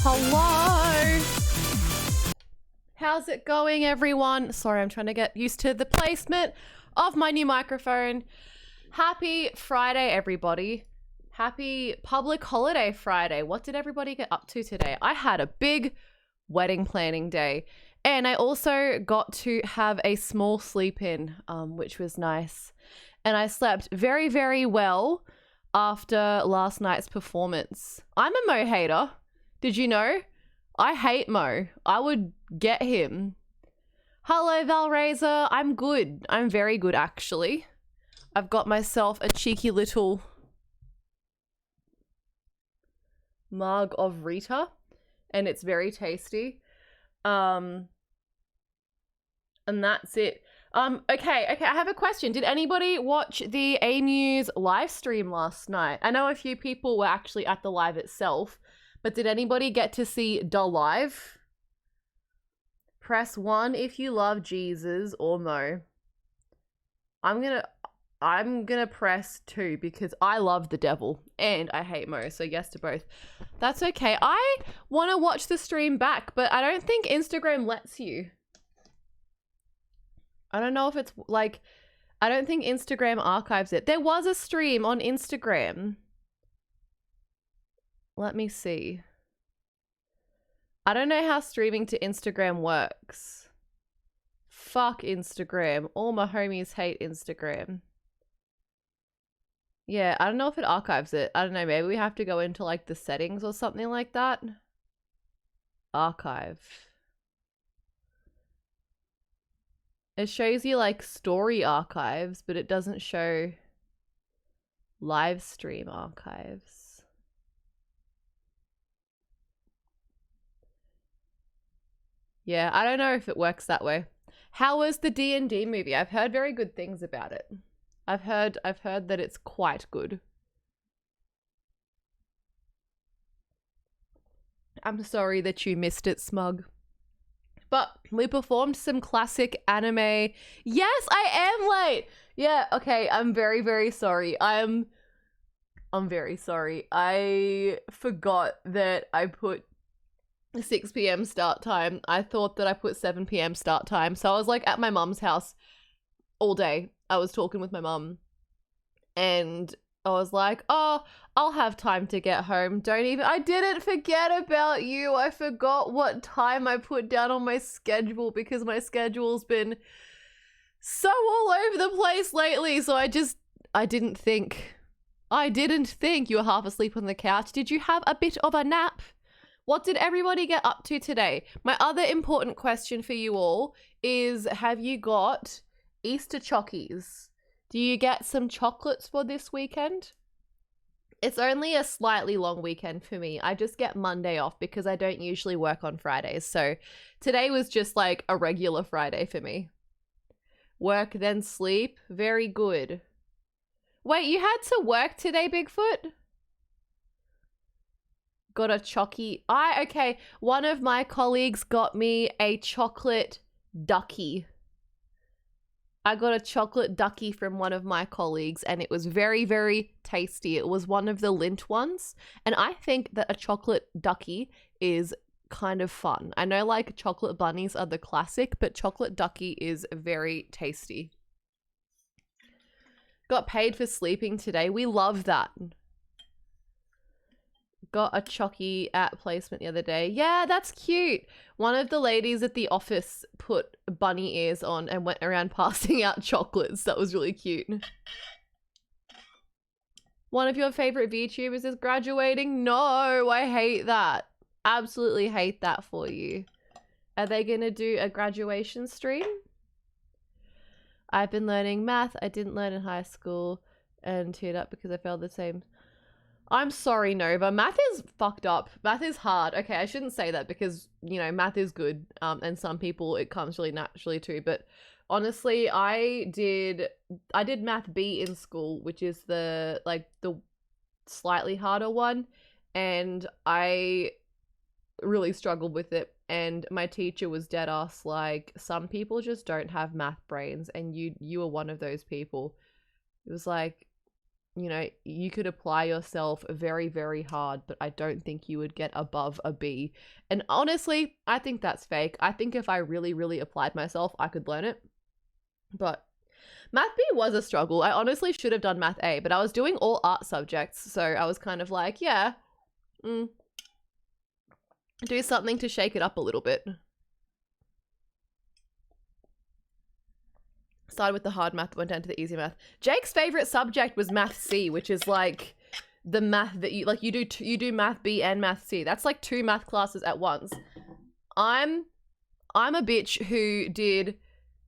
Hello. How's it going, everyone? Sorry, I'm trying to get used to the placement of my new microphone. Happy Friday, everybody. Happy public holiday Friday. What did everybody get up to today? I had a big wedding planning day, and I also got to have a small sleep in, which was nice. And I slept very, very well after last night's performance. I'm a Mo hater. Did you know? I hate Mo. I would get him. Hello, Valraiser. I'm good. I'm very good, actually. I've got myself a cheeky little mug of Rita, and it's very tasty. And that's it. Okay, I have a question. Did anybody watch the A News live stream last night? I know a few people were actually at the live itself, but did anybody get to see the live? Press 1 if you love Jesus or Mo. I'm gonna press 2 because I love the devil and I hate Mo, so yes to both. That's okay. I want to watch the stream back, but I don't think Instagram lets you. I don't know if it's like, I don't think Instagram archives it. There was a stream on Instagram. Let me see. I don't know how streaming to Instagram works. Fuck Instagram. All my homies hate Instagram. Yeah, I don't know if it archives it. I don't know, maybe we have to go into like the settings or something like that. Archive. It shows you like story archives, but it doesn't show live stream archives. Yeah, I don't know if it works that way. How was the D&D movie? I've heard very good things about it. I've heard that it's quite good. I'm sorry that you missed it, Smug. But we performed some classic anime. Yes, I am late. Yeah, okay, I'm very, very sorry. I'm very sorry. I forgot that I put 6 p.m. start time. I thought that I put 7 p.m. start time. So I was like at my mum's house all day. I was talking with my mum and I was like, oh, I'll have time to get home. I didn't forget about you. I forgot what time I put down on my schedule because my schedule's been so all over the place lately. So I didn't think you were half asleep on the couch. Did you have a bit of a nap? What did everybody get up to today? My other important question for you all is, have you got Easter chockies? Do you get some chocolates for this weekend? It's only a slightly long weekend for me. I just get Monday off because I don't usually work on Fridays. So today was just like a regular Friday for me. Work, then sleep. Very good. Wait, you had to work today, Bigfoot? Got a chocky. Okay. One of my colleagues got me a chocolate ducky. I got a chocolate ducky from one of my colleagues and it was very, very tasty. It was one of the Lindt ones. And I think that a chocolate ducky is kind of fun. I know like chocolate bunnies are the classic, but chocolate ducky is very tasty. Got paid for sleeping today. We love that. Got a chocky at placement the other day. Yeah, that's cute. One of the ladies at the office put bunny ears on and went around passing out chocolates. That was really cute. One of your favorite VTubers is graduating? No, I hate that. Absolutely hate that for you. Are they gonna do a graduation stream? I've been learning math. I didn't learn in high school and teared up because I failed the same. I'm sorry, Nova. Math is fucked up. Math is hard. Okay, I shouldn't say that because, you know, math is good. And some people it comes really naturally too. But honestly, I did math B in school, which is the slightly harder one. And I really struggled with it. And my teacher was dead ass like, some people just don't have math brains. And you were one of those people. It was like, you know, you could apply yourself very, very hard, but I don't think you would get above a B. And honestly, I think that's fake. I think if I really, really applied myself, I could learn it. But Math B was a struggle. I honestly should have done Math A, but I was doing all art subjects. So I was kind of like, yeah, do something to shake it up a little bit. Started with the hard math, went down to the easy math. Jake's favorite subject was Math C, which is like the math that you like. You do Math B and Math C. That's like 2 math classes at once. I'm a bitch who did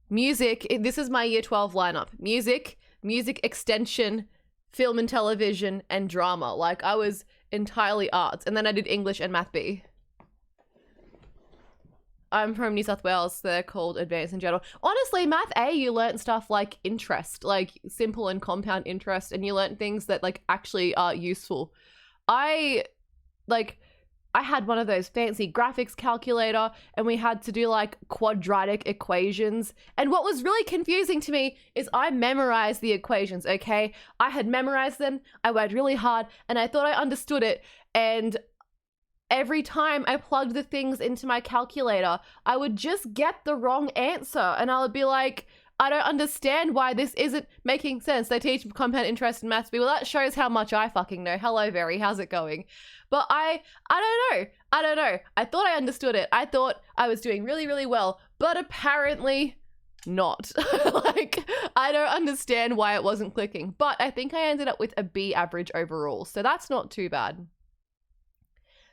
music. This is my year 12 lineup: music extension, film and television, and drama. Like I was entirely arts, and then I did English and Math B. I'm from New South Wales, so they're called advanced in general. Honestly, Math A, you learnt stuff like interest, like simple and compound interest, and you learnt things that like actually are useful. I had one of those fancy graphics calculator, and we had to do like quadratic equations. And what was really confusing to me is I memorized the equations, okay? I had memorized them, I worked really hard, and I thought I understood it, and every time I plugged the things into my calculator, I would just get the wrong answer. And I would be like, I don't understand why this isn't making sense. They teach compound interest in Maths B. Well, that shows how much I fucking know. Hello, Very, how's it going? But I don't know. I thought I understood it. I thought I was doing really, really well, but apparently not. Like, I don't understand why it wasn't clicking. But I think I ended up with a B average overall. So that's not too bad.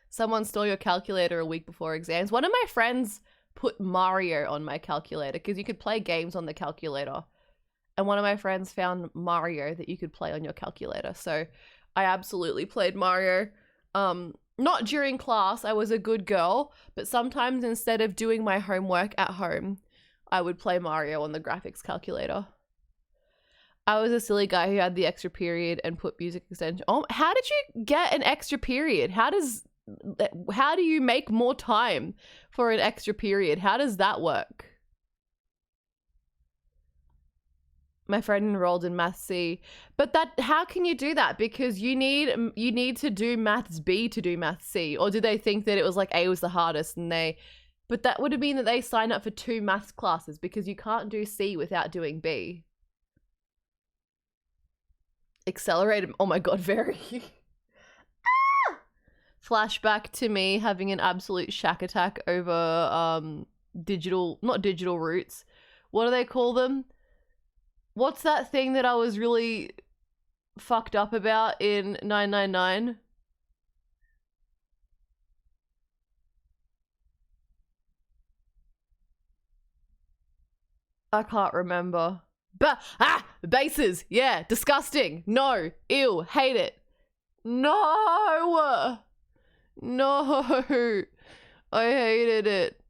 Someone stole your calculator a week before exams. One of my friends put Mario on my calculator because you could play games on the calculator. And one of my friends found Mario that you could play on your calculator. So I absolutely played Mario. Not during class, I was a good girl, but sometimes instead of doing my homework at home, I would play Mario on the graphics calculator. I was a silly guy who had the extra period and put music extension. Oh, how did you get an extra period? How do you make more time for an extra period? How does that work? My friend enrolled in Math C, but how can you do that? Because you need to do Maths B to do Math C, or did they think that it was like A was the hardest but that would have been that they signed up for 2 maths classes, because you can't do C without doing B. Accelerated. Oh my god, Very. Flashback to me having an absolute shack attack over not digital roots. What do they call them? What's that thing that I was really fucked up about in 999? I can't remember. Bases. Yeah, disgusting. No, ew, hate it. No, I hated it.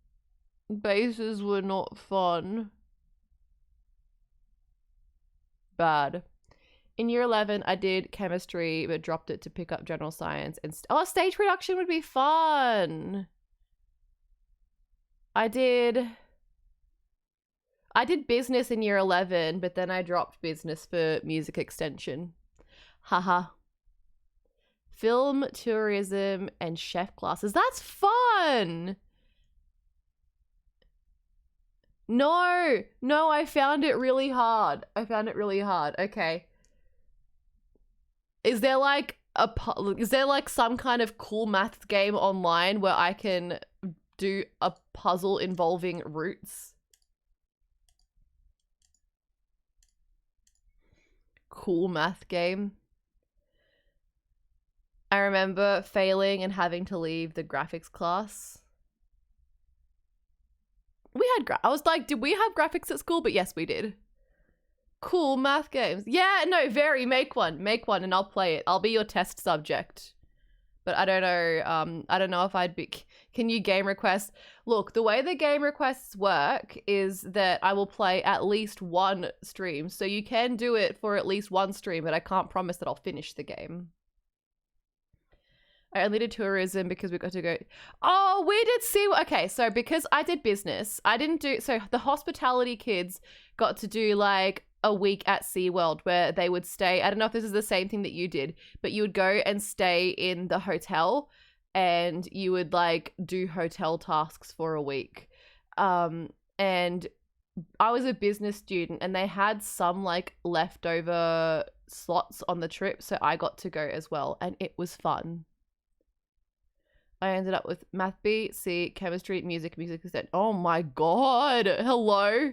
Bases were not fun. Bad. In year 11, I did chemistry, but dropped it to pick up general science. And stage production would be fun. I did business in year 11, but then I dropped business for music extension. Haha. Film, tourism, and chef classes. That's fun! No, I found it really hard. Okay. Is there like some kind of cool maths game online where I can do a puzzle involving roots? Cool math game. I remember failing and having to leave the graphics class. We had I was like, did we have graphics at school? But yes, we did. Cool math games. Yeah, no, Very, make one and I'll play it. I'll be your test subject. But I don't know if I'd be, can you game request? Look, the way the game requests work is that I will play at least 1 stream. So you can do it for at least 1 stream, but I can't promise that I'll finish the game. I only did tourism because we got to go. Oh, we did see. Okay, so because I did business, I didn't do. So the hospitality kids got to do like a week at SeaWorld where they would stay. I don't know if this is the same thing that you did, but you would go and stay in the hotel and you would like do hotel tasks for a week. And I was a business student and they had some like leftover slots on the trip, so I got to go as well, and it was fun. I ended up with Math B, C, Chemistry, Music extent. Oh my god, hello?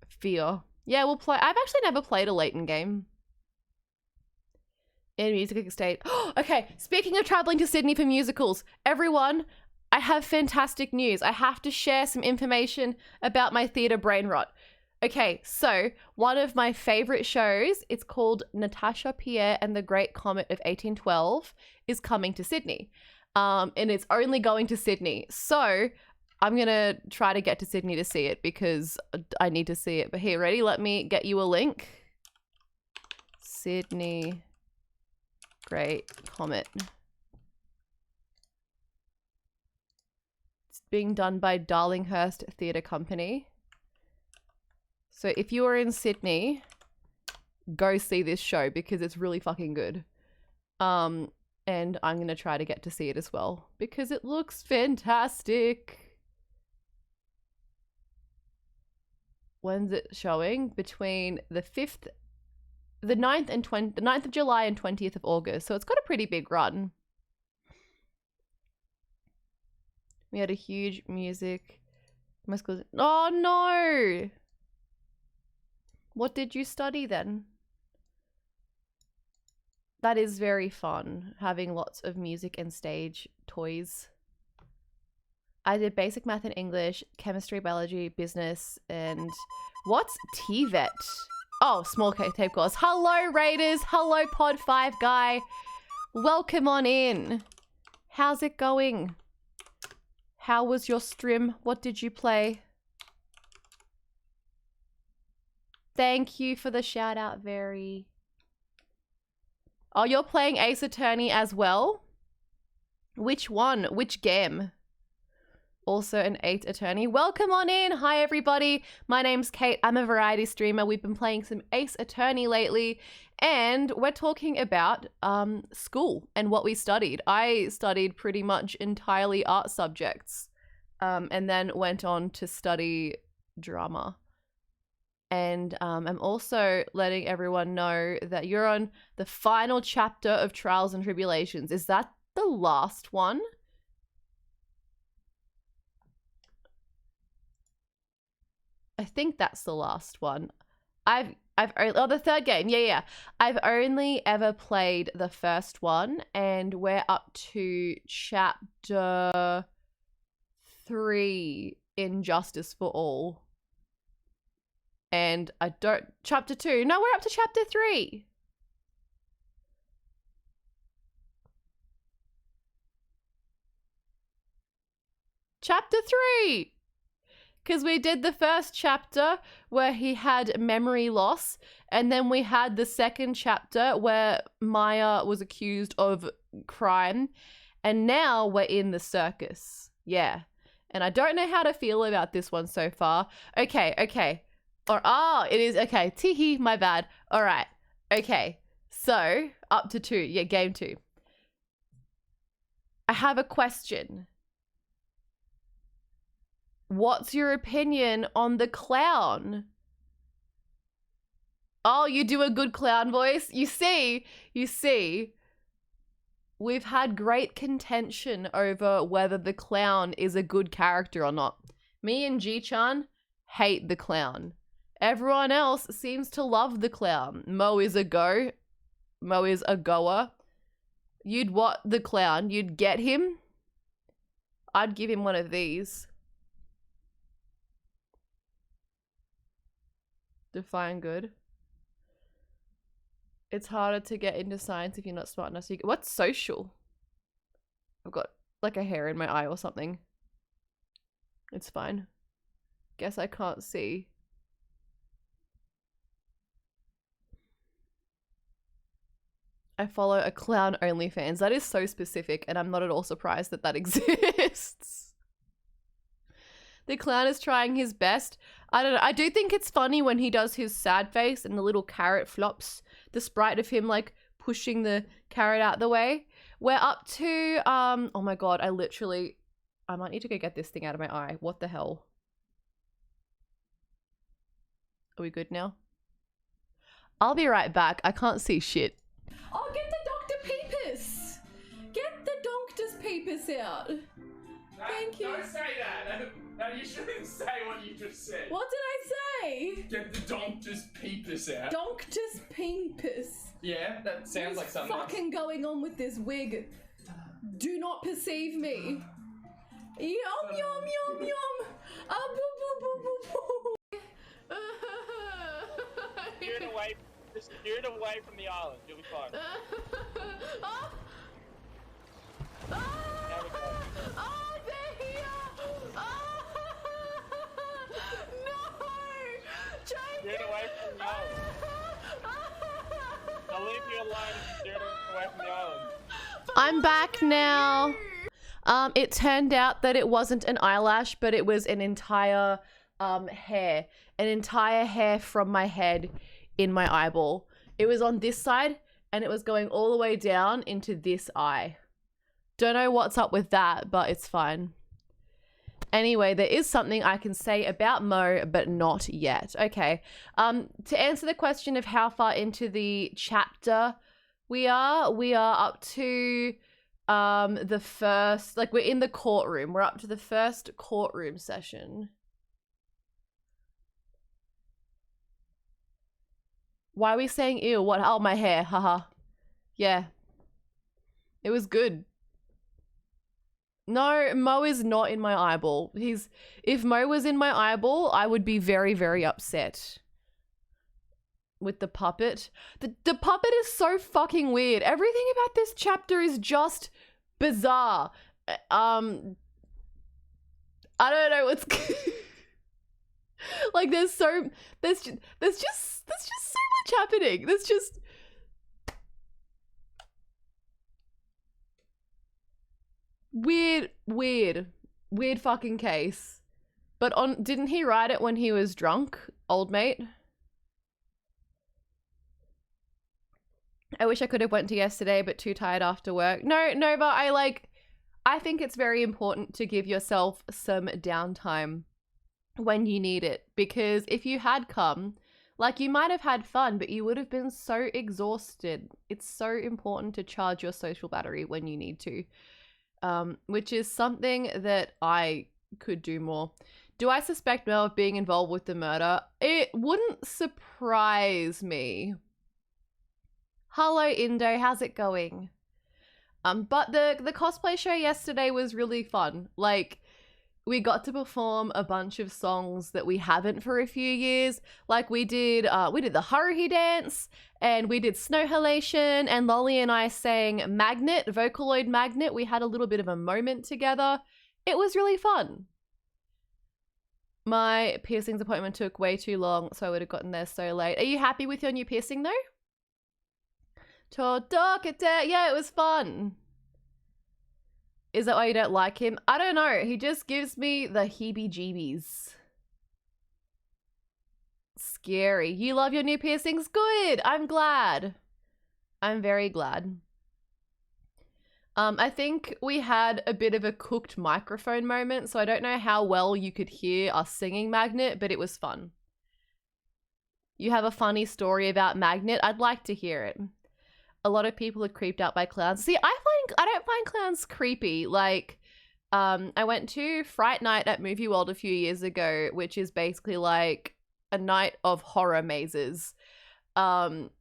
Fear. Yeah, we'll play. I've actually never played a Leighton game. In music estate. Okay, speaking of traveling to Sydney for musicals, everyone, I have fantastic news. I have to share some information about my theatre brain rot. Okay, so one of my favorite shows, it's called Natasha Pierre and the Great Comet of 1812, is coming to Sydney. And it's only going to Sydney. So I'm going to try to get to Sydney to see it because I need to see it. But here, ready? Let me get you a link. Sydney Great Comet. It's being done by Darlinghurst Theatre Company. So if you are in Sydney, go see this show because it's really fucking good. And I'm going to try to get to see it as well because it looks fantastic. When's it showing? Between the 5th, the 9th and 20th, the 9th of July and 20th of August. So it's got a pretty big run. We had a huge music. Oh no! What did you study then? That is very fun, having lots of music and stage toys. I did basic math and English, chemistry, biology, business, and what's TVET? Oh, small tape course. Hello, Raiders. Hello, Pod 5 guy. Welcome on in. How's it going? How was your stream? What did you play? Thank you for the shout out, Very. Oh, you're playing Ace Attorney as well? Which one? Which game? Also an 8 Attorney. Welcome on in. Hi, everybody. My name's Kate. I'm a variety streamer. We've been playing some Ace Attorney lately, and we're talking about school and what we studied. I studied pretty much entirely art subjects, and then went on to study drama. And I'm also letting everyone know that you're on the final chapter of Trials and Tribulations. Is that the last one? I think that's the last one. The third game. Yeah. I've only ever played the first one, and we're up to chapter 3 in Justice for All. And chapter 2. No, we're up to chapter 3. Chapter 3. Because we did the first chapter where he had memory loss, and then we had the second chapter where Maya was accused of crime, and now we're in the circus. Yeah. And I don't know how to feel about this one so far. Okay. It is, okay. Teehee, my bad. All right. Okay. So, up to 2. Yeah, game 2. I have a question. What's your opinion on the clown? Oh, you do a good clown voice? You see, we've had great contention over whether the clown is a good character or not. Me and Ji-chan hate the clown. Everyone else seems to love the clown. Mo is a goer. You'd what the clown? You'd get him? I'd give him one of these. Define good. It's harder to get into science if you're not smart enough. So what's social? I've got like a hair in my eye or something. It's fine. Guess I can't see. I follow a clown OnlyFans. That is so specific, and I'm not at all surprised that that exists. The clown is trying his best. I don't know. I do think it's funny when he does his sad face and the little carrot flops. The sprite of him like pushing the carrot out the way. We're up to, oh my God, I might need to go get this thing out of my eye. What the hell? Are we good now? I'll be right back. I can't see shit. Oh, get the Dr. Peepus! Get the Doctor's Peepus out. Thank you. Don't say that. No, you shouldn't say what you just said. What did I say? Get the Doctor's Peepus out. Doctor's Peepus. Yeah, that sounds like something fucking else. Going on with this wig? Do not perceive me. Yum, yum, yum, yum. Boo, boo, boo, boo, boo. Steer it away from the island. You'll be fine. Oh, they're here! No! Steer it away from the island. I'll leave you alone and steer it away from the island. I'm back now. It turned out that it wasn't an eyelash, but it was an entire hair. An entire hair from my head in my eyeball. It was on this side and it was going all the way down into this eye. Don't know what's up with that, but it's fine. Anyway, there is something I can say about Mo, but not yet. Okay. To answer the question of how far into the chapter we are up to the first, like we're in the courtroom. We're up to the first courtroom session. Why are we saying ew? What? Oh, my hair. Haha. Yeah. It was good. No, Mo is not in my eyeball. If Mo was in my eyeball, I would be very, very upset. With the puppet. The puppet is so fucking weird. Everything about this chapter is just bizarre. I don't know what's like there's just so much happening. There's just weird fucking case. But didn't he write it when he was drunk, old mate? I wish I could have went to yesterday, but too tired after work. No, but I think it's very important to give yourself some downtime when you need it, because if you had come, like, you might have had fun, but you would have been so exhausted. It's so important to charge your social battery when you need to, which is something that I could do more. Do I suspect Mel of being involved with the murder? It wouldn't surprise me. Hello, Indo. How's it going? But the cosplay show yesterday was really fun. Like, we got to perform a bunch of songs that we haven't for a few years. Like, we did the Haruhi dance, and we did Snow Halation, and Lolly and I sang Magnet, Vocaloid Magnet. We had a little bit of a moment together. It was really fun. My piercings appointment took way too long, so I would have gotten there so late. Are you happy with your new piercing, though? Yeah, it was fun. Is that why you don't like him? I don't know. He just gives me the heebie-jeebies. Scary. You love your new piercings? Good. I'm glad. I'm very glad. I think we had a bit of a cooked microphone moment, so I don't know how well you could hear us singing Magnet, but it was fun. You have a funny story about Magnet? I'd like to hear it. A lot of people are creeped out by clowns. See, I don't find clowns creepy. Like, I went to Fright Night at Movie World a few years ago, which is basically like a night of horror mazes. And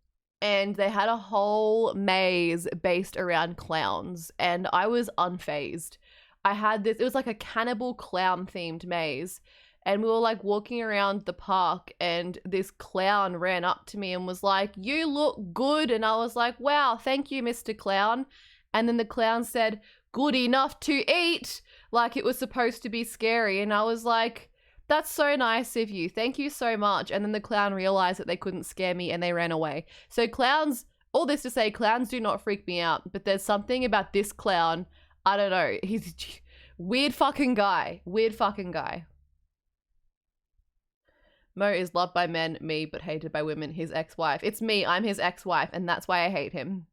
they had a whole maze based around clowns, and I was unfazed. It was like a cannibal clown themed maze. And we were like walking around the park, and this clown ran up to me and was like, "You look good." And I was like, "Wow, thank you, Mr. Clown." And then the clown said, "Good enough to eat," like it was supposed to be scary. And I was like, "That's so nice of you. Thank you so much." And then the clown realized that they couldn't scare me and they ran away. So clowns, all this to say, clowns do not freak me out. But there's something about this clown. I don't know. He's weird fucking guy. Weird fucking guy. Mo is loved by men, me, but hated by women, his ex-wife. It's me, I'm his ex-wife, and that's why I hate him.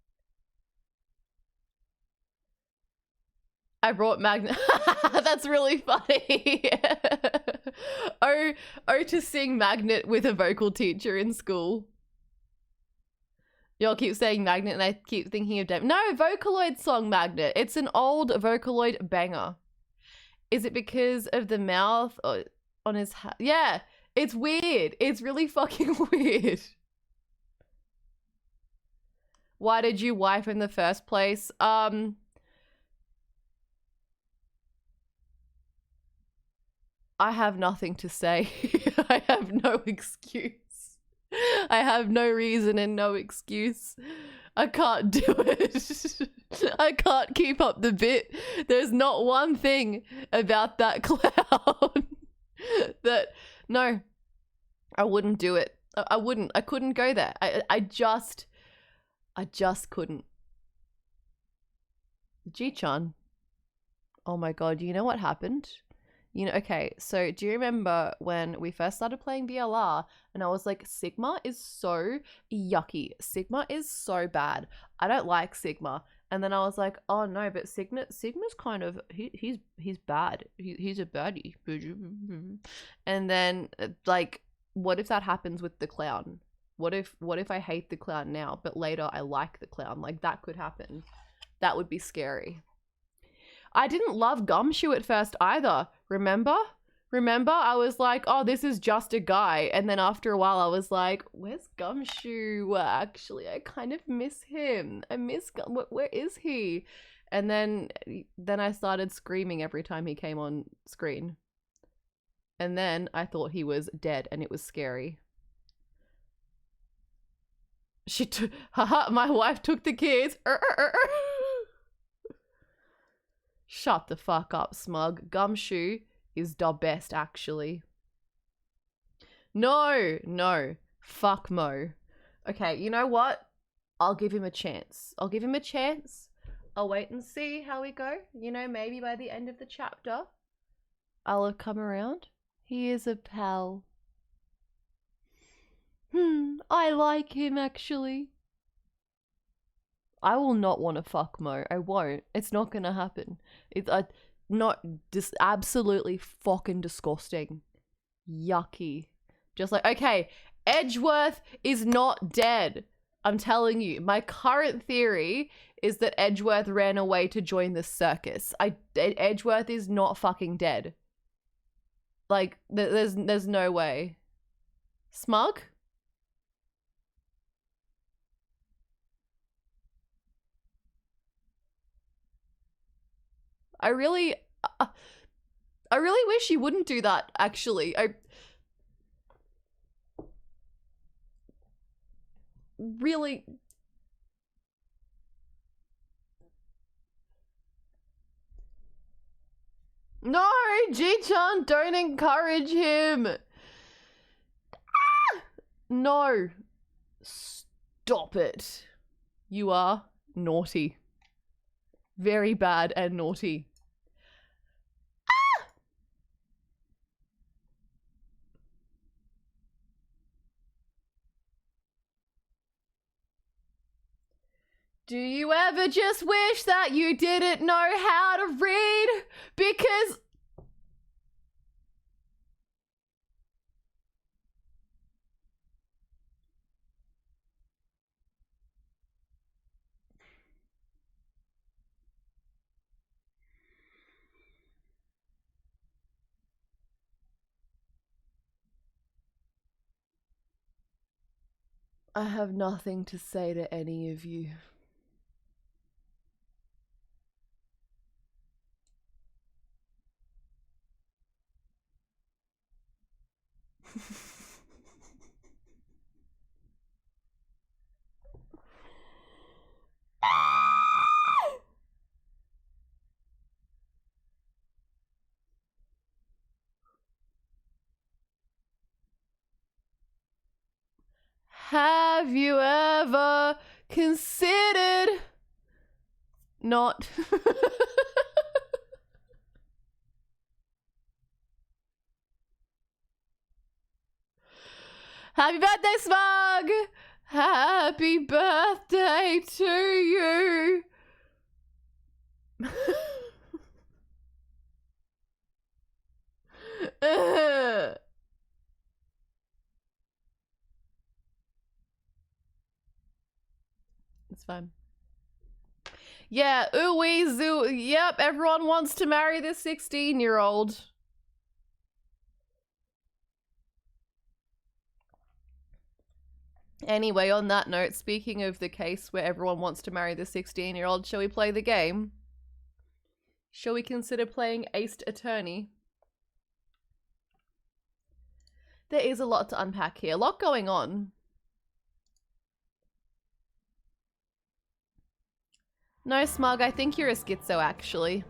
I brought Magnet. That's really funny. oh, to sing Magnet with a vocal teacher in school. Y'all keep saying Magnet and I keep thinking of Dem. No, Vocaloid song Magnet. It's an old Vocaloid banger. Is it because of the mouth on his hat? Yeah, it's weird. It's really fucking weird. Why did you wife in the first place? I have nothing to say. I have no excuse. I have no reason and no excuse. I can't do it. I can't keep up the bit. There's not one thing about that clown that, no, I wouldn't do it. I wouldn't. I couldn't go there. I just couldn't. Ji-chan. Oh my god, you know what happened? You know, okay, so do you remember when we first started playing BLR and I was like, Sigma is so yucky. Sigma is so bad. I don't like Sigma. And then I was like, oh no, but Sigma's kind of, he's bad. He's a baddie. And then like, what if that happens with the clown? What if I hate the clown now, but later I like the clown? Like that could happen. That would be scary. I didn't love Gumshoe at first either. Remember? I was like, oh, this is just a guy. And then after a while I was like, where's Gumshoe? Actually, I kind of miss him. I miss where is he? And then I started screaming every time he came on screen. And then I thought he was dead and it was scary. Haha, my wife took the kids. Shut the fuck up, Smug. Gumshoe is the best, actually. No. Fuck Mo. Okay, you know what? I'll give him a chance. I'll wait and see how we go. You know, maybe by the end of the chapter, I'll have come around. He is a pal. I like him, actually. I will not want to fuck Mo. I won't. It's not gonna happen. It's not just absolutely fucking disgusting. Yucky. Just like, okay, Edgeworth is not dead. I'm telling you, my current theory is that Edgeworth ran away to join the circus. Edgeworth is not fucking dead. Like, there's no way. Smug? I really wish you wouldn't do that, actually. I really... No, Ji-chan, don't encourage him. No. Stop it. You are naughty. Very bad and naughty. Do you ever just wish that you didn't know how to read? Because... I have nothing to say to any of you. Have you ever considered not... Happy birthday, Smug! Happy birthday to you! It's fine. Yeah, ooh wee zoo. Yep, everyone wants to marry this 16-year-old. Anyway, on that note, speaking of the case where everyone wants to marry the 16-year-old, shall we play the game? Shall we consider playing Aced Attorney? There is a lot to unpack here. A lot going on. No, Smug, I think you're a schizo, actually.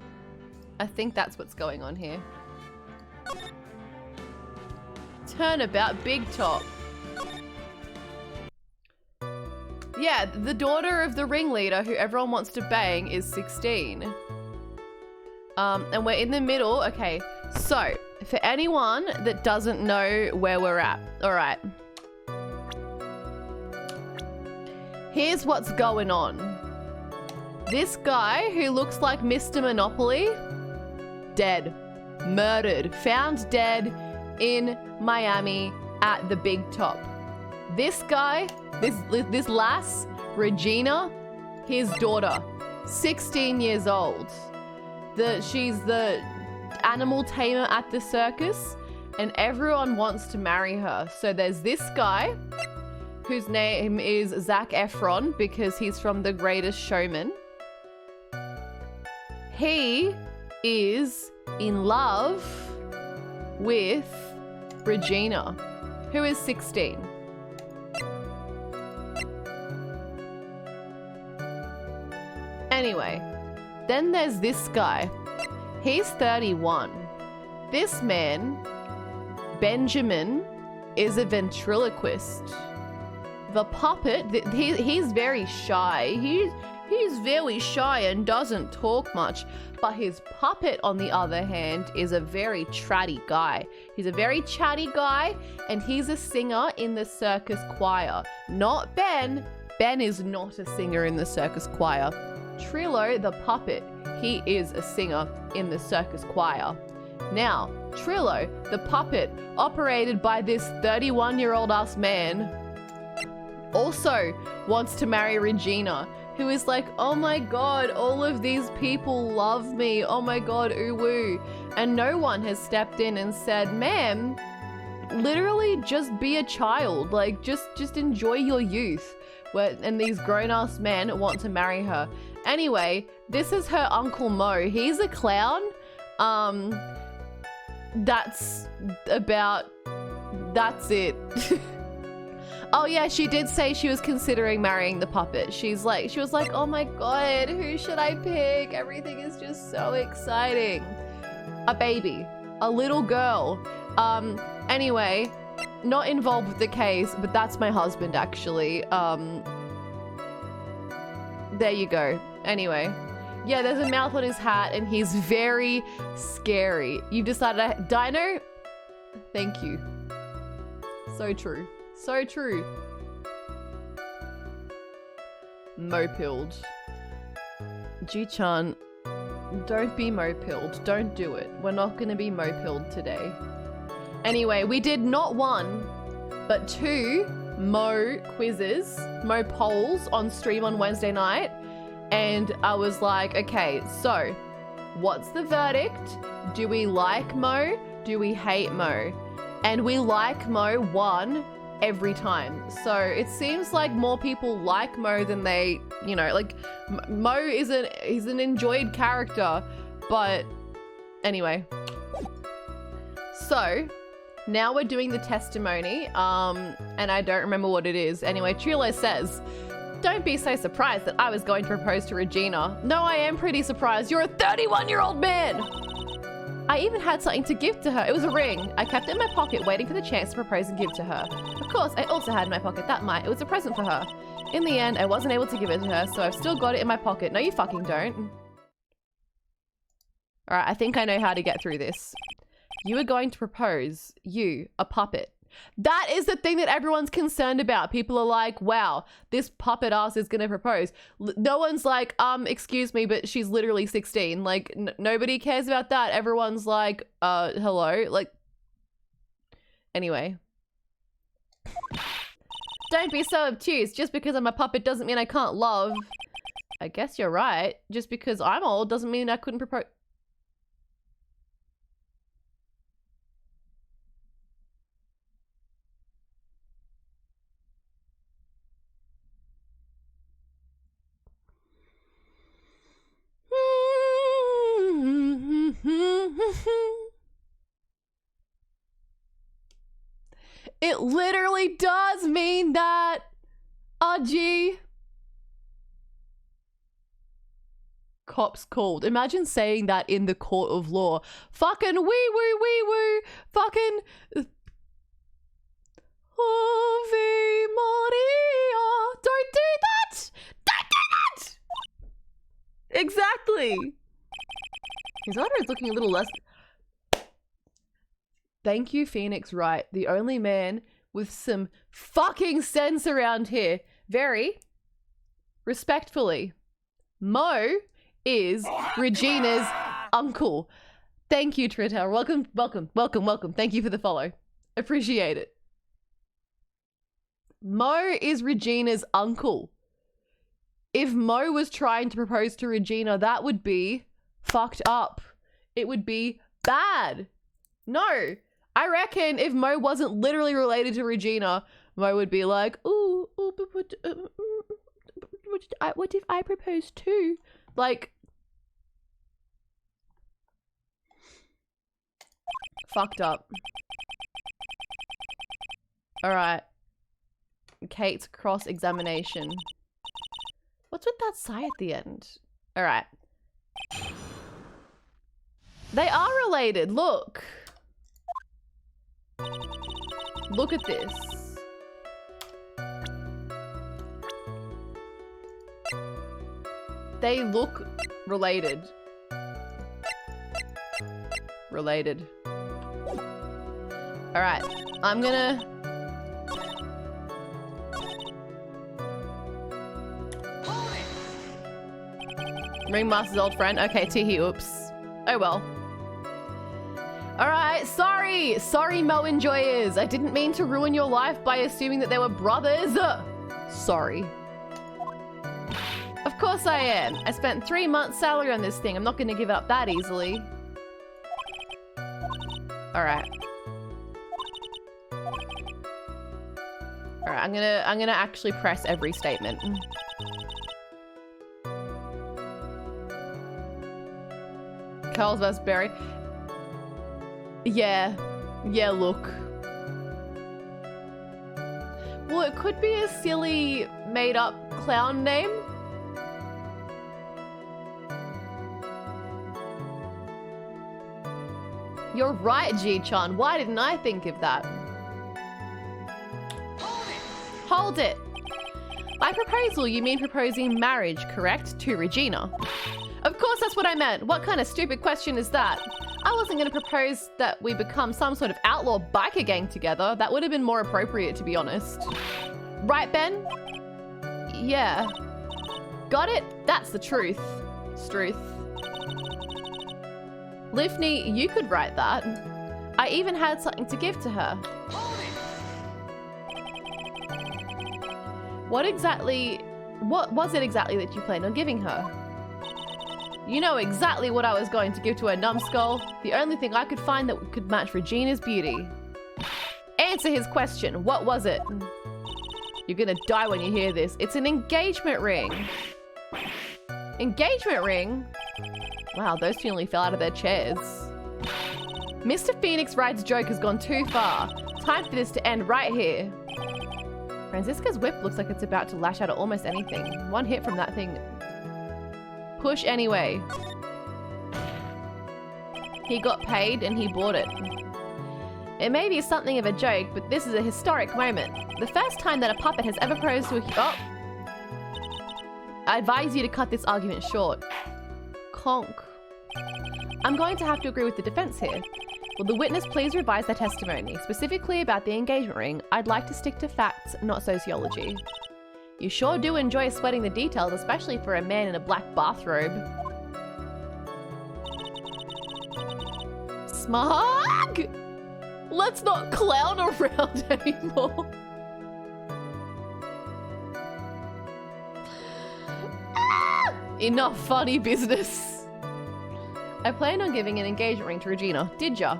I think that's what's going on here. Turnabout Big Top. Yeah, the daughter of the ringleader who everyone wants to bang is 16. And we're in the middle. Okay, so for anyone that doesn't know where we're at, all right. Here's what's going on. This guy who looks like Mr. Monopoly, dead, murdered, found dead in Miami at the Big Top. This guy, this lass, Regina, his daughter, 16 years old. She's the animal tamer at the circus, and everyone wants to marry her. So there's this guy, whose name is Zac Efron, because he's from The Greatest Showman. He is in love with Regina, who is 16. Anyway, then there's this guy. He's 31. This man, Benjamin, is a ventriloquist. The puppet, he's very shy. He's very shy and doesn't talk much. But his puppet, on the other hand, is a very chatty guy. He's a very chatty guy, and he's a singer in the circus choir. Not Ben. Ben is not a singer in the circus choir. Trillo, the puppet, he is a singer in the circus choir. Now, Trillo, the puppet, operated by this 31-year-old ass man, also wants to marry Regina, who is like, oh my god, all of these people love me, oh my god, ooh woo. And no one has stepped in and said, ma'am, literally just be a child, like just enjoy your youth. And these grown-ass men want to marry her. Anyway, this is her Uncle Mo. He's a clown. That's it. Oh yeah, she did say she was considering marrying the puppet. She was like, oh my god, who should I pick? Everything is just so exciting. A baby, a little girl. Anyway, not involved with the case, but that's my husband actually. There you go. Anyway, yeah, there's a mouth on his hat and he's very scary. You've decided Dino? Thank you. So true. So true. Mo-pilled. Ji-chan, don't be mo-pilled. Don't do it. We're not gonna be mo-pilled today. Anyway, we did not one, but 2 Mo quizzes, Mo polls on stream on Wednesday night. And I was like, okay, so what's the verdict? Do we like Mo? Do we hate Mo? And we like Mo won every time. So it seems like more people like Mo than they, you know, like Mo he's an enjoyed character, but anyway. So now we're doing the testimony, and I don't remember what it is. Anyway, Trillo says, don't be so surprised that I was going to propose to Regina. No, I am pretty surprised. You're a 31-year-old man. I even had something to give to her. It was a ring. I kept it in my pocket, waiting for the chance to propose and give to her. Of course, I also had in my pocket that mite. It was a present for her. In the end, I wasn't able to give it to her, so I've still got it in my pocket. No, you fucking don't. All right, I think I know how to get through this. You were going to propose, you, a puppet, That is the thing that everyone's concerned about. People are like, wow, this puppet ass is going to propose. No one's like, excuse me, but she's literally 16. Like, nobody cares about that. Everyone's like, hello? Like, anyway. Don't be so obtuse. Just because I'm a puppet doesn't mean I can't love. I guess you're right. Just because I'm old doesn't mean I couldn't propose. It literally does mean that. Oh, gee. Cops called. Imagine saying that in the court of law. Fucking wee woo. Fucking. Ave Maria. Don't do that. Don't do that. Exactly. His honor is looking a little less. Thank you, Phoenix Wright, the only man with some fucking sense around here. Very respectfully, Mo is Regina's uncle. Thank you, Tritel. Welcome. Thank you for the follow. Appreciate it. Mo is Regina's uncle. If Mo was trying to propose to Regina, that would be fucked up. It would be bad. No. I reckon if Mo wasn't literally related to Regina, Mo would be like, ooh, but what if I propose too? Like, fucked up. All right. Kate's cross-examination. What's with that sigh at the end? All right. They are related. Look. Look at this. They look related. Related. All right. I'm gonna... Ringmaster's old friend. Okay, Teehee, oops. Oh well. Alright, sorry Mo enjoyers. I didn't mean to ruin your life by assuming that they were brothers. Sorry. Of course I am. I spent 3 months' salary on this thing. I'm not gonna give it up that easily. Alright. Alright, I'm gonna actually press every statement. Carlsbad Berry. Yeah, look. Well, it could be a silly, made-up clown name. You're right, Ji-chan. Why didn't I think of that? Hold it! By proposal, you mean proposing marriage, correct? To Regina. Of course that's what I meant. What kind of stupid question is that? I wasn't going to propose that we become some sort of outlaw biker gang together. That would have been more appropriate, to be honest. Right, Ben? Yeah. Got it? That's the truth. Struth. Livni, you could write that. I even had something to give to her. What was it exactly that you planned on giving her? You know exactly what I was going to give to her numbskull. The only thing I could find that could match Regina's beauty. Answer his question. What was it? You're gonna die when you hear this. It's an engagement ring. Engagement ring? Wow, those two nearly fell out of their chairs. Mr. Phoenix Wright's joke has gone too far. Time for this to end right here. Franziska's whip looks like it's about to lash out at almost anything. One hit from that thing. Push anyway. He got paid and he bought it. It may be something of a joke, but this is a historic moment. The first time that a puppet has ever proposed to a... Oh! I advise you to cut this argument short. Conk. I'm going to have to agree with the defense here. Will the witness please revise their testimony? Specifically about the engagement ring, I'd like to stick to facts, not sociology. You sure do enjoy sweating the details, especially for a man in a black bathrobe. Smug! Let's not clown around anymore. Enough funny business. I planned on giving an engagement ring to Regina. Did ya?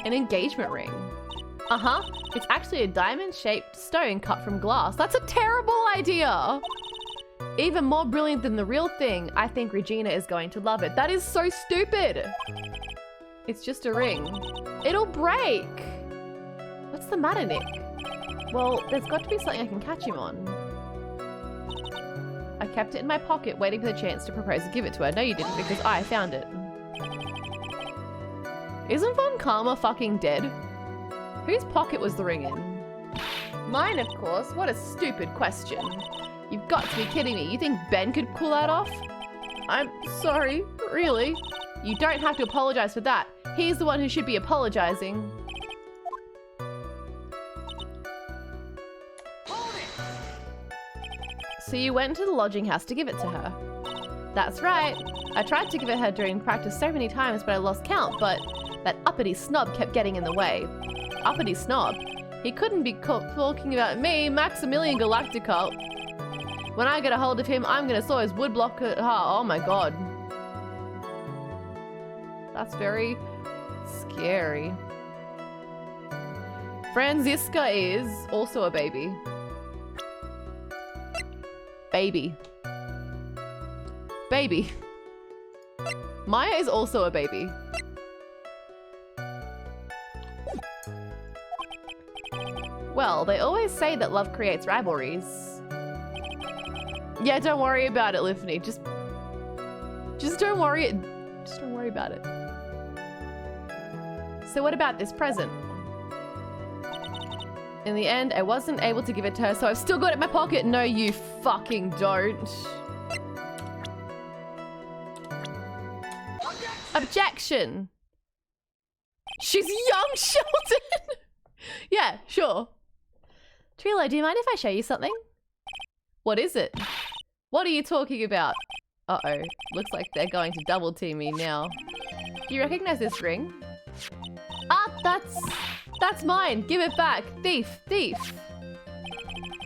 An engagement ring? Uh-huh. It's actually a diamond-shaped stone cut from glass. That's a terrible idea. Even more brilliant than the real thing. I think Regina is going to love it. That is so stupid. It's just a ring. It'll break. What's the matter, Nick? Well, there's got to be something I can catch him on. I kept it in my pocket, waiting for the chance to propose and give it to her. No, you didn't, because I found it. Isn't Von Karma fucking dead? Whose pocket was the ring in? Mine, of course. What a stupid question. You've got to be kidding me. You think Ben could pull that off? I'm sorry. Really? You don't have to apologize for that. He's the one who should be apologizing. So you went to the lodging house to give it to her? That's right. I tried to give it her during practice so many times, but I lost count, but that uppity snob kept getting in the way. Uppity snob? He couldn't be talking about me, Maximilian Galactica. When I get a hold of him, I'm gonna saw his woodblock at heart. Oh my god. That's very scary. Franziska is also a baby. Baby. Baby. Maya is also a baby. Well, they always say that love creates rivalries. Yeah, don't worry about it, Liffany. Just don't worry. Just don't worry about it. So what about this present? In the end, I wasn't able to give it to her, so I've still got it in my pocket. No, you fucking don't. Objection. She's young, Sheldon. Yeah, sure. Trilo, do you mind if I show you something? What is it? What are you talking about? Uh-oh. Looks like they're going to double team me now. Do you recognize this ring? Ah, that's mine. Give it back. Thief, thief.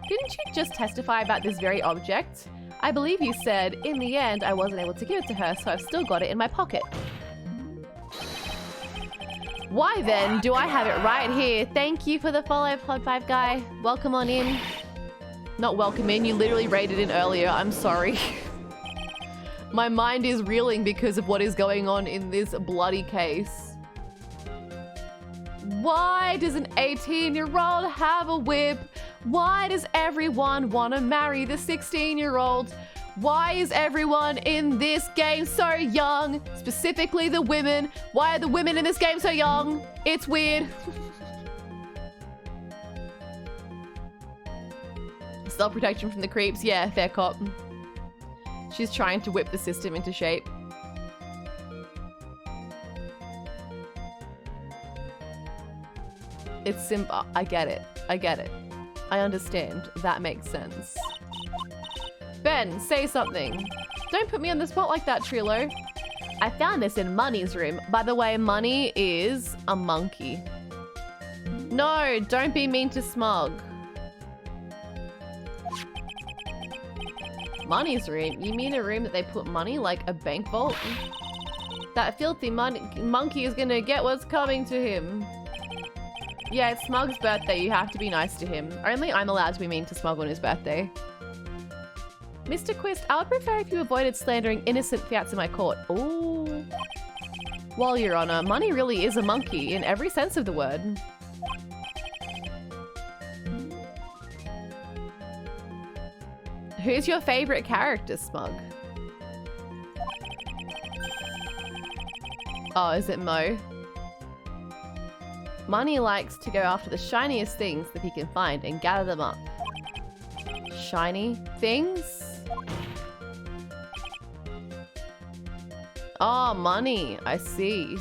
Didn't you just testify about this very object? I believe you said, in the end, I wasn't able to give it to her, so I've still got it in my pocket. Why then do I have it right here? Thank you for the follow, Pod5 guy. Welcome on in. Not welcome in, you literally raided in earlier. I'm sorry. My mind is reeling because of what is going on in this bloody case. Why does an 18-year-old have a whip? Why does everyone want to marry the 16-year-old? Why is everyone in this game so young? Specifically the women. Why are the women in this game so young? It's weird. Self-protection from the creeps. Yeah, fair cop. She's trying to whip the system into shape. It's simple. I get it. I get it. I understand. That makes sense. Ben, say something. Don't put me on the spot like that, Trilo. I found this in Money's room. By the way, Money is a monkey. No, don't be mean to Smug. Money's room? You mean a room that they put money, like a bank vault? That filthy monkey is gonna get what's coming to him. Yeah, it's Smug's birthday. You have to be nice to him. Only I'm allowed to be mean to Smug on his birthday. Mr. Quist, I would prefer if you avoided slandering innocent fiats in my court. Ooh. Well, Your Honor, Money really is a monkey in every sense of the word. Who's your favorite character, Smug? Oh, is it Mo? Money likes to go after the shiniest things that he can find and gather them up. Shiny things? Oh, money. I see.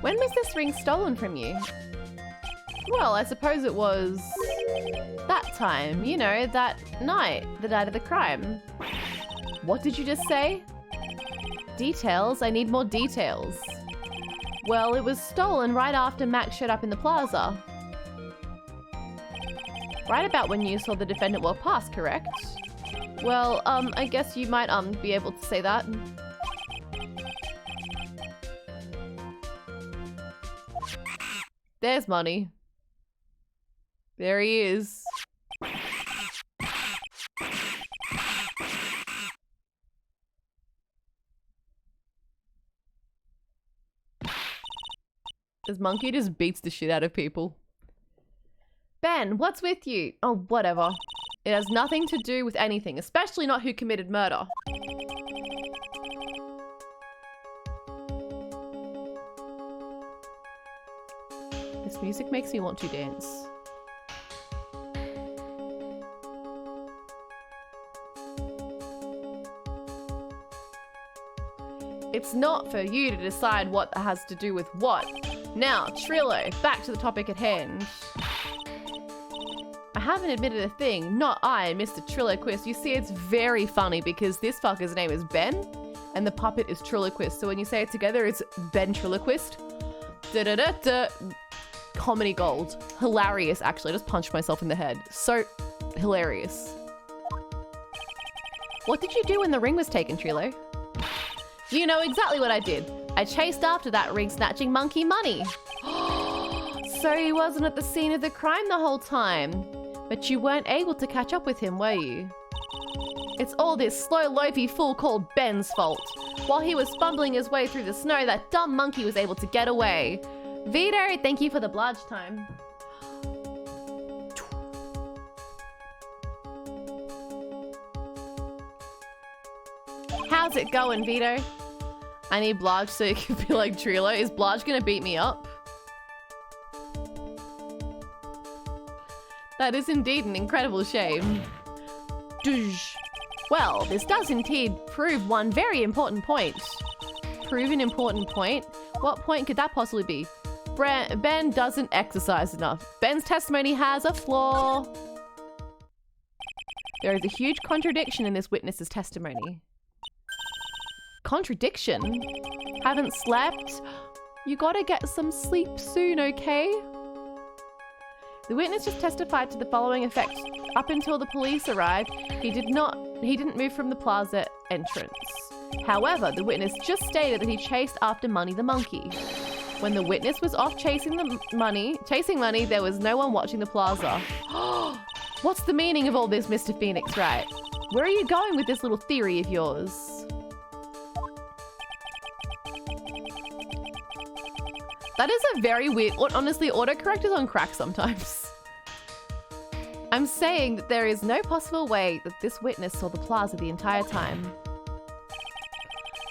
When was this ring stolen from you? Well, I suppose it was that time, you know, that night, the night of the crime. What did you just say? Details? I need more details. Well, it was stolen right after Max showed up in the plaza. Right about when you saw the defendant walk past, correct? Well, I guess you might, be able to say that. There's money. There he is. This monkey just beats the shit out of people. Ben, what's with you? Oh, whatever. It has nothing to do with anything, especially not who committed murder. This music makes me want to dance. It's not for you to decide what has to do with what. Now, Trillo, back to the topic at hand. I haven't admitted a thing, not I, Mr. Trilloquist. You see, it's very funny because this fucker's name is Ben and the puppet is Trilloquist. So when you say it together, it's Ben Trilloquist. Da-da-da-da. Comedy gold. Hilarious, actually. I just punched myself in the head. So hilarious. What did you do when the ring was taken, Trillo? You know exactly what I did. I chased after that ring-snatching monkey money. So he wasn't at the scene of the crime the whole time. But you weren't able to catch up with him, were you? It's all this slow, loafy fool called Ben's fault. While he was fumbling his way through the snow, that dumb monkey was able to get away. Vito, thank you for the bludge time. How's it going, Vito? I need Blarge so you can be like Trillo. Is Blarge gonna beat me up? That is indeed an incredible shame. Douche. Well, this does indeed prove one very important point. Prove an important point? What point could that possibly be? Ben doesn't exercise enough. Ben's testimony has a flaw. There is a huge contradiction in this witness's testimony. Contradiction? Haven't slept? You gotta get some sleep soon, okay? The witness just testified to the following effect. Up until the police arrived, he didn't move from the plaza entrance. However, the witness just stated that he chased after Money the monkey. When the witness was off chasing money, there was no one watching the plaza. What's the meaning of all this, Mr. Phoenix Wright? Where are you going with this little theory of yours? That is a very weird... Honestly, autocorrect is on crack sometimes. I'm saying that there is no possible way that this witness saw the plaza the entire time.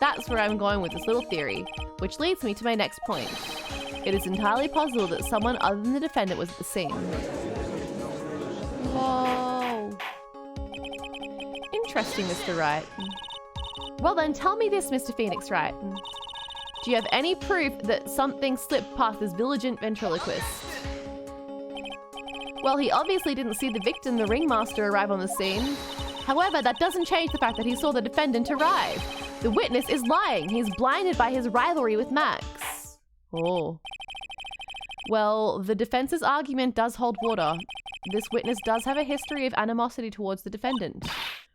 That's where I'm going with this little theory, which leads me to my next point. It is entirely possible that someone other than the defendant was at the scene. Whoa. Interesting, Mr. Wright. Well then, tell me this, Mr. Phoenix Wright. Do you have any proof that something slipped past this vigilant ventriloquist? Well, he obviously didn't see the victim, the ringmaster, arrive on the scene. However, that doesn't change the fact that he saw the defendant arrive. The witness is lying. He's blinded by his rivalry with Max. Oh. Well, the defense's argument does hold water. This witness does have a history of animosity towards the defendant.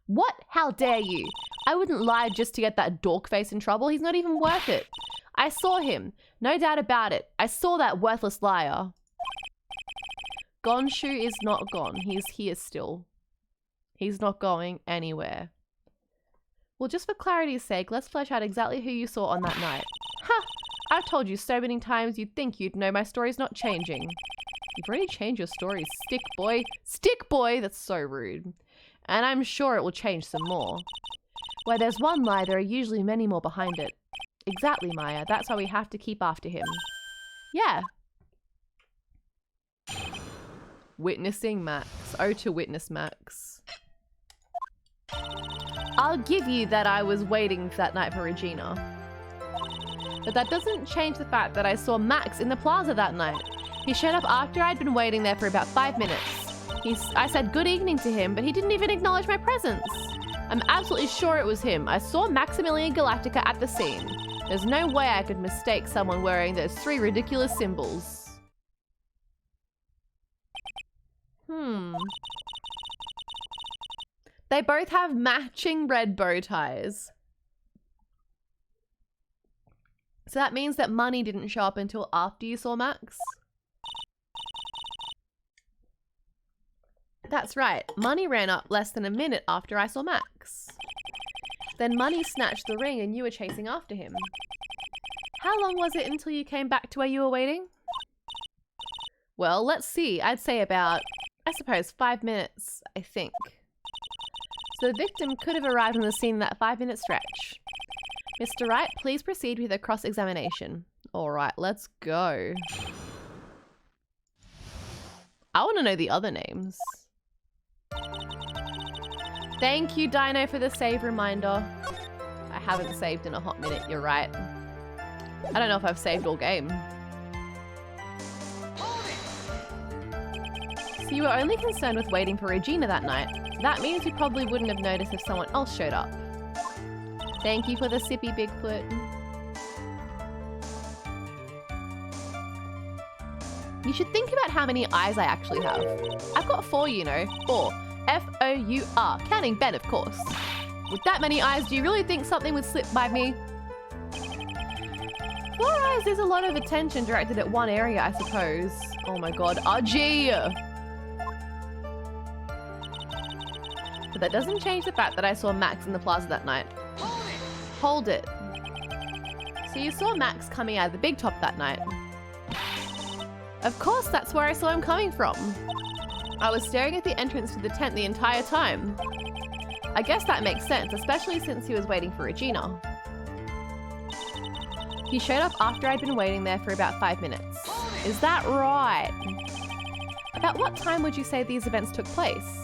What? How dare you? I wouldn't lie just to get that dork face in trouble. He's not even worth it. I saw him. No doubt about it. I saw that worthless liar. Gonshu is not gone. He's here still. He's not going anywhere. Well, just for clarity's sake, let's flesh out exactly who you saw on that night. Ha! I've told you so many times you'd think you'd know my story's not changing. You've already changed your story, stick boy. Stick boy! That's so rude. And I'm sure it will change some more. Where there's one lie, there are usually many more behind it. Exactly, Maya. That's why we have to keep after him. Yeah. Witnessing Max. Oh, to witness Max. I'll give you that I was waiting that night for Regina. But that doesn't change the fact that I saw Max in the plaza that night. He showed up after I'd been waiting there for about 5 minutes. I said good evening to him, but he didn't even acknowledge my presence. I'm absolutely sure it was him. I saw Maximilian Galactica at the scene. There's no way I could mistake someone wearing those 3 ridiculous symbols. They both have matching red bow ties. So that means that money didn't show up until after you saw Max? That's right. Money ran up less than a minute after I saw Max. Then Money snatched the ring and you were chasing after him. How long was it until you came back to where you were waiting? Well, let's see. I'd say about, I suppose, 5 minutes, I think. So the victim could have arrived on the scene in that 5-minute stretch. Mr. Wright, please proceed with a cross-examination. All right, let's go. I want to know the other names. Thank you, Dino, for the save reminder. I haven't saved in a hot minute, you're right. I don't know if I've saved all game. So you were only concerned with waiting for Regina that night. That means you probably wouldn't have noticed if someone else showed up. Thank you for the sippy, Bigfoot. You should think about how many eyes I actually have. I've got 4, you know. 4. F-O-U-R. Counting Ben, of course. With that many eyes, do you really think something would slip by me? 4 eyes is a lot of attention directed at one area, I suppose. Oh my god, Argy! But that doesn't change the fact that I saw Max in the plaza that night. Hold it. So you saw Max coming out of the big top that night. Of course, that's where I saw him coming from. I was staring at the entrance to the tent the entire time. I guess that makes sense, especially since he was waiting for Regina. He showed up after I'd been waiting there for about 5 minutes. Is that right? About what time would you say these events took place?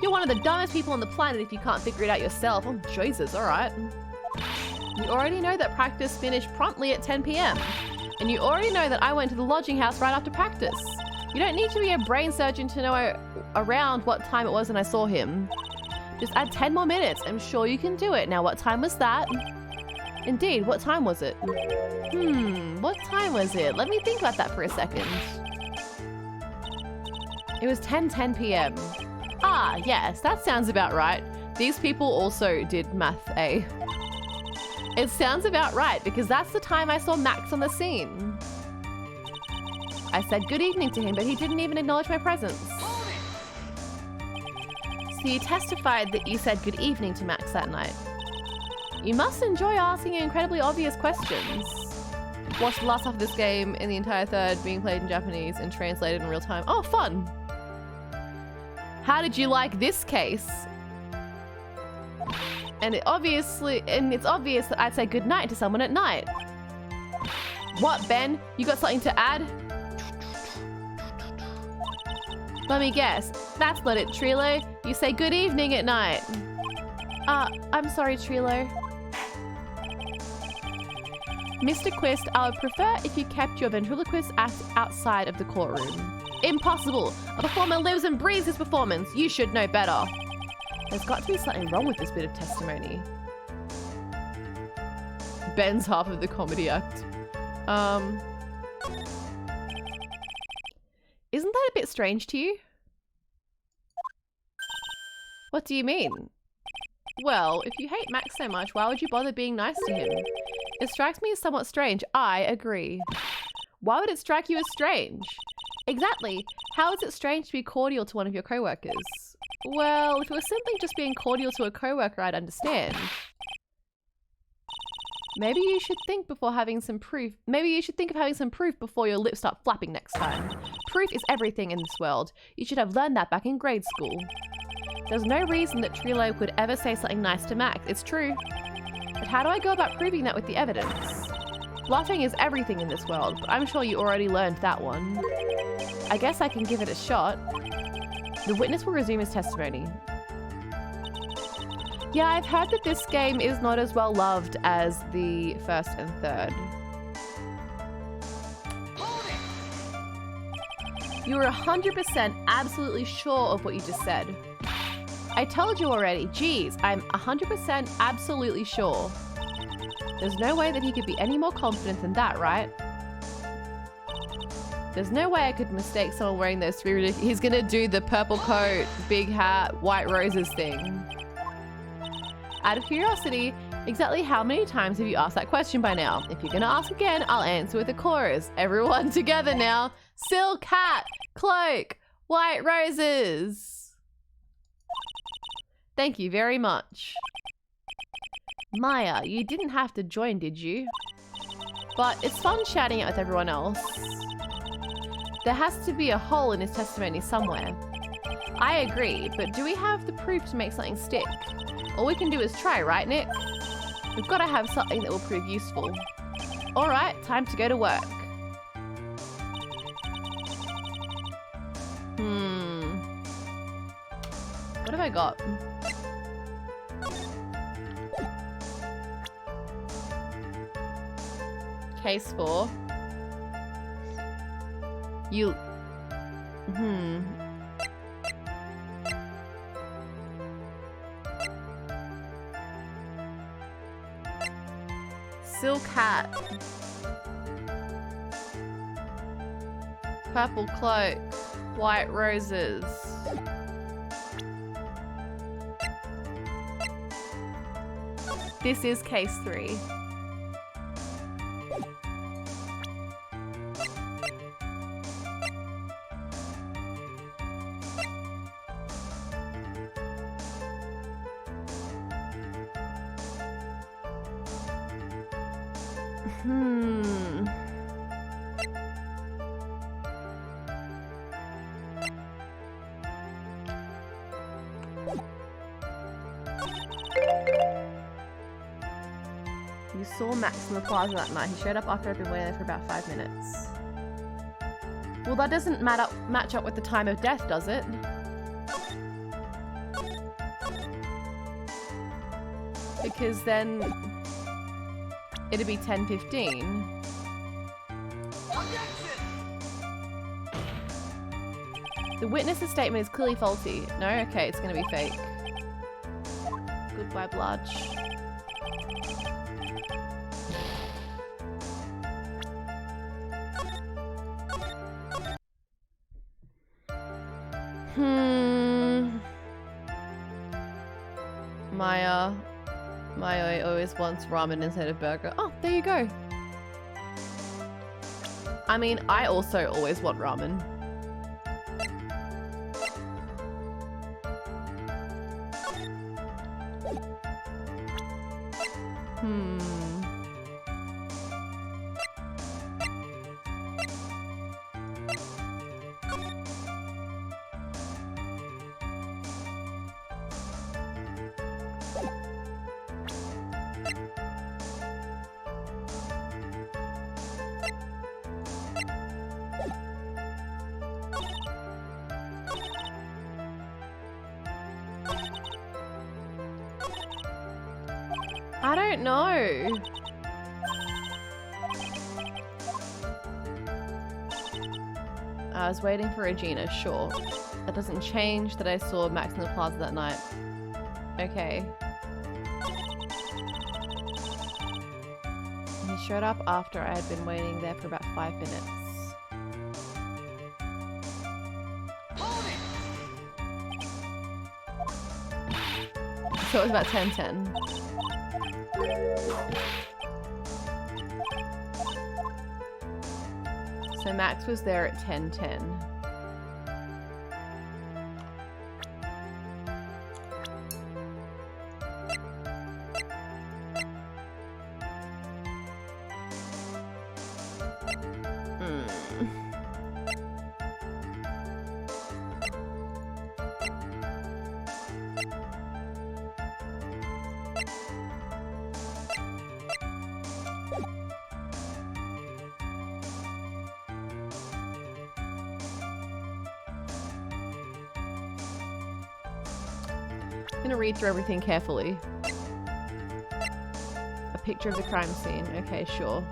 You're one of the dumbest people on the planet if you can't figure it out yourself. Oh, Jesus, alright. You already know that practice finished promptly at 10 PM. And you already know that I went to the lodging house right after practice. You don't need to be a brain surgeon to know around what time it was when I saw him. Just add 10 more minutes. I'm sure you can do it. Now, what time was that? Indeed, what time was it? What time was it? Let me think about that for a second. It was 10:10 PM. Ah, yes, that sounds about right. These people also did math A. It sounds about right because that's the time I saw Max on the scene. I said good evening to him, but he didn't even acknowledge my presence. So you testified that you said good evening to Max that night. You must enjoy asking incredibly obvious questions. Watched the last half of this game in the entire third being played in Japanese and translated in real time. Oh, fun! How did you like this case? And it's obvious that I'd say goodnight to someone at night. What, Ben? You got something to add? Let me guess. That's not it, Trilo. You say good evening at night. I'm sorry, Trilo. Mr. Quist, I would prefer if you kept your ventriloquist act outside of the courtroom. Impossible! A performer lives and breathes his performance. You should know better. There's got to be something wrong with this bit of testimony. Ben's half of the comedy act. Isn't that a bit strange to you? What do you mean? Well, if you hate Max so much, why would you bother being nice to him? It strikes me as somewhat strange. I agree. Why would it strike you as strange? Exactly. How is it strange to be cordial to one of your co-workers? Well, if it was simply just being cordial to a co-worker, I'd understand. Maybe you should think before having some proof. Maybe you should think of having some proof before your lips start flapping next time. Proof is everything in this world. You should have learned that back in grade school. There's no reason that Trilo could ever say something nice to Max. It's true. But how do I go about proving that with the evidence? Bluffing is everything in this world, but I'm sure you already learned that one. I guess I can give it a shot. The witness will resume his testimony. Yeah, I've heard that this game is not as well loved as the first and third. You were 100% absolutely sure of what you just said. I told you already. Geez, I'm 100% absolutely sure. There's no way that he could be any more confident than that, right? There's no way I could mistake someone wearing those three ridiculous... He's gonna do the purple coat, big hat, white roses thing. Out of curiosity, exactly how many times have you asked that question by now? If you're gonna ask again, I'll answer with a chorus. Everyone together now. Silk hat, cloak, white roses. Thank you very much. Maya, you didn't have to join, did you? But it's fun shouting it with everyone else. There has to be a hole in his testimony somewhere. I agree, but do we have the proof to make something stick? All we can do is try, right, Nick? We've got to have something that will prove useful. All right, time to go to work. What have I got? Case 4. You... Silk hat. Purple cloak. White roses. This is case 3. You saw Max in the plaza that night. He showed up after I'd been waiting there for about 5 minutes. Well, that doesn't match up with the time of death, does it? Because then it'd be 10:15. The witness's statement is clearly faulty. No? Okay, it's gonna be fake. Goodbye, Bludge. Maya always wants ramen instead of burger. Oh, there you go. I mean, I also always want ramen. I don't know. I was waiting for Regina, sure. That doesn't change that I saw Max in the plaza that night. Okay. He showed up after I had been waiting there for about 5 minutes. So it was about 10:10. So Max was there at 10:10. gonna read through everything carefully. A picture of the crime scene. Okay, sure.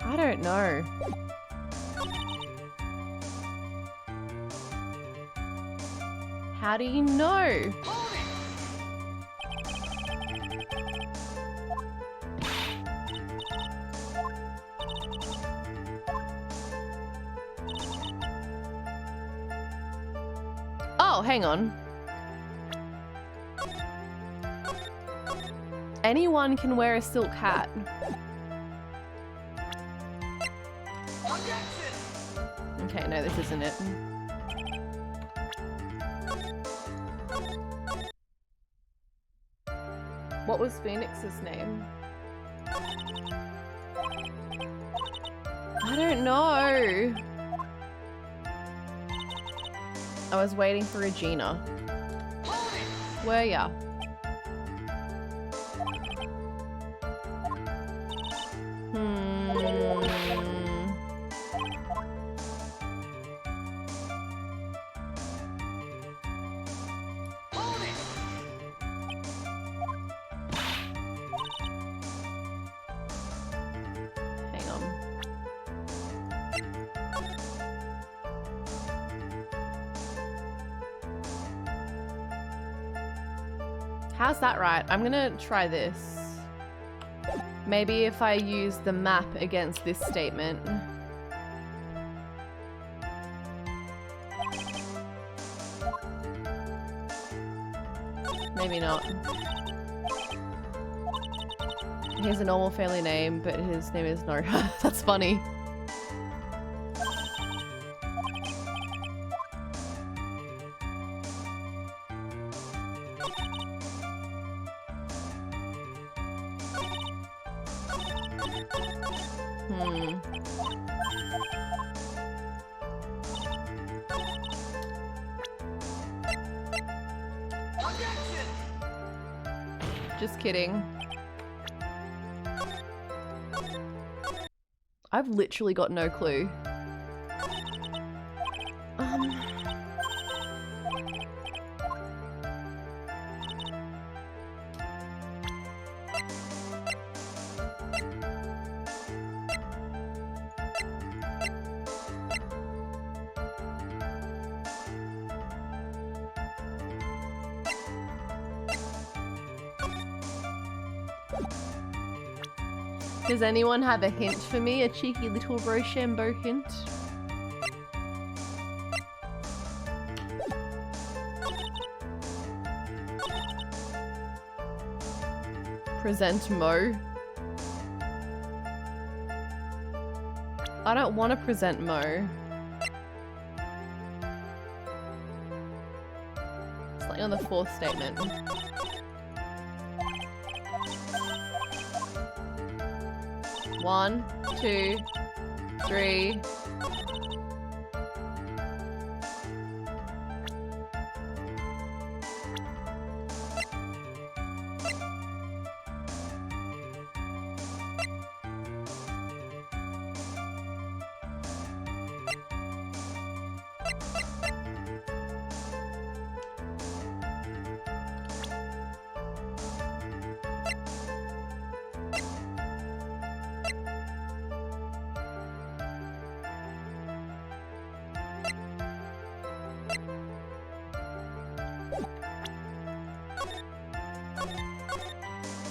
I don't know. How do you know? Oh, hang on. Anyone can wear a silk hat. Okay, no, this isn't it. What was Phoenix's name? I don't know. I was waiting for Regina. Where ya? How's that right? I'm gonna try this. Maybe if I use the map against this statement. Maybe not. He has a normal family name, but his name is no. That's funny. Just kidding. I've literally got no clue. Does anyone have a hint for me? A cheeky little Rochambeau hint? Present Mo. I don't want to present Mo. It's like on the fourth statement. One, two, three.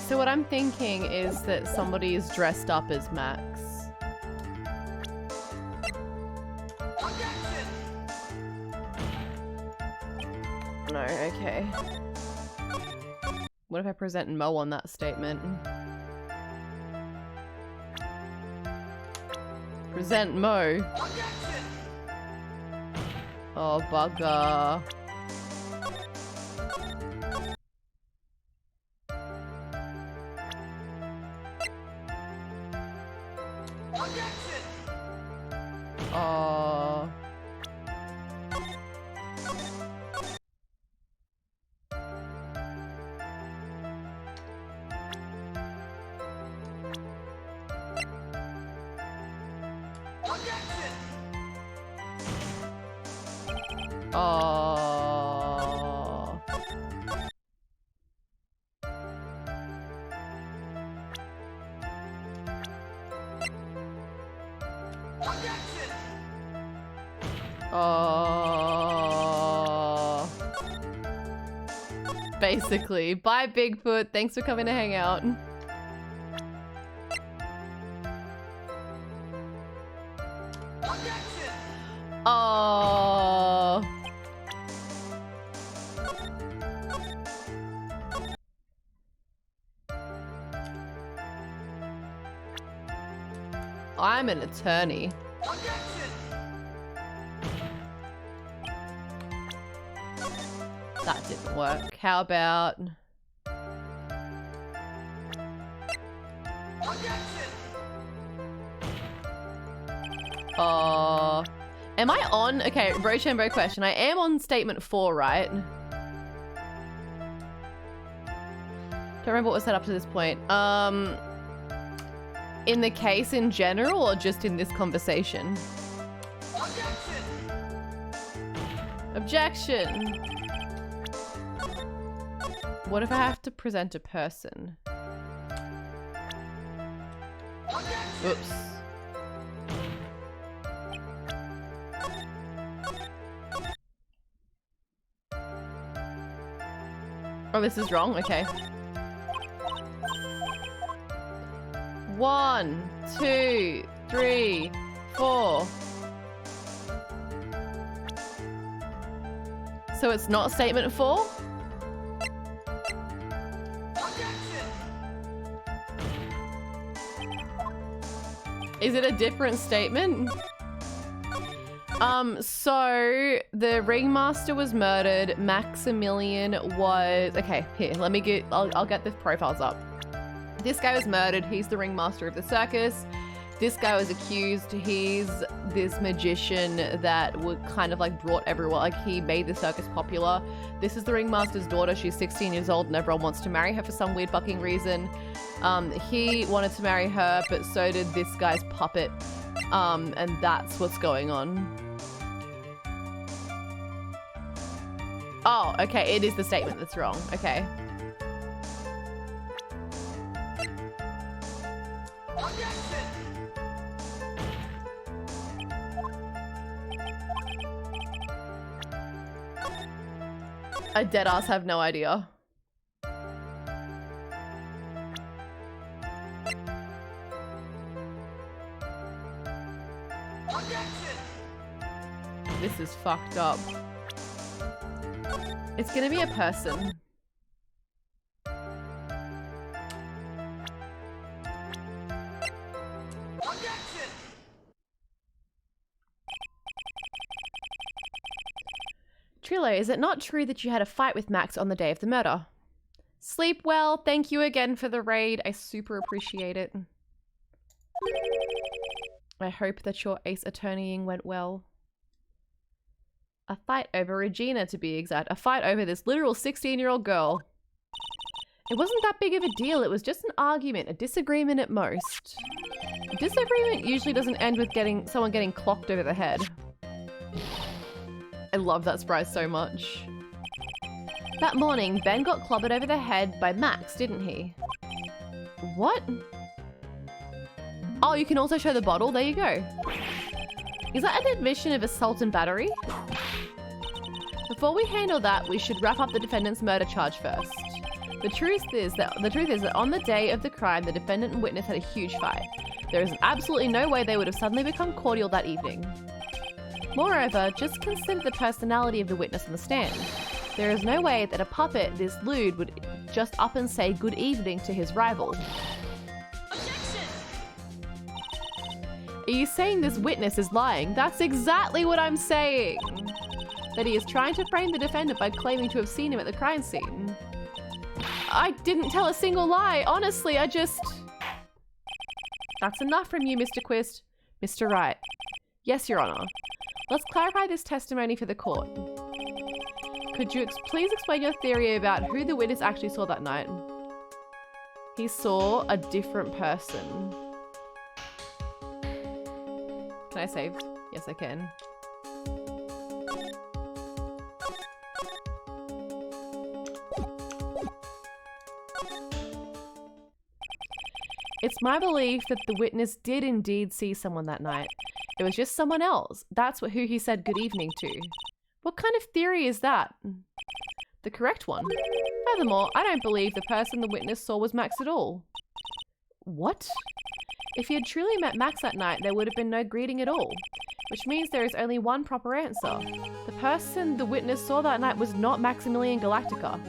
So what I'm thinking is that somebody is dressed up as Max. No, okay. What if I present Mo on that statement? Present Mo. Oh, bugger. Oh. Oh. Oh. Basically. Bye, Bigfoot. Thanks for coming to hang out. Oh. I'm an attorney. That didn't work. How about... Am I on? Okay, Rochambeau question. I am on statement 4, right? Don't remember what was set up to this point. In the case in general or just in this conversation? Objection! What if I have to present a person? Oops. Oh, this is wrong? Okay. 1, 2, 3, 4. So it's not statement 4? Is it a different statement? So the ringmaster was murdered. Maximilian was... Okay, here, let me get... I'll get the profiles up. This guy was murdered. He's the ringmaster of the circus. This guy was accused. He's this magician that would kind of like brought everyone... Like he made the circus popular. This is the ringmaster's daughter. She's 16 years old and everyone wants to marry her for some weird fucking reason. He wanted to marry her, but so did this guy's puppet. And that's what's going on. Oh, okay. It is the statement that's wrong. Okay. I deadass have no idea. This is fucked up. It's gonna be a person. Trillo, is it not true that you had a fight with Max on the day of the murder? Sleep well. Thank you again for the raid. I super appreciate it. I hope that your ace attorneying went well. A fight over Regina, to be exact. A fight over this literal 16-year-old girl. It wasn't that big of a deal. It was just an argument, a disagreement at most. A disagreement usually doesn't end with someone getting clocked over the head. I love that sprite so much. That morning, Ben got clobbered over the head by Max, didn't he? What? Oh, you can also show the bottle. There you go. Is that an admission of assault and battery? Before we handle that, we should wrap up the defendant's murder charge first. The truth is that on the day of the crime, the defendant and witness had a huge fight. There is absolutely no way they would have suddenly become cordial that evening. Moreover, just consider the personality of the witness on the stand. There is no way that a puppet this lewd would just up and say good evening to his rival. Objection! Are you saying this witness is lying? That's exactly what I'm saying! That he is trying to frame the defendant by claiming to have seen him at the crime scene. I didn't tell a single lie. Honestly, I just... That's enough from you, Mr. Quist. Mr. Wright. Yes, Your Honor. Let's clarify this testimony for the court. Could you please explain your theory about who the witness actually saw that night? He saw a different person. Can I save? Yes, I can. It's my belief that the witness did indeed see someone that night. It was just someone else. That's who he said good evening to. What kind of theory is that? The correct one. Furthermore, I don't believe the person the witness saw was Max at all. What? If he had truly met Max that night, there would have been no greeting at all. Which means there is only one proper answer. The person the witness saw that night was not Maximilian Galactica.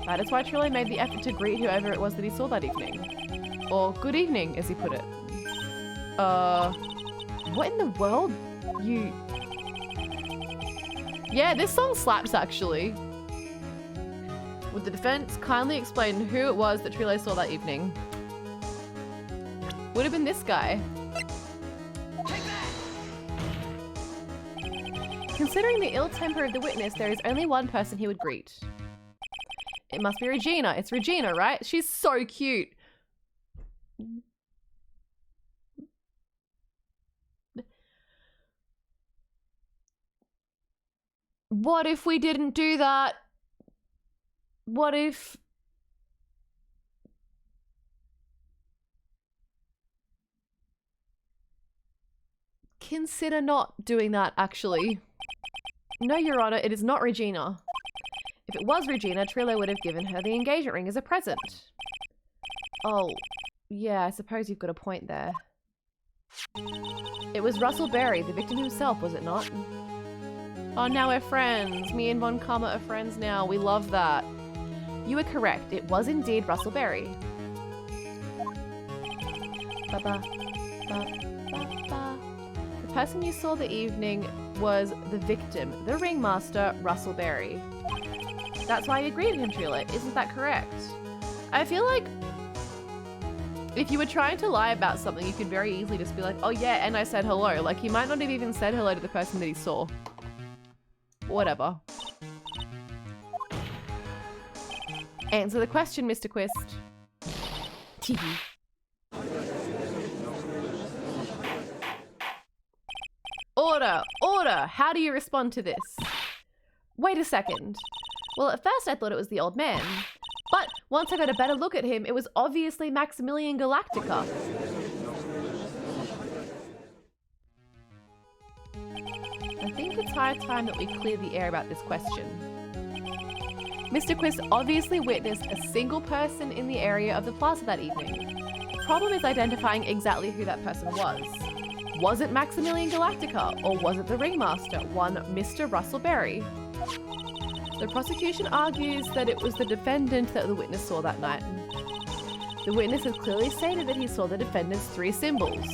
That is why Trillo made the effort to greet whoever it was that he saw that evening. Or good evening, as he put it. What in the world? Yeah, this song slaps actually. Would the defense kindly explain who it was that Trillo saw that evening? Would have been this guy. Considering the ill temper of the witness, there is only one person he would greet. It must be Regina. It's Regina, right? She's so cute. What if we didn't do that? What if... Consider not doing that, actually. No, Your Honor, it is not Regina. If it was Regina, Trillo would have given her the engagement ring as a present. Oh, yeah, I suppose you've got a point there. It was Russell Berry, the victim himself, was it not? Oh, now we're friends. Me and Von Karma are friends now. We love that. You were correct. It was indeed Russell Berry. Ba-ba. Ba-ba-ba. The person you saw the evening was the victim, the ringmaster, Russell Berry. That's why you agreed with him, Trillo. Isn't that correct? I feel like if you were trying to lie about something, you could very easily just be like, oh yeah, and I said hello. Like, he might not have even said hello to the person that he saw. Whatever. Answer the question, Mr. Quist. Order! Order! How do you respond to this? Wait a second. Well, at first I thought it was the old man. But once I got a better look at him, it was obviously Maximilian Galactica. I think it's high time that we clear the air about this question. Mr. Quist obviously witnessed a single person in the area of the plaza that evening. The problem is identifying exactly who that person was. Was it Maximilian Galactica, or was it the ringmaster, one Mr. Russell Berry? The prosecution argues that it was the defendant that the witness saw that night. The witness has clearly stated that he saw the defendant's 3 symbols.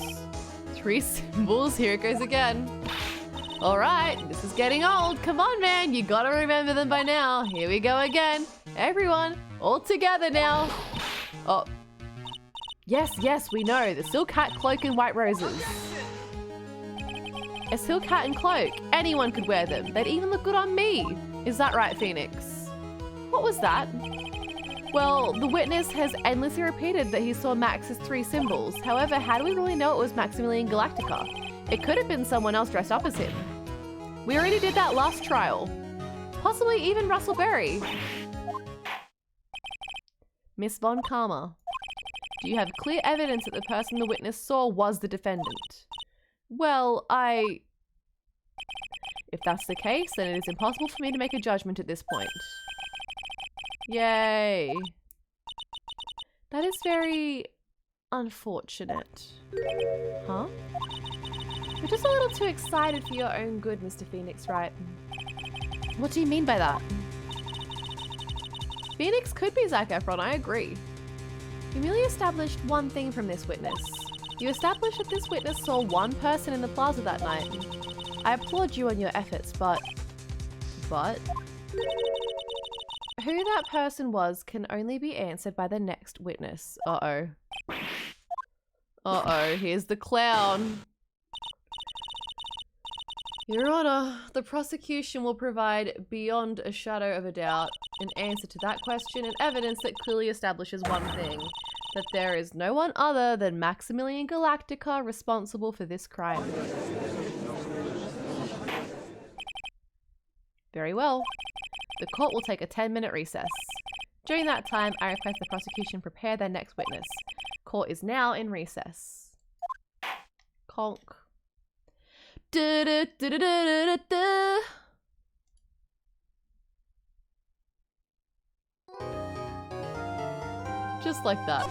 3 symbols? Here it goes again. Alright, this is getting old. Come on, man. You gotta remember them by now. Here we go again. Everyone, all together now. Oh. Yes, we know. The silk hat, cloak, and white roses. A silk hat and cloak. Anyone could wear them. They'd even look good on me. Is that right, Phoenix? What was that? Well, the witness has endlessly repeated that he saw Max's 3 symbols. However, how do we really know it was Maximilian Galactica? It could have been someone else dressed up as him. We already did that last trial. Possibly even Russell Berry. Miss Von Karma, do you have clear evidence that the person the witness saw was the defendant? Well, If that's the case, then it is impossible for me to make a judgment at this point. Yay. That is very unfortunate. Huh? You're just a little too excited for your own good, Mr. Phoenix, right? What do you mean by that? Phoenix could be Zac Efron, I agree. You merely established one thing from this witness. You established that this witness saw one person in the plaza that night. I applaud you on your efforts, but... Who that person was can only be answered by the next witness. Uh-oh. Uh-oh, here's the clown. Your Honor, the prosecution will provide beyond a shadow of a doubt an answer to that question and evidence that clearly establishes one thing, that there is no one other than Maximilian Galactica responsible for this crime. Very well. The court will take a 10-minute recess. During that time, I request the prosecution prepare their next witness. Court is now in recess. Conk. Da-da-da-da-da-da-da. Just like that.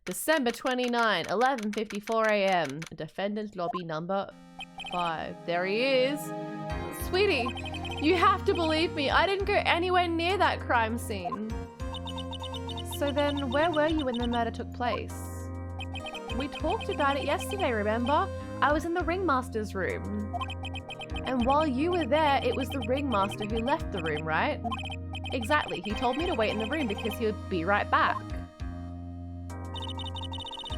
December 29, 11:54 a.m. Defendant lobby number 5. There he is. Sweetie, you have to believe me. I didn't go anywhere near that crime scene. So then, where were you when the murder took place? We talked about it yesterday, remember? I was in the ringmaster's room. And while you were there, it was the ringmaster who left the room, right? Exactly. He told me to wait in the room because he would be right back.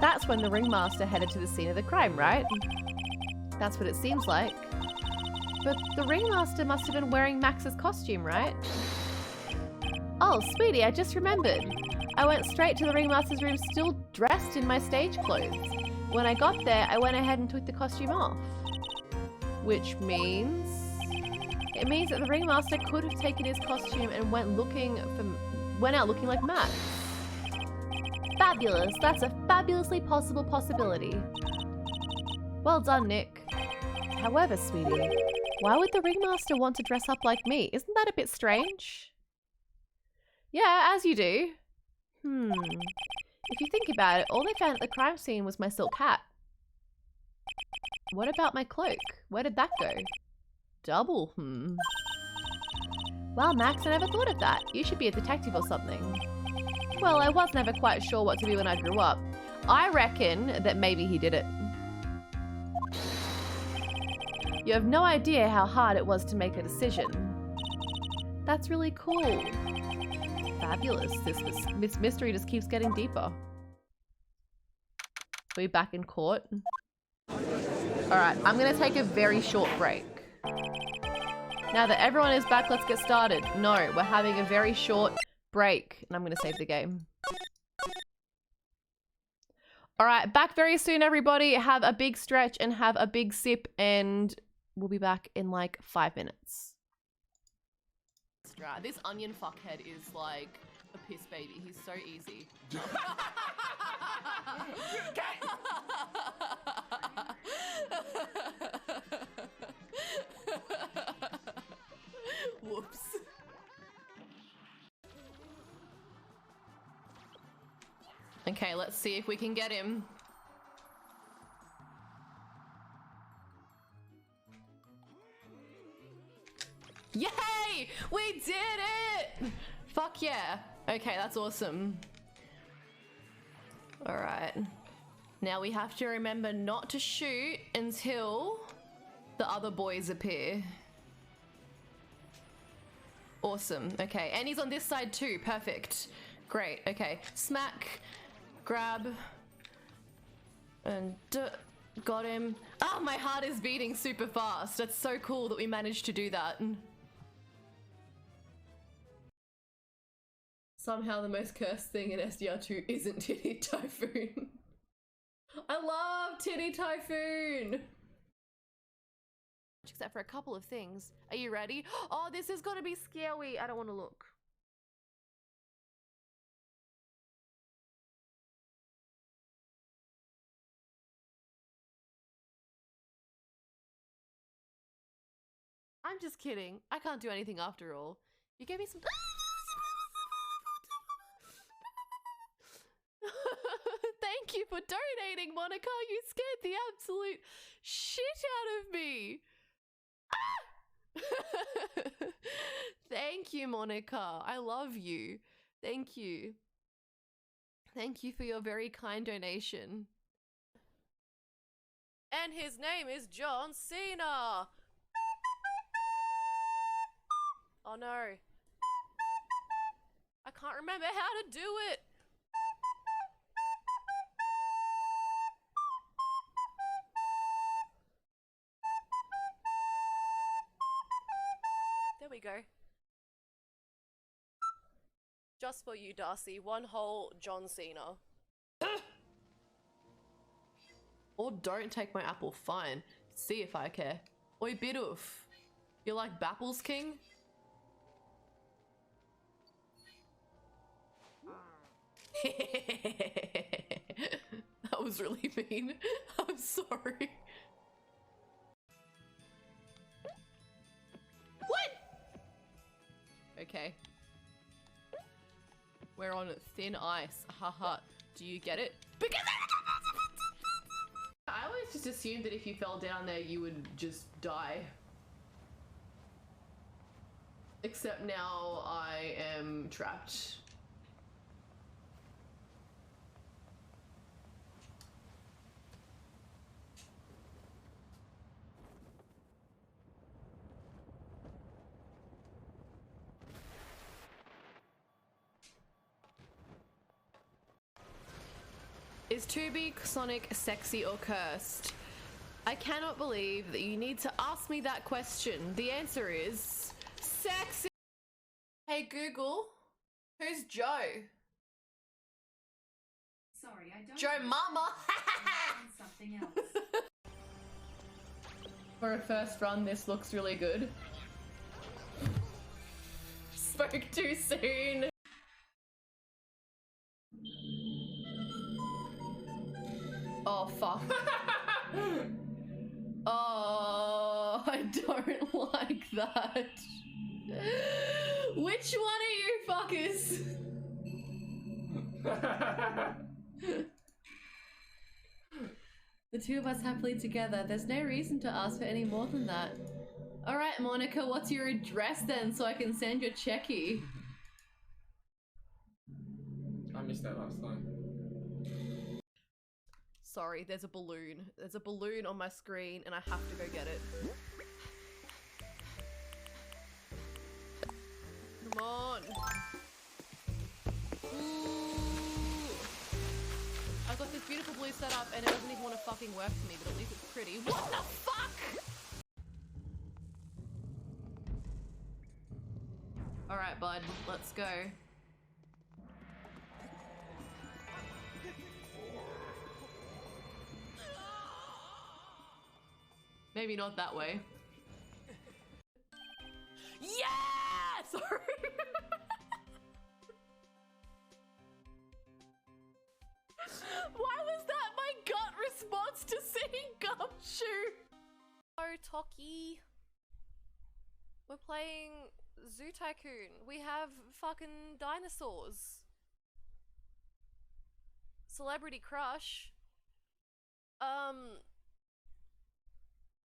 That's when the ringmaster headed to the scene of the crime, right? That's what it seems like. But the ringmaster must have been wearing Max's costume, right? Oh, sweetie, I just remembered. I went straight to the ringmaster's room still dressed in my stage clothes. When I got there, I went ahead and took the costume off. Which means... It means that the ringmaster could have taken his costume and went out looking like Max. Fabulous. That's a fabulously possible possibility. Well done, Nick. However, sweetie, why would the ringmaster want to dress up like me? Isn't that a bit strange? Yeah, as you do. If you think about it, all they found at the crime scene was my silk hat. What about my cloak? Where did that go? Double, Well, Max, I never thought of that. You should be a detective or something. Well, I was never quite sure what to be when I grew up. I reckon that maybe he did it. You have no idea how hard it was to make a decision. That's really cool. Fabulous. This mystery just keeps getting deeper. We're back in court. Alright, I'm gonna take a very short break. Now that everyone is back, let's get started. No, we're having a very short break. And I'm gonna save the game. Alright, back very soon, everybody. Have a big stretch and have a big sip, and we'll be back in like 5 minutes. This onion fuckhead is like a piss baby. He's so easy. Whoops. Okay, let's see if we can get him. Yay! We did it! Fuck yeah. Okay, that's awesome. Alright. Now we have to remember not to shoot until the other boys appear. Awesome. Okay, and he's on this side too. Perfect. Great. Okay. Smack. Grab. And got him. Oh, my heart is beating super fast. That's so cool that we managed to do that. Somehow the most cursed thing in SDR2 isn't Titty Typhoon. I love Titty Typhoon! Except for a couple of things. Are you ready? Oh, this is gonna be scary. I don't want to look. I'm just kidding. I can't do anything after all. You gave me some... Thank you for donating, Monica. You scared the absolute shit out of me. Ah! Thank you, Monica. I love you. Thank you. Thank you for your very kind donation. And his name is John Cena. Oh no. I can't remember how to do it. There we go. Just for you, Darcy. One whole John Cena. Or don't take my apple, fine. See if I care. Oi, Bidoof. You like Bapples King? That was really mean. I'm sorry. What? Okay. We're on thin ice. Haha. Do you get it? Because I always just assumed that if you fell down there, you would just die. Except now I am trapped. Is to be Sonic sexy or cursed? I cannot believe that you need to ask me that question. The answer is sexy. Hey Google, who's Joe? Sorry, I don't. Joe Mama. Something else. For a first run, this looks really good. Spoke too soon. Oh fuck. Oh, I don't like that. Which one are you fuckers? The two of us happily together. There's no reason to ask for any more than that. Alright, Monica, what's your address then so I can send your checky? I missed that last time. Sorry, there's a balloon. There's a balloon on my screen and I have to go get it. Come on. Ooh. I've got this beautiful blue setup and it doesn't even want to fucking work for me, but at least it's pretty. What the fuck? Alright, bud, let's go. Maybe not that way. Yeah! Sorry. Why was that my gut response to seeing Gumshoe? Oh, Toki. We're playing Zoo Tycoon. We have fucking dinosaurs. Celebrity crush.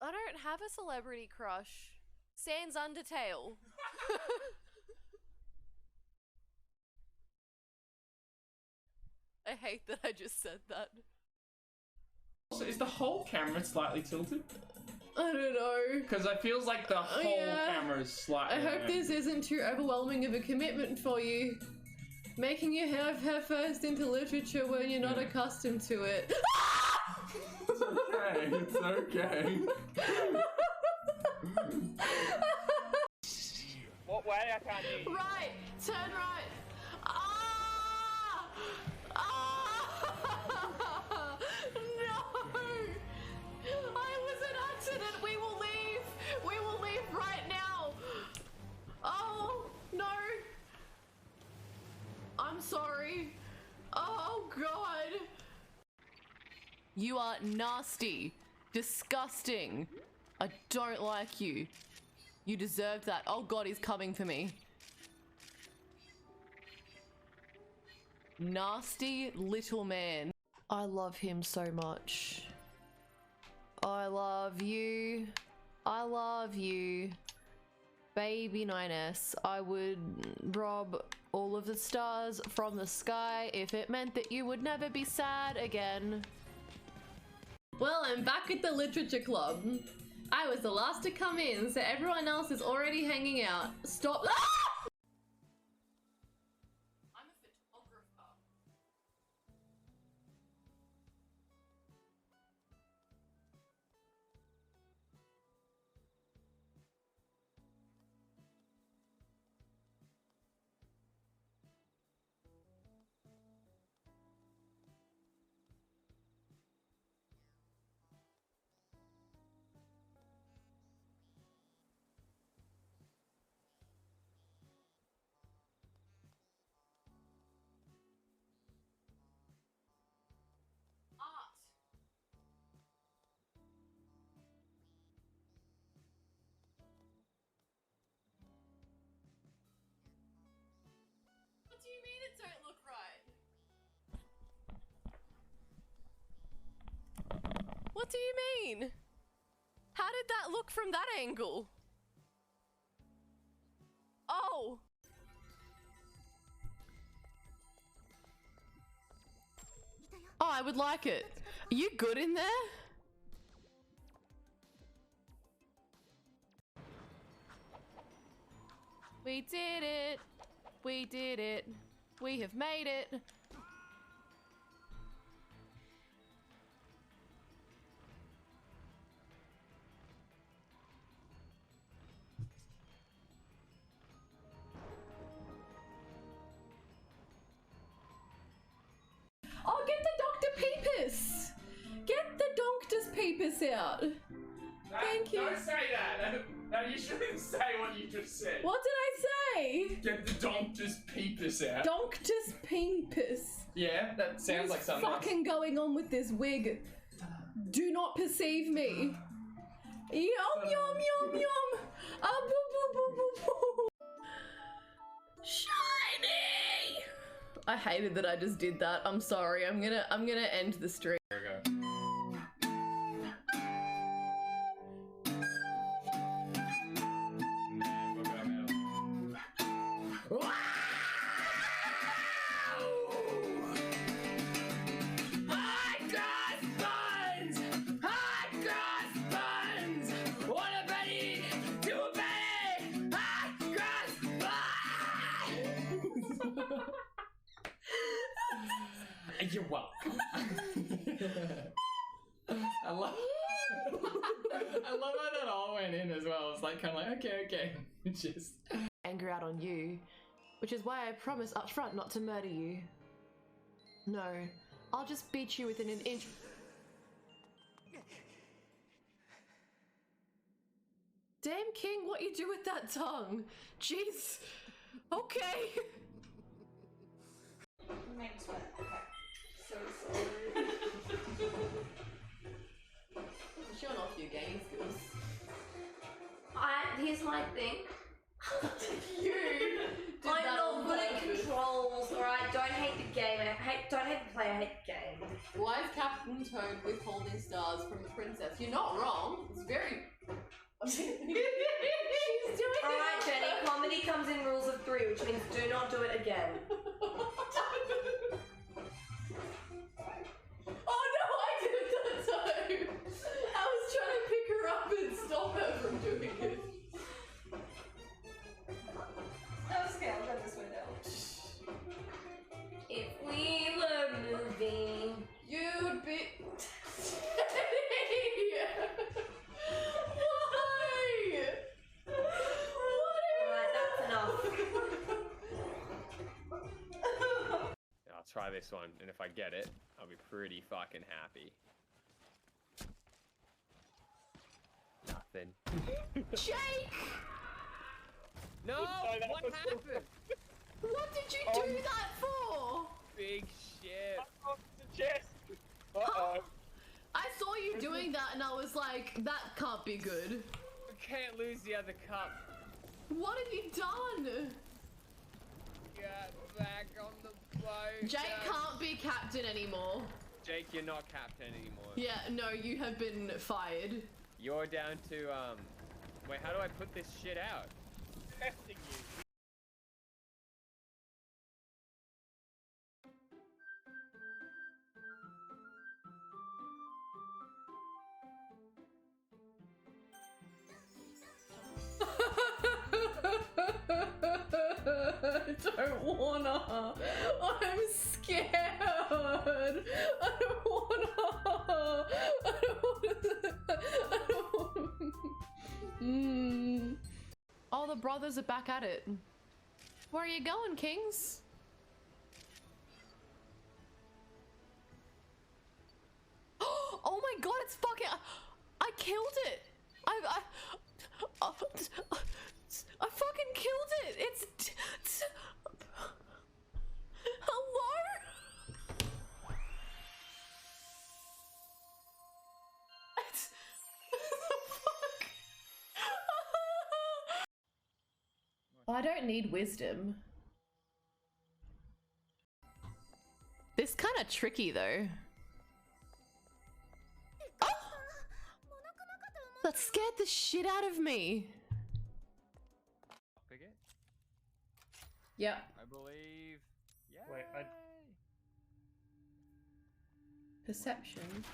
I don't have a celebrity crush. Sans Undertale. I hate that I just said that. Also, is the whole camera slightly tilted? I don't know. Because it feels like the whole camera is slightly. I hope this isn't too overwhelming of a commitment for you. Making you have head first into literature when you're not accustomed to it. It's okay, it's okay. What way? I can't hear you. Right! Turn right! Ah! Ah! No! I was an accident! We will leave! We will leave right now! Oh, no! I'm sorry. Oh, God! You are nasty. Disgusting. I don't like you. You deserve that. Oh God, he's coming for me. Nasty little man. I love him so much. I love you. I love you. Baby 9S. I would rob all of the stars from the sky if it meant that you would never be sad again. Well, I'm back at the literature club. I was the last to come in, so everyone else is already hanging out. Stop. Ah! I'm a photographer. Art. What do you mean it don't look right? What do you mean? How did that look from that angle? Oh! Oh, I would like it. Are you good in there? We did it. We did it. We have made it. Oh, get the Dr. Peepus! Get the Doctor's Peepus out. Thank you. Don't say that. No, you shouldn't say what you just said. What did I say? Get the doctor's peepus out. Doctor's Peepus. Yeah, that sounds like something. What's fucking going on with this wig? Do not perceive me. Yum yum yum yum. Ah, boo, boo, boo, boo, boo. Shiny. I hated that I just did that. I'm sorry. I'm gonna end the stream. There we go. You're welcome. I love how that all went in as well. It's like kind of like okay. Just Anger out on you, which is why I promise up front not to murder you. No, I'll just beat you within an inch. Damn King, what you do with that tongue? Jeez. Okay. Made me sweat. Okay. So sorry. You're showing off your gaming skills. Here's my thing. You did I'm that not on good at purpose. controls, alright? Don't hate the game. Don't hate the player, I hate the game. Why is Captain Toad withholding stars from the princess? You're not wrong. It's very. She's doing it. Alright, Jenny, comedy comes in rules of 3, which means do not do it again. Oh no, I did it that time! I was trying to pick her up and stop her from doing it. That was okay, I'll go this way now. If we were moving. You'd be. Why? Alright, that's enough. I'll try this one, and if I get it, I'll be pretty fucking happy. Nothing. Jake! No! What happened? What did you do that for? Big shit. Off the chest. Uh-oh. I saw you doing that and I was like, that can't be good. We can't lose the other cup. What have you done? Get back on the boat. Jake can't be captain anymore. Jake, you're not captain anymore. Yeah, no, you have been fired. You're down to, wait, how do I put this shit out? Testing you. don't wanna. I'm scared. I don't wanna. I don't wanna. Oh, the brothers are back at it. Where are you going, Kings? Oh my god, it's fucking... I killed it! I fucking killed it! It's... Hello? It's... the fuck? I don't need wisdom. This kind of tricky though. Oh! That scared the shit out of me. Pick it. Yeah. I believe. Yeah. Wait, Perception.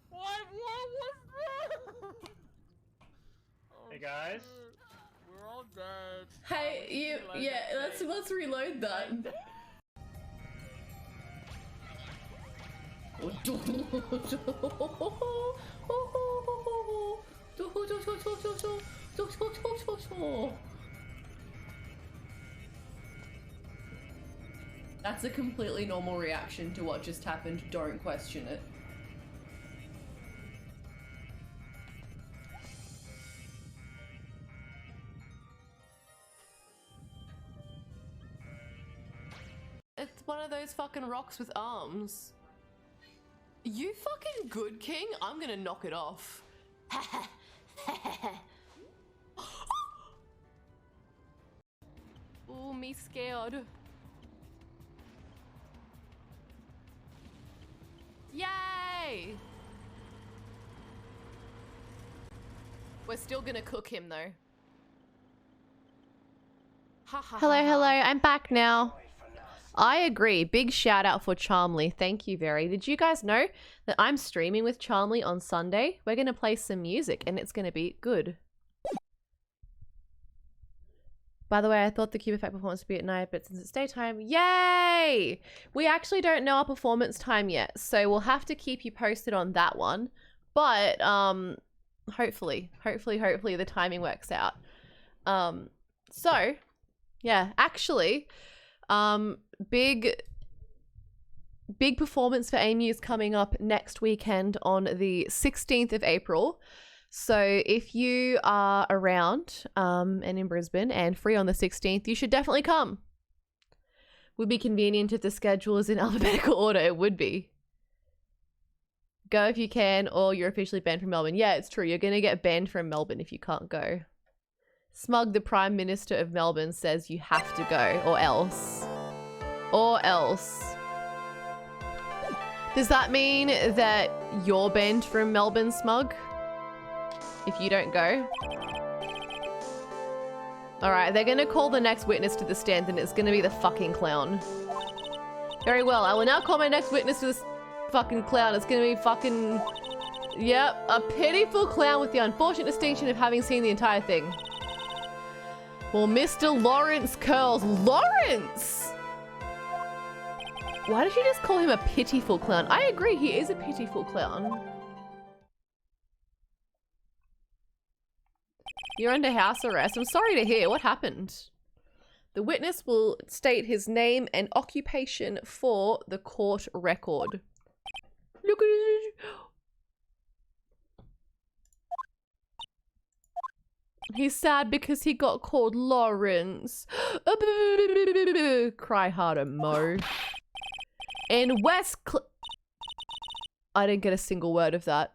What was that? Hey guys. We're all dead. Hey, you. Yeah, let's reload that. That's a completely normal reaction to what just happened. Don't question it. It's one of those fucking rocks with arms. You fucking good, King? I'm gonna knock it off. Ooh, me scared. Yay! We're still gonna cook him though. Hello, I'm back now. I agree. Big shout out for Charmly. Thank you, Very. Did you guys know that I'm streaming with Charmly on Sunday? We're going to play some music and it's going to be good. By the way, I thought the Cube Effect performance would be at night, but since it's daytime, yay! We actually don't know our performance time yet, so we'll have to keep you posted on that one. But hopefully the timing works out. So, yeah, actually... big performance for AMU's coming up next weekend on the 16th of April. So if you are around and in Brisbane and free on the 16th, you should definitely come. Would be convenient if the schedule is in alphabetical order. It would be. Go if you can, or you're officially banned from Melbourne. Yeah, it's true. You're going to get banned from Melbourne if you can't go. Smug, the Prime Minister of Melbourne, says you have to go, or else. Or else. Does that mean that you're banned from Melbourne, Smug? If you don't go? Alright, they're gonna call the next witness to the stand and it's gonna be the fucking clown. Very well, I will now call my next witness to this fucking clown. It's gonna be fucking... Yep, a pitiful clown with the unfortunate distinction of having seen the entire thing. Well, Mr. Lawrence Curls. Lawrence! Why did you just call him a pitiful clown? I agree, he is a pitiful clown. You're under house arrest. I'm sorry to hear. What happened? The witness will state his name and occupation for the court record. Look at it. He's sad because he got called Lawrence. Cry harder, Mo. And I didn't get a single word of that.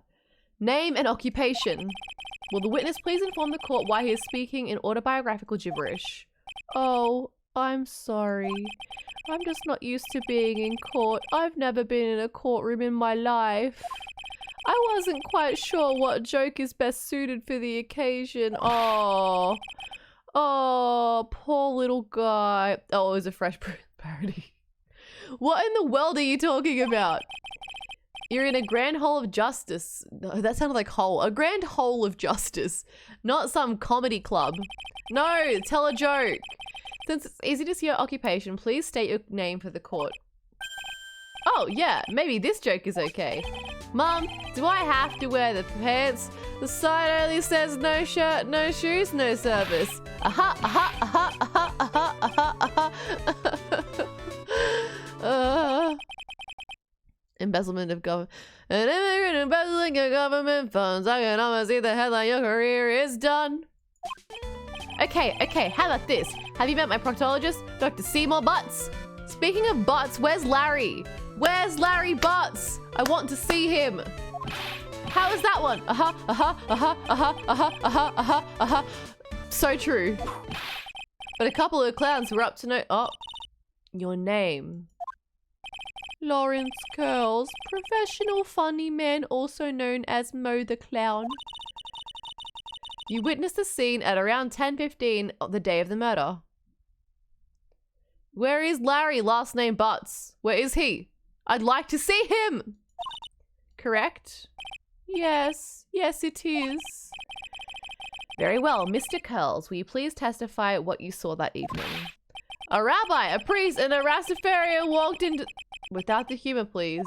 Name and occupation. Will the witness please inform the court why he is speaking in autobiographical gibberish? Oh, I'm sorry. I'm just not used to being in court. I've never been in a courtroom in my life. I wasn't quite sure what joke is best suited for the occasion. Oh, poor little guy. Oh, it was a Fresh parody. What in the world are you talking about? You're in a grand hole of justice. No, that sounded like hole. A grand hole of justice. Not some comedy club. No, tell a joke. Since it's easy to see your occupation, please state your name for the court. Oh, yeah, maybe this joke is okay. Mom, do I have to wear the pants? The sign only says no shirt, no shoes, no service. Aha, aha, aha, aha, aha, aha, aha. Embezzlement of government. An immigrant embezzling of government funds. I can almost see the headline, your career is done. Okay, how about this? Have you met my proctologist, Dr. Seymour Butts? Speaking of Butts, where's Larry? Where's Larry Butts? I want to see him. How is that one? So true. But a couple of clowns were up to no— oh, your name. Lawrence Curls, professional funny man, also known as Mo the Clown. You witnessed the scene at around 10:15 on the day of the murder. Where is Larry, last name Butts? Where is he? I'd like to see him! Correct? Yes, it is. Very well, Mr. Curls, will you please testify what you saw that evening? A rabbi, a priest, and a Rastafarian walked into— without the humor, please.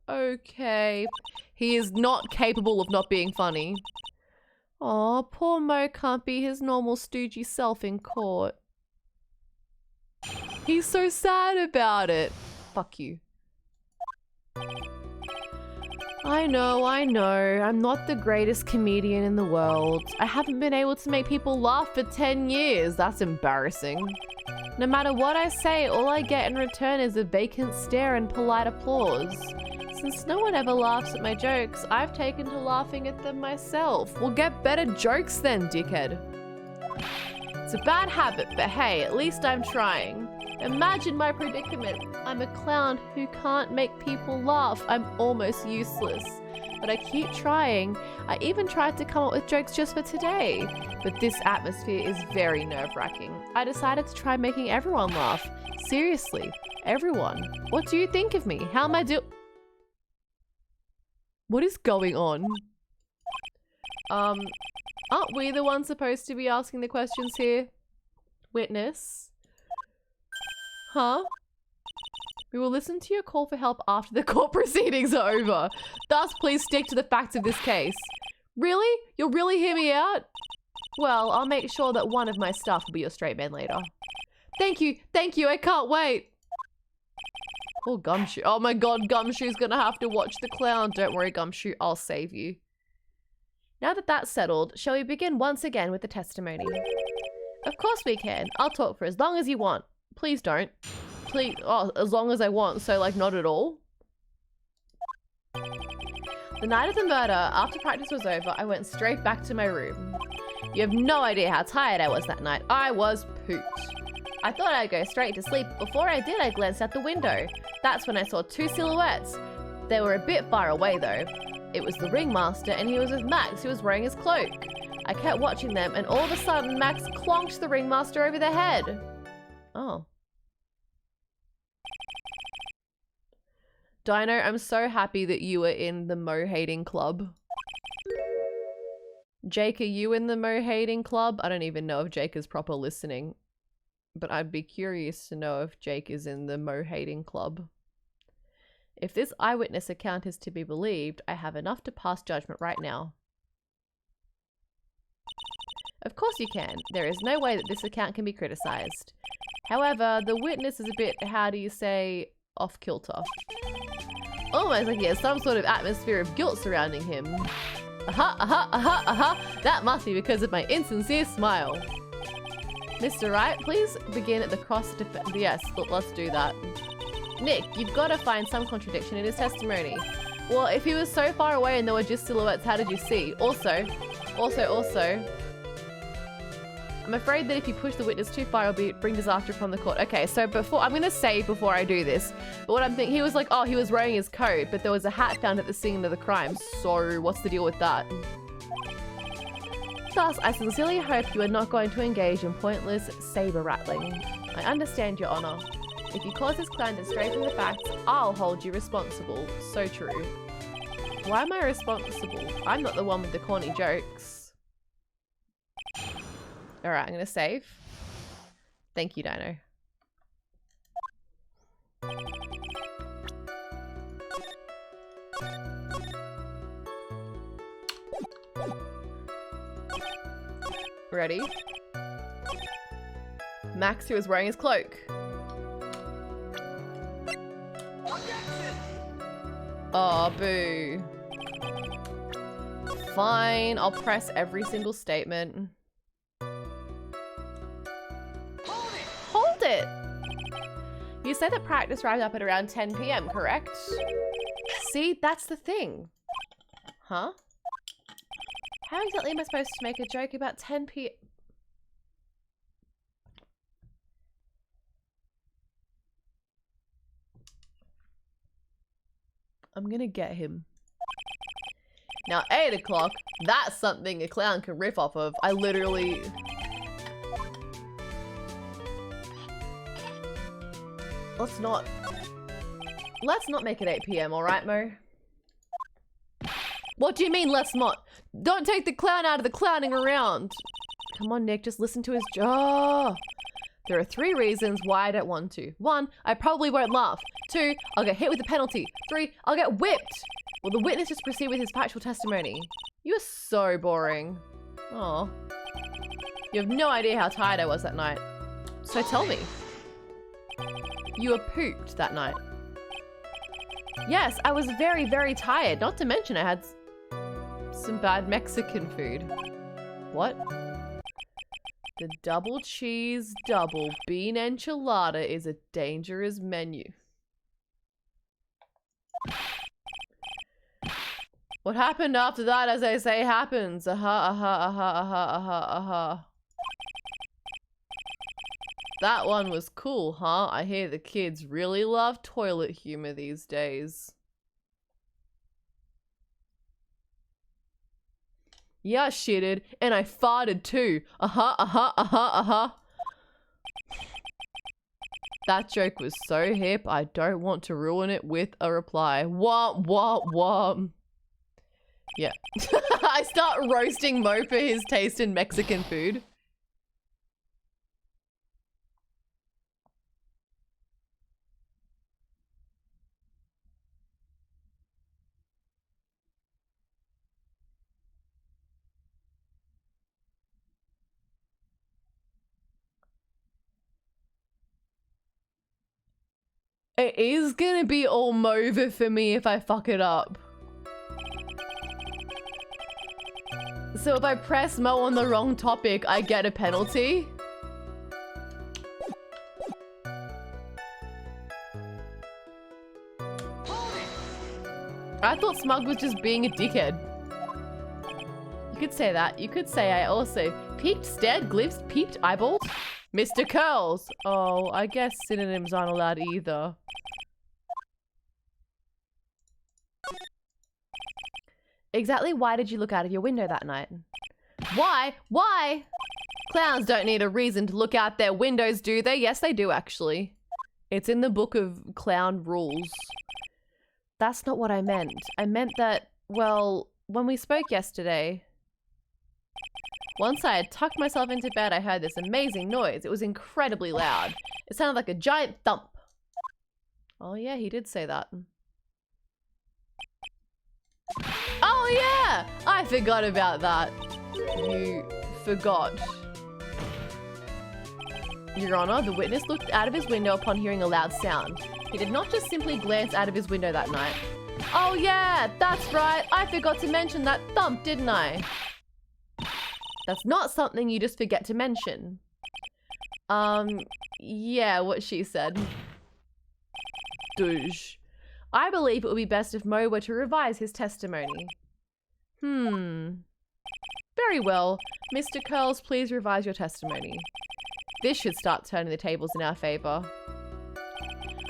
Okay. He is not capable of not being funny. Aw, poor Mo can't be his normal stoogey self in court. He's so sad about it. Fuck you. I know. I'm not the greatest comedian in the world. I haven't been able to make people laugh for 10 years. That's embarrassing. No matter what I say, all I get in return is a vacant stare and polite applause. Since no one ever laughs at my jokes, I've taken to laughing at them myself. Well, get better jokes then, dickhead. It's a bad habit, but hey, at least I'm trying. Imagine my predicament. I'm a clown who can't make people laugh. I'm almost useless. But I keep trying. I even tried to come up with jokes just for today. But this atmosphere is very nerve-wracking. I decided to try making everyone laugh. Seriously, everyone. What do you think of me? How am I What is going on? Aren't we the ones supposed to be asking the questions here? Witness? Huh? We will listen to your call for help after the court proceedings are over. Thus, please stick to the facts of this case. Really? You'll really hear me out? Well, I'll make sure that one of my staff will be your straight man later. Thank you, I can't wait. Poor Gumshoe. Oh my god, Gumshoe's gonna have to watch the clown. Don't worry, Gumshoe, I'll save you. Now that that's settled, shall we begin once again with the testimony? Of course we can. I'll talk for as long as you want. Please don't. Please, oh, as long as I want, so like not at all. The night of the murder, after practice was over, I went straight back to my room. You have no idea how tired I was that night. I was pooped. I thought I'd go straight to sleep. Before I did, I glanced out the window. That's when I saw two silhouettes. They were a bit far away though. It was the ringmaster and he was with Max, who was wearing his cloak. I kept watching them and all of a sudden Max clonked the ringmaster over the head. Oh. Dino, I'm so happy that you were in the Mo hating club. Jake, are you in the Mo hating club? I don't even know if Jake is proper listening. But I'd be curious to know if Jake is in the Mo hating club. If this eyewitness account is to be believed, I have enough to pass judgment right now. Of course you can. There is no way that this account can be criticized. However, the witness is a bit, how do you say, off kilter. Almost like he has some sort of atmosphere of guilt surrounding him. That must be because of my insincere smile. Mr. Wright, please begin at the cross defense. Yes, let's do that. Nick, you've got to find some contradiction in his testimony. Well, if he was so far away and there were just silhouettes, how did you see? Also, I'm afraid that if you push the witness too far, it'll bring disaster upon the court. Okay, so I'm going to say before I do this, but what I'm thinking, he was like, oh, he was wearing his coat, but there was a hat found at the scene of the crime. So what's the deal with that? Thus, I sincerely hope you are not going to engage in pointless saber rattling. I understand, Your Honor. If you cause this clown to stray from the facts, I'll hold you responsible. So true. Why am I responsible? I'm not the one with the corny jokes. Alright, I'm gonna save. Thank you, Dino. Ready? Max, who is wearing his cloak. Oh, boo. Fine, I'll press every single statement. Hold it! You said that practice wrapped up at around 10 p.m, correct? See, that's the thing. Huh? How exactly am I supposed to make a joke about 10 p.m? I'm gonna get him. Now, 8 o'clock, that's something a clown can riff off of. I literally... Let's not make it 8 p.m, alright, Mo? What do you mean, let's not? Don't take the clown out of the clowning around. Come on, Nick, just listen to his jaw. There are 3 reasons why I don't want to. 1, I probably won't laugh. 2, I'll get hit with a penalty. 3, I'll get whipped. Will the witness just proceed with his factual testimony? You're so boring. Aw. You have no idea how tired I was that night. So tell me. You were pooped that night. Yes, I was very, very tired. Not to mention I had some bad Mexican food. What? The double cheese, double bean enchilada is a dangerous menu. What happened after that, as they say, happens. That one was cool, huh? I hear the kids really love toilet humor these days. Yeah, I shitted, and I farted too. That joke was so hip, I don't want to ruin it with a reply. Womp, womp, womp. Yeah. I start roasting Mo for his taste in Mexican food. It is gonna be all Mova for me if I fuck it up. So if I press Mo on the wrong topic, I get a penalty? I thought Smug was just being a dickhead. You could say that. You could say I also peaked, stared, glimpsed, peeped, eyeballed. Mr. Curls. Oh, I guess synonyms aren't allowed either. Exactly why did you look out of your window that night? Why? Why? Clowns don't need a reason to look out their windows, do they? Yes, they do, actually. It's in the book of clown rules. That's not what I meant. I meant that, well, when we spoke yesterday, once I had tucked myself into bed, I heard this amazing noise. It was incredibly loud. It sounded like a giant thump. Oh yeah, he did say that. Oh yeah! I forgot about that. You forgot. Your Honor, the witness looked out of his window upon hearing a loud sound. He did not just simply glance out of his window that night. Oh yeah, that's right. I forgot to mention that thump, didn't I? That's not something you just forget to mention. Yeah, what she said. Douche. I believe it would be best if Mo were to revise his testimony. Very well. Mr. Curls, please revise your testimony. This should start turning the tables in our favor.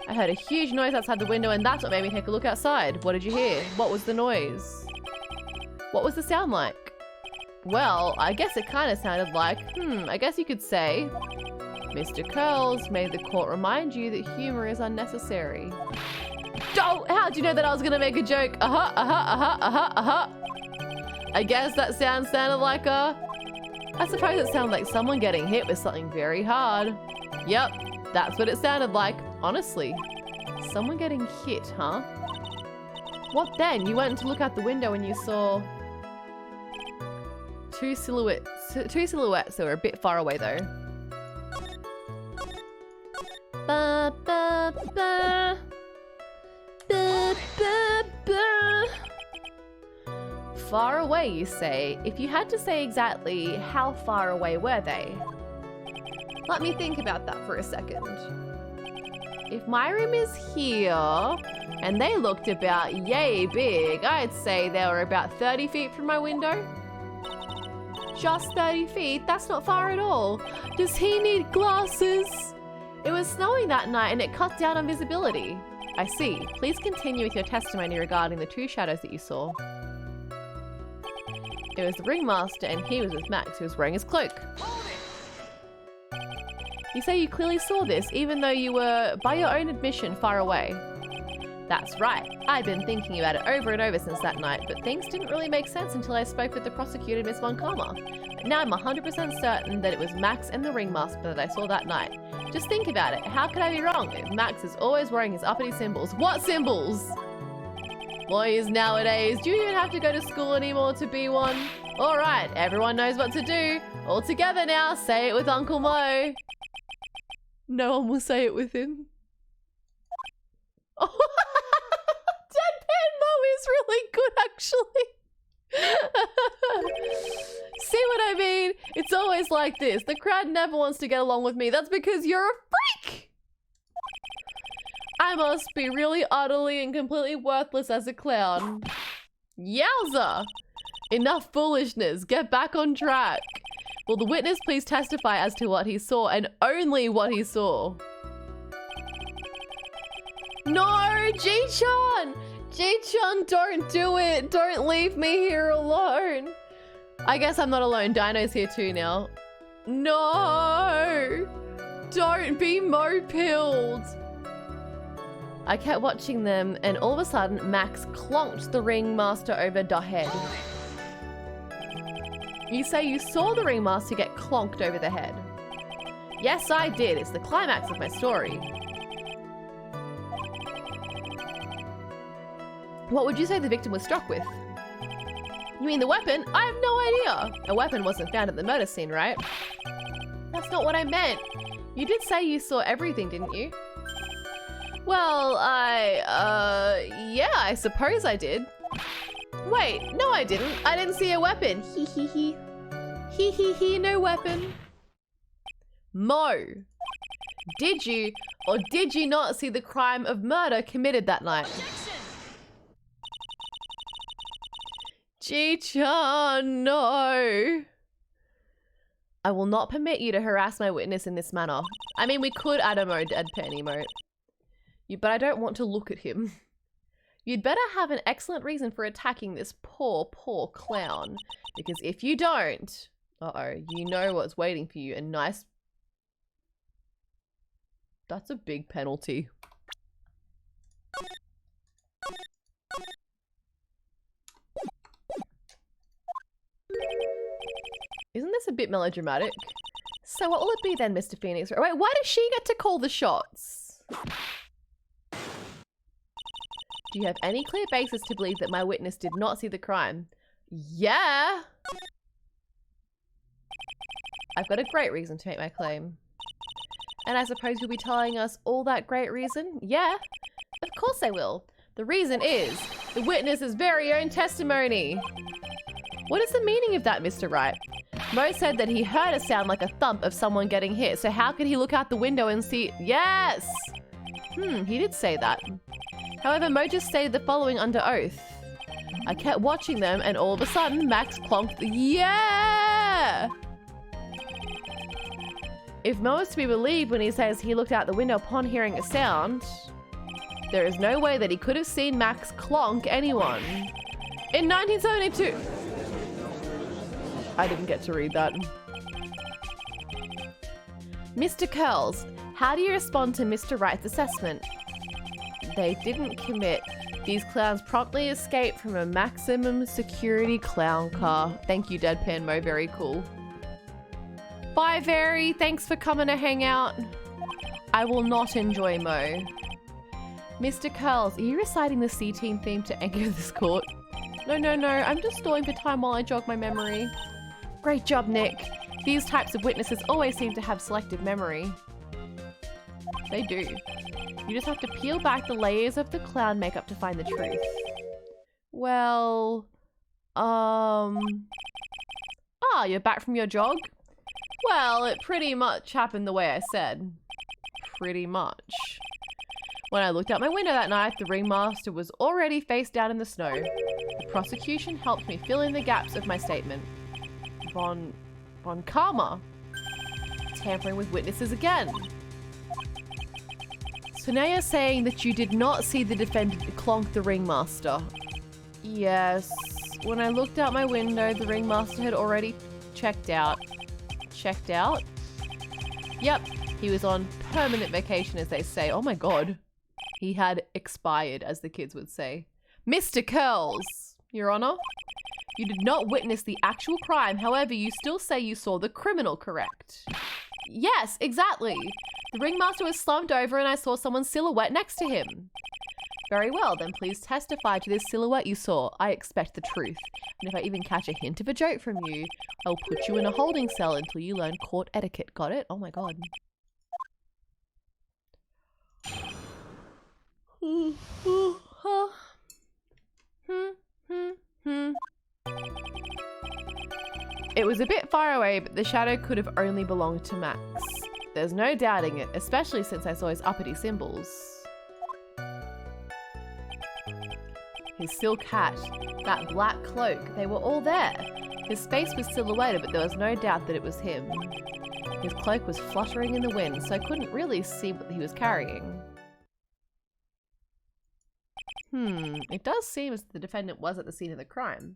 I heard a huge noise outside the window and that's what made me take a look outside. What did you hear? What was the noise? What was the sound like? Well, I guess it kind of sounded like, I guess you could say, Mr. Curls, may the court remind you that humor is unnecessary. Oh, how'd you know that I was gonna make a joke? I guess that sounded like I suppose it sounded like someone getting hit with something very hard. Yep, that's what it sounded like, honestly. Someone getting hit, huh? What then? You went to look out the window and you saw two silhouettes that were a bit far away though. Ba, ba, ba. Ba, ba, ba. Far away, you say? If you had to say exactly how far away were they? Let me think about that for a second. If my room is here and they looked about yay big, I'd say they were about 30 feet from my window. Just 30 feet? That's not far at all. Does he need glasses? It was snowing that night and it cut down on visibility. I see. Please continue with your testimony regarding the two shadows that you saw. It was the ringmaster and he was with Max, who was wearing his cloak. You say you clearly saw this, even though you were, by your own admission, far away. That's right. I've been thinking about it over and over since that night, but things didn't really make sense until I spoke with the prosecutor, Miss Von Karma. But now I'm 100% certain that it was Max and the ringmaster that I saw that night. Just think about it. How could I be wrong if Max is always wearing his uppity symbols? What symbols? Boys nowadays, do you even have to go to school anymore to be one? Alright, everyone knows what to do. All together now, say it with Uncle Mo. No one will say it with him. Oh, Deadpan Mo is really good, actually. See what I mean? It's always like this. The crowd never wants to get along with me. That's because you're a freak. I must be really utterly and completely worthless as a clown. Yowza! Enough foolishness. Get back on track. Will the witness please testify as to what he saw and only what he saw? No, Ji-chan! Ji-chan, don't do it! Don't leave me here alone! I guess I'm not alone. Dino's here too now. No! Don't be mo-pilled! I kept watching them and all of a sudden Max clonked the ringmaster over the head. You say you saw the ringmaster get clonked over the head. Yes, I did. It's the climax of my story. What would you say the victim was struck with? You mean the weapon? I have no idea. A weapon wasn't found at the murder scene, right? That's not what I meant. You did say you saw everything, didn't you? Well, yeah, I suppose I did. Wait, no I didn't. I didn't see a weapon. Hee hee hee. Hee hee hee, no weapon. Mo, did you or did you not see the crime of murder committed that night? Ji-chan, no. I will not permit you to harass my witness in this manner. I mean, we could add a deadpan emote. But I don't want to look at him. You'd better have an excellent reason for attacking this poor, poor clown. Because if you don't, you know what's waiting for you. A nice... That's a big penalty. Isn't this a bit melodramatic? So what will it be then, Mr. Phoenix? Wait, why does she get to call the shots? Do you have any clear basis to believe that my witness did not see the crime? Yeah! I've got a great reason to make my claim. And I suppose you'll be telling us all that great reason? Yeah, of course I will. The reason is the witness's very own testimony. What is the meaning of that, Mr. Wright? Mo said that he heard a sound like a thump of someone getting hit, so how could he look out the window and see... Yes! He did say that. However, Mo just stated the following under oath. I kept watching them and all of a sudden Max clonked the... Yeah! If Mo is to be believed when he says he looked out the window upon hearing a sound, there is no way that he could have seen Max clonk anyone. In 1972. I didn't get to read that. Mr. Curls, how do you respond to Mr. Wright's assessment? They didn't commit. These clowns promptly escaped from a maximum security clown car. Thank you, Deadpan Mo. Very cool. Bye, Very. Thanks for coming to hang out. I will not enjoy Mo. Mr. Curls, are you reciting the C-Team theme to anger this court? No. I'm just stalling for time while I jog my memory. Great job, Nick. These types of witnesses always seem to have selective memory. They do. You just have to peel back the layers of the clown makeup to find the truth. Well, you're back from your jog? Well, it pretty much happened the way I said. Pretty much. When I looked out my window that night, the ringmaster was already face down in the snow. The prosecution helped me fill in the gaps of my statement. Von Karma. Tampering with witnesses again. So now you're saying that you did not see the defendant clonk the ringmaster? Yes. When I looked out my window, the ringmaster had already checked out. Checked out? Yep. He was on permanent vacation, as they say. Oh my god. He had expired, as the kids would say. Mr. Curls, Your Honor, you did not witness the actual crime. However, you still say you saw the criminal, correct? Yes, exactly. The ringmaster was slumped over and I saw someone's silhouette next to him. Very well, then please testify to this silhouette you saw. I expect the truth. And if I even catch a hint of a joke from you, I'll put you in a holding cell until you learn court etiquette. Got it? Oh my god. It was a bit far away, but the shadow could have only belonged to Max. There's no doubting it, especially since I saw his uppity symbols. His silk hat, that black cloak, they were all there. His face was silhouetted, but there was no doubt that it was him. His cloak was fluttering in the wind, so I couldn't really see what he was carrying. It does seem as if the defendant was at the scene of the crime.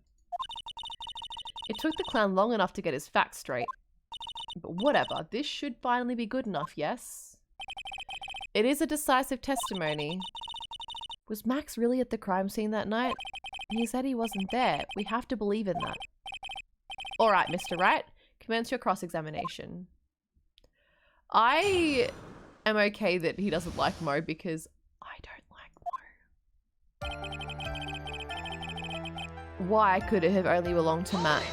It took the clown long enough to get his facts straight. But whatever, this should finally be good enough, yes? It is a decisive testimony. Was Max really at the crime scene that night? He said he wasn't there. We have to believe in that. Alright, Mr. Wright, commence your cross-examination. I am okay that he doesn't like Mo because I don't like Mo. Why could it have only belonged to Max?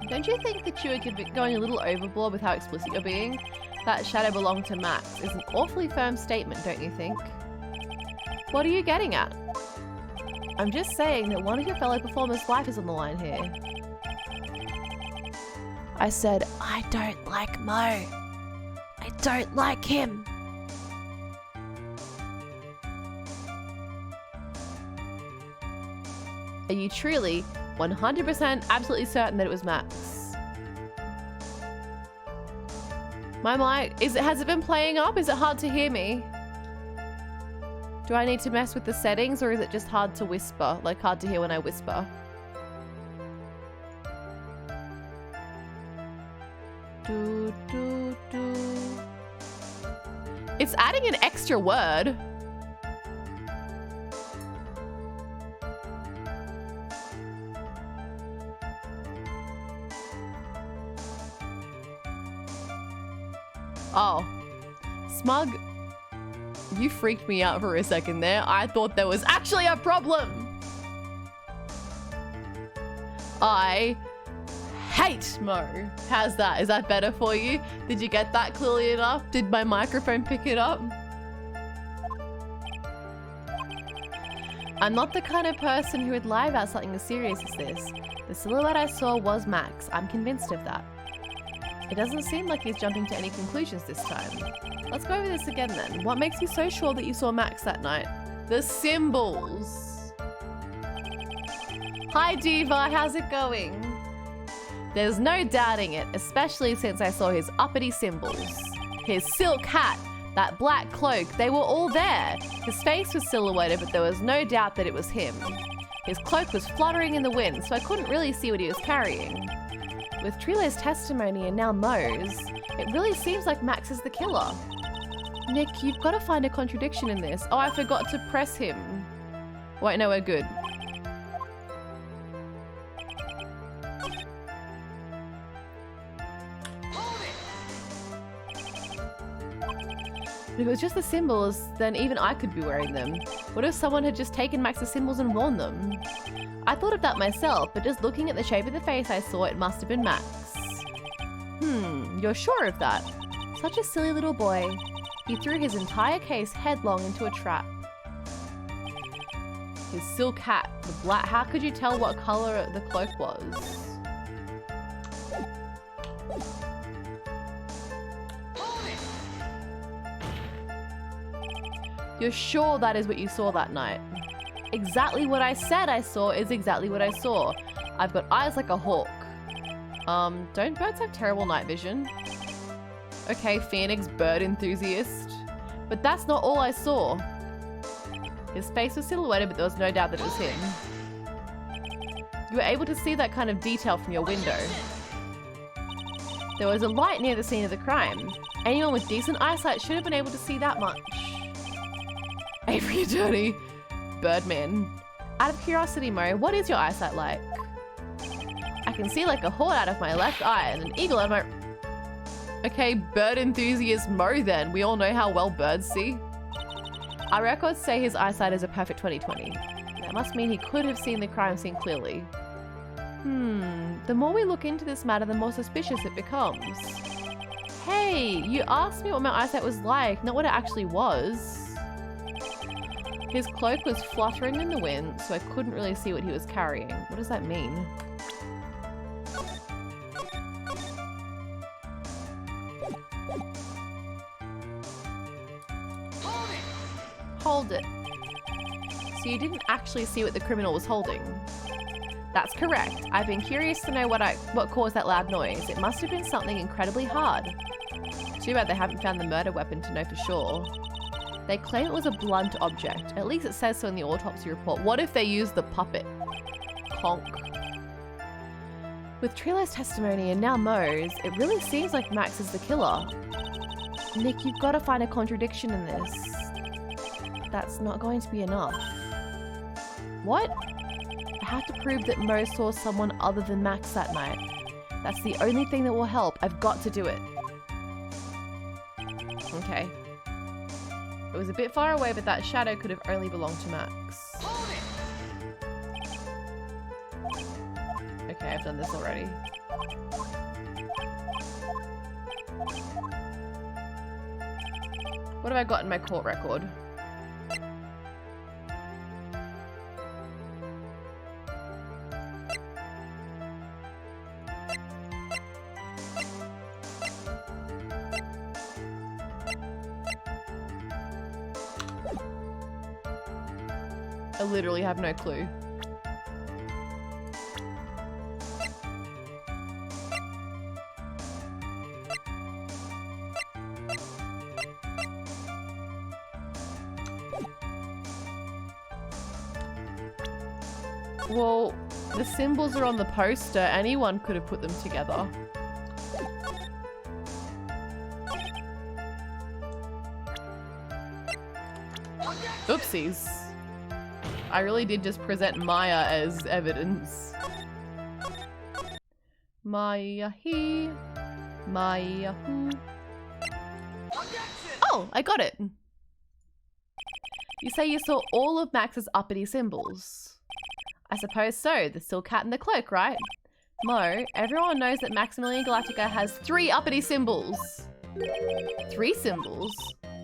Don't you think that you are going a little overboard with how explicit you're being? That shadow belonged to Max is an awfully firm statement, don't you think? What are you getting at? I'm just saying that one of your fellow performers' life is on the line here. I said, I don't like Mo. I don't like him. Are you truly 100% absolutely certain that it was Max? My mic, has it been playing up? Is it hard to hear me? Do I need to mess with the settings or is it just hard to whisper? Like hard to hear when I whisper? It's adding an extra word. Oh. Smug, you freaked me out for a second there. I thought there was actually a problem. I hate Mo. How's that? Is that better for you? Did you get that clearly enough? Did my microphone pick it up? I'm not the kind of person who would lie about something as serious as this. The silhouette I saw was Max. I'm convinced of that. It doesn't seem like he's jumping to any conclusions this time. Let's go over this again then. What makes you so sure that you saw Max that night? The symbols. Hi Diva, how's it going? There's no doubting it, especially since I saw his uppity symbols. His silk hat, that black cloak, they were all there. His face was silhouetted, but there was no doubt that it was him. His cloak was fluttering in the wind, so I couldn't really see what he was carrying. With Trile's testimony and now Mo's, it really seems like Max is the killer. Nick, you've got to find a contradiction in this. Oh, I forgot to press him. Wait, no, we're good. If it was just the symbols, then even I could be wearing them. What if someone had just taken Max's symbols and worn them? I thought of that myself, but just looking at the shape of the face I saw, it must have been Max. You're sure of that? Such a silly little boy. He threw his entire case headlong into a trap. His silk hat, the black. How could you tell what color the cloak was? You're sure that is what you saw that night? Exactly what I said I saw is exactly what I saw. I've got eyes like a hawk. Don't birds have terrible night vision? Okay, Phoenix bird enthusiast. But that's not all I saw. His face was silhouetted, but there was no doubt that it was him. You were able to see that kind of detail from your window. There was a light near the scene of the crime. Anyone with decent eyesight should have been able to see that much. Avery Attorney. Birdman. Out of curiosity, Mo, what is your eyesight like? I can see like a hawk out of my left eye and an eagle out of my... Okay, bird enthusiast Mo then. We all know how well birds see. Our records say his eyesight is a perfect 20/20. That must mean he could have seen the crime scene clearly. The more we look into this matter, the more suspicious it becomes. Hey, you asked me what my eyesight was like, not what it actually was. His cloak was fluttering in the wind, so I couldn't really see what he was carrying. What does that mean? Hold it. So you didn't actually see what the criminal was holding? That's correct. I've been curious to know what caused that loud noise. It must have been something incredibly hard. Too bad they haven't found the murder weapon to know for sure. They claim it was a blunt object. At least it says so in the autopsy report. What if they used the puppet? Honk. With Trilo's testimony and now Mo's, it really seems like Max is the killer. Nick, you've got to find a contradiction in this. That's not going to be enough. What? I have to prove that Mo saw someone other than Max that night. That's the only thing that will help. I've got to do it. Okay. It was a bit far away, but that shadow could have only belonged to Max. Okay, I've done this already. What have I got in my court record? I literally have no clue. Well, the symbols are on the poster. Anyone could have put them together. Oopsies. I really did just present Maya as evidence. Maya he. Maya who. Oh, I got it. You say you saw all of Max's uppity symbols. I suppose so. The silk hat and the cloak, right? Mo, everyone knows that Maximilian Galactica has 3 uppity symbols. 3 symbols?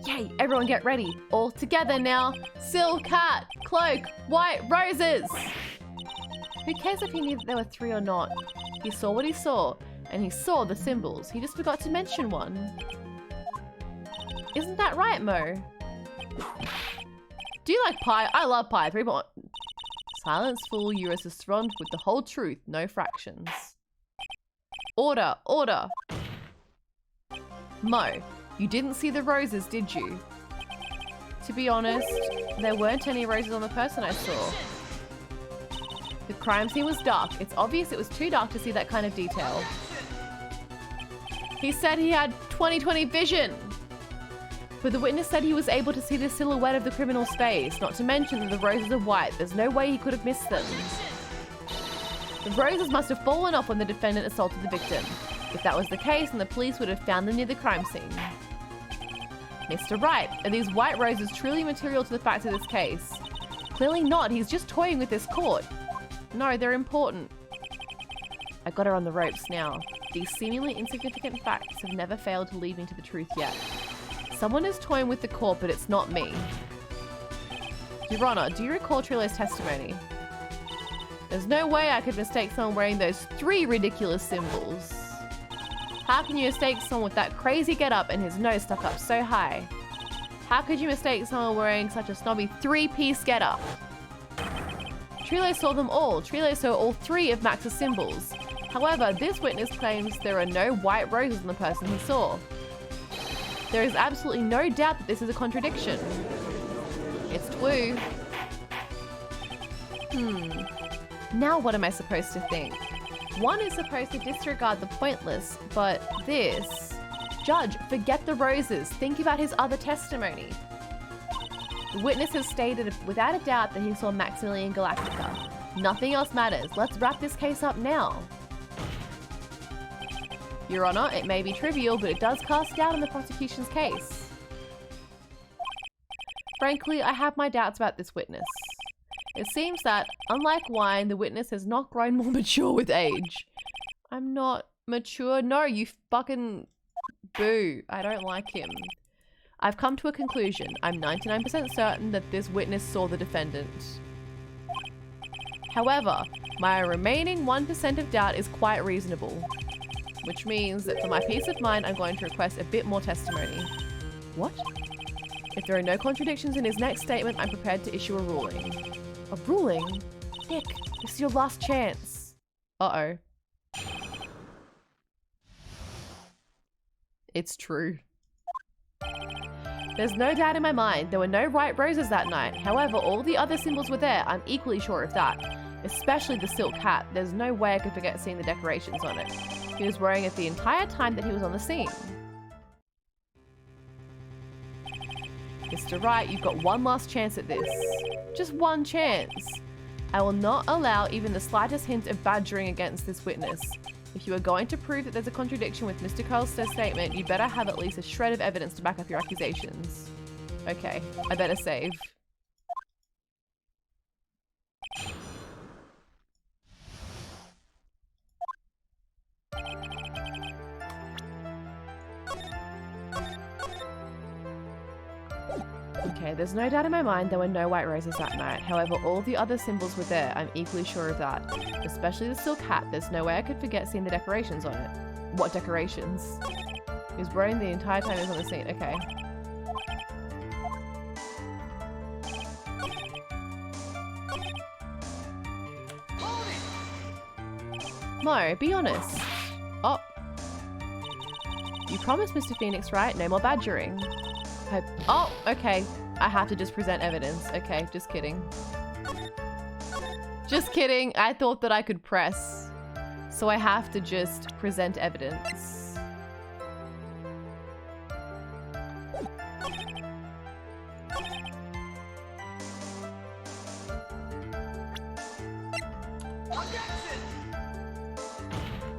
Yay, everyone get ready. All together now. Silk hat, cloak, white roses. Who cares if he knew that there were 3 or not? He saw what he saw, and he saw the symbols. He just forgot to mention one. Isn't that right, Mo? Do you like pie? I love pie. 3 more. Silence, fool. You're a restaurant with the whole truth, no fractions. Order, order. Mo, you didn't see the roses, did you? To be honest, there weren't any roses on the person I saw. The crime scene was dark. It's obvious it was too dark to see that kind of detail. He said he had 20/20 vision. But the witness said he was able to see the silhouette of the criminal's face, not to mention that the roses are white. There's no way he could have missed them. The roses must have fallen off when the defendant assaulted the victim. If that was the case, then the police would have found them near the crime scene. Mr. Wright, are these white roses truly material to the facts of this case? Clearly not, he's just toying with this court. No, they're important. I got her on the ropes now. These seemingly insignificant facts have never failed to lead me to the truth yet. Someone is toying with the court, but it's not me. Your Honor, do you recall Trillo's testimony? There's no way I could mistake someone wearing those 3 ridiculous symbols. How can you mistake someone with that crazy getup and his nose stuck up so high? How could you mistake someone wearing such a snobby 3-piece getup? Trillo saw them all. Trillo saw all 3 of Max's symbols. However, this witness claims there are no white roses on the person he saw. There is absolutely no doubt that this is a contradiction. It's true. Now what am I supposed to think? One is supposed to disregard the pointless, but this... Judge, forget the roses. Think about his other testimony. The witness has stated without a doubt that he saw Maximilian Galactica. Nothing else matters. Let's wrap this case up now. Your Honor, it may be trivial, but it does cast doubt on the prosecution's case. Frankly, I have my doubts about this witness. It seems that, unlike wine, the witness has not grown more mature with age. I'm not mature. No, you fucking... Boo. I don't like him. I've come to a conclusion. I'm 99% certain that this witness saw the defendant. However, my remaining 1% of doubt is quite reasonable. Which means that for my peace of mind, I'm going to request a bit more testimony. What? If there are no contradictions in his next statement, I'm prepared to issue a ruling. A ruling? Nick, this is your last chance. Uh-oh. It's true. There's no doubt in my mind there were no white roses that night. However, all the other symbols were there. I'm equally sure of that. Especially the silk hat. There's no way I could forget seeing the decorations on it. He was wearing it the entire time that he was on the scene. Mr. Wright, you've got one last chance at this. Just one chance. I will not allow even the slightest hint of badgering against this witness. If you are going to prove that there's a contradiction with Mr. Carl's statement, you better have at least a shred of evidence to back up your accusations. Okay, I better save. Okay, there's no doubt in my mind there were no white roses that night. However, all the other symbols were there. I'm equally sure of that. Especially the silk hat. There's no way I could forget seeing the decorations on it. What decorations? He was wearing the entire time he was on the scene. Okay. Mo, be honest. Oh. You promised Mr. Phoenix, right? No more badgering. Oh, okay. I have to just present evidence. Okay, just kidding. Just kidding. I thought that I could press. So I have to just present evidence.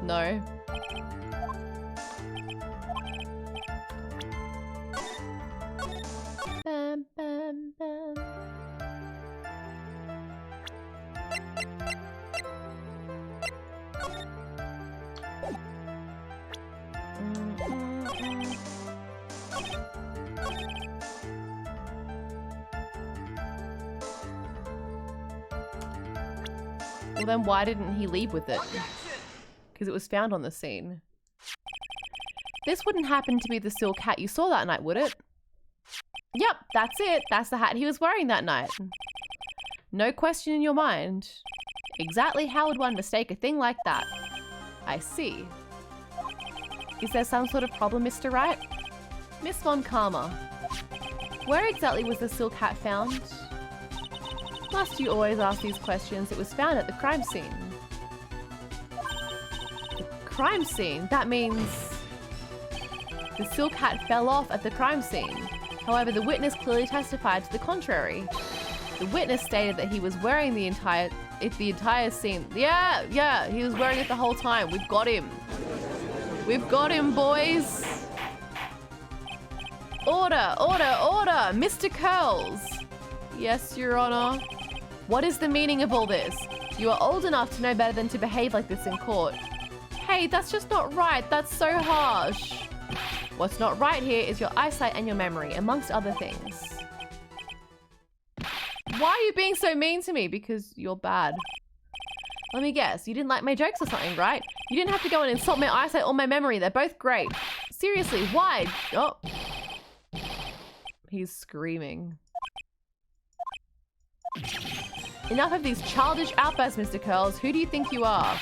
No. Bam, bam, bam. Well, then why didn't he leave with it? Because it was found on the scene. This wouldn't happen to be the silk hat you saw that night, would it? Yep, that's it. That's the hat he was wearing that night. No question in your mind. Exactly how would one mistake a thing like that? I see. Is there some sort of problem, Mr. Wright? Miss Von Karma. Where exactly was the silk hat found? Must you always ask these questions? It was found at the crime scene. The crime scene? That means... the silk hat fell off at the crime scene. However, the witness clearly testified to the contrary. The witness stated that he was wearing the entire scene. Yeah, he was wearing it the whole time. We've got him. We've got him, boys. Order, order, order, Mr. Curls. Yes, Your Honor. What is the meaning of all this? You are old enough to know better than to behave like this in court. Hey, that's just not right. That's so harsh. What's not right here is your eyesight and your memory, amongst other things. Why are you being so mean to me? Because you're bad. Let me guess, you didn't like my jokes or something, right? You didn't have to go and insult my eyesight or my memory. They're both great. Seriously, why? Oh. He's screaming. Enough of these childish outbursts, Mr. Curls. Who do you think you are?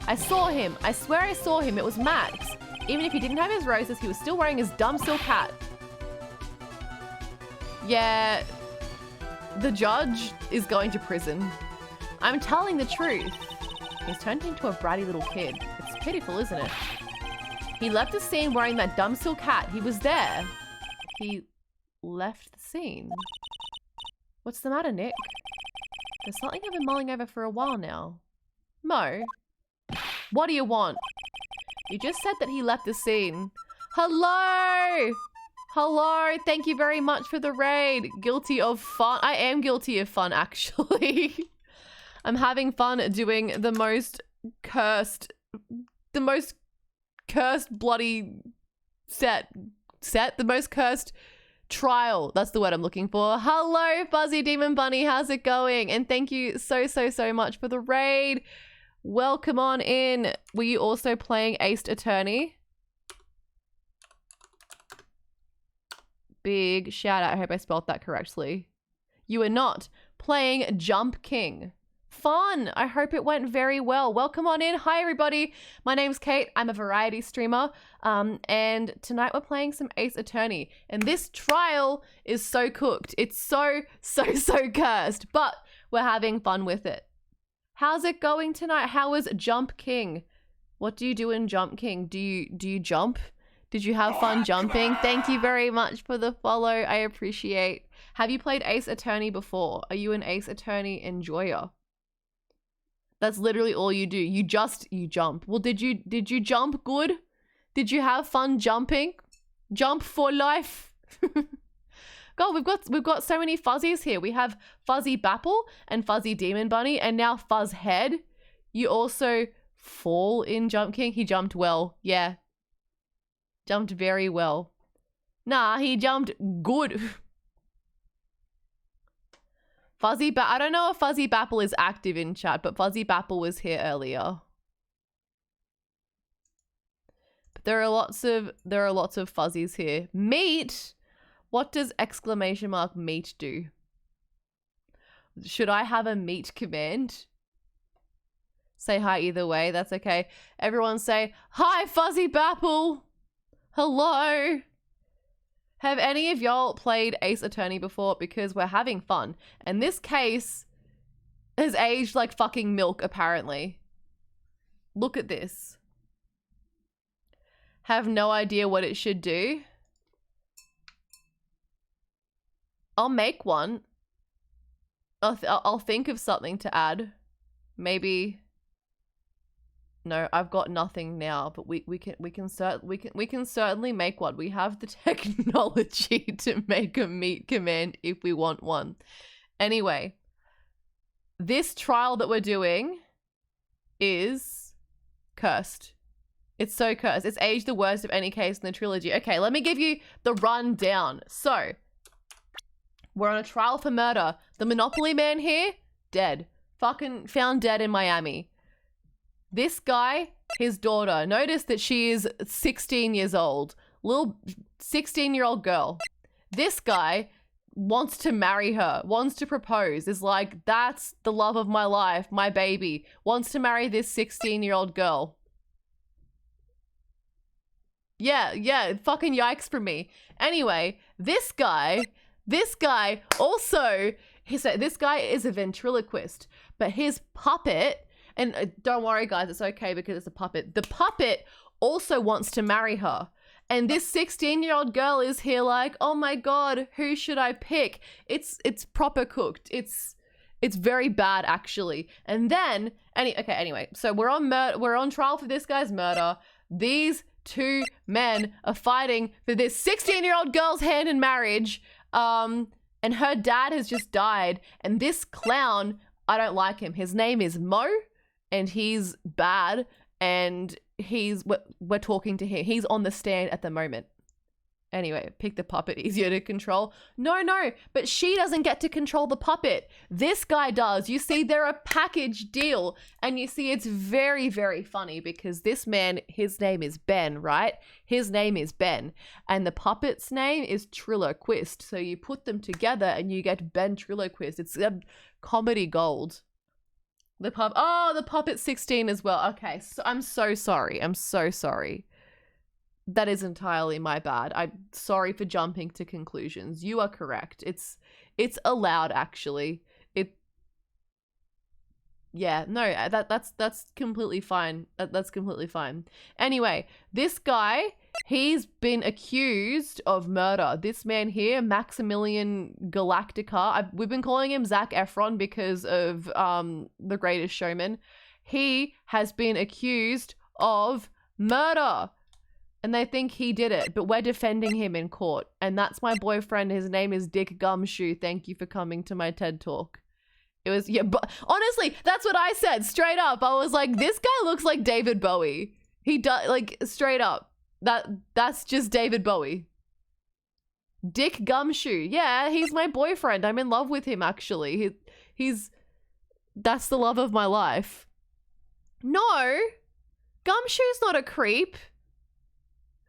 I saw him. I swear I saw him. It was Max. Even if he didn't have his roses, he was still wearing his dumb silk hat. Yeah, the judge is going to prison. I'm telling the truth. He's turned into a bratty little kid. It's pitiful, isn't it? He left the scene wearing that dumb silk hat. He was there. He left the scene. What's the matter, Nick? There's something I've been mulling over for a while now. Mo? What do you want? You just said that he left the scene. Hello! Hello, thank you very much for the raid. Guilty of fun. I am guilty of fun, actually. I'm having fun doing the most cursed bloody the most cursed trial. That's the word I'm looking for. Hello, Fuzzy Demon Bunny. How's it going? And thank you so much for the raid. Welcome on in. Were you also playing Ace Attorney? Big shout out. I hope I spelled that correctly. You are not playing Jump King. Fun. I hope it went very well. Welcome on in. Hi, everybody. My name's Kate. I'm a variety streamer. And tonight we're playing some Ace Attorney. And this trial is so cooked. It's so cursed. But we're having fun with it. How's it going tonight? How was Jump King? What do you do in Jump King? Do you jump? Did you have fun jumping? Thank you very much for the follow. I appreciate. Have you played Ace Attorney before? Are you an Ace Attorney enjoyer? That's literally all you do. You jump. Well, did you jump good? Did you have fun jumping? Jump for life. God, we've got so many fuzzies here. We have Fuzzy Bapple and Fuzzy Demon Bunny and now Fuzz Head. You also fall in Jump King. He jumped well. Yeah. Jumped very well. Nah, he jumped good. I don't know if Fuzzy Bapple is active in chat, but Fuzzy Bapple was here earlier. But there are lots of fuzzies here. Meat? What does exclamation mark meat do? Should I have a meat command? Say hi either way, that's okay. Everyone say, hi Fuzzy Bapple! Hello! Have any of y'all played Ace Attorney before? Because we're having fun. And this case has aged like fucking milk, apparently. Look at this. Have no idea what it should do. I'll make one. I'll think of something to add. Maybe. No, I've got nothing now, but we can certainly make one. We have the technology to make a meat command if we want one. Anyway, this trial that we're doing is cursed. It's so cursed. It's aged the worst of any case in the trilogy. Okay, let me give you the rundown. So, we're on a trial for murder. The Monopoly man here, dead. Fucking found dead in Miami. This guy, his daughter, notice that she is 16 years old. Little 16-year-old girl. This guy wants to marry her, wants to propose, is like, that's the love of my life, my baby. Wants to marry this 16-year-old girl. Yeah, fucking yikes for me. Anyway, this guy also, this guy is a ventriloquist, but his puppet, and don't worry guys, it's okay because it's a puppet. The puppet also wants to marry her. And this 16-year-old girl is here like, oh my god, who should I pick? It's proper cooked. It's very bad actually. And then anyway, so we're on trial for this guy's murder. These two men are fighting for this 16-year-old girl's hand in marriage. And her dad has just died. And this clown, I don't like him. His name is Mo, and he's bad. And we're talking to him. He's on the stand at the moment. Anyway, pick the puppet, easier to control. No, but she doesn't get to control the puppet. This guy does. You see, they're a package deal. And you see, it's very, very funny because this man, his name is Ben, right? His name is Ben. And the puppet's name is Triloquist. So you put them together and you get Ben Triloquist. It's comedy gold. The puppet's 16 as well. Okay, so I'm so sorry. I'm so sorry. That is entirely my bad. I'm sorry for jumping to conclusions. You are correct. It's allowed actually. That's completely fine. That's completely fine. Anyway, this guy, he's been accused of murder. This man here, Maximilian Galactica. We've been calling him Zac Efron because of The Greatest Showman. He has been accused of murder. And they think he did it, but we're defending him in court. And that's my boyfriend. His name is Dick Gumshoe. Thank you for coming to my TED Talk. It was, yeah, but honestly, that's what I said straight up. I was like, this guy looks like David Bowie. He does, like, straight up. That's just David Bowie. Dick Gumshoe. Yeah, he's my boyfriend. I'm in love with him, actually. That's the love of my life. No, Gumshoe's not a creep.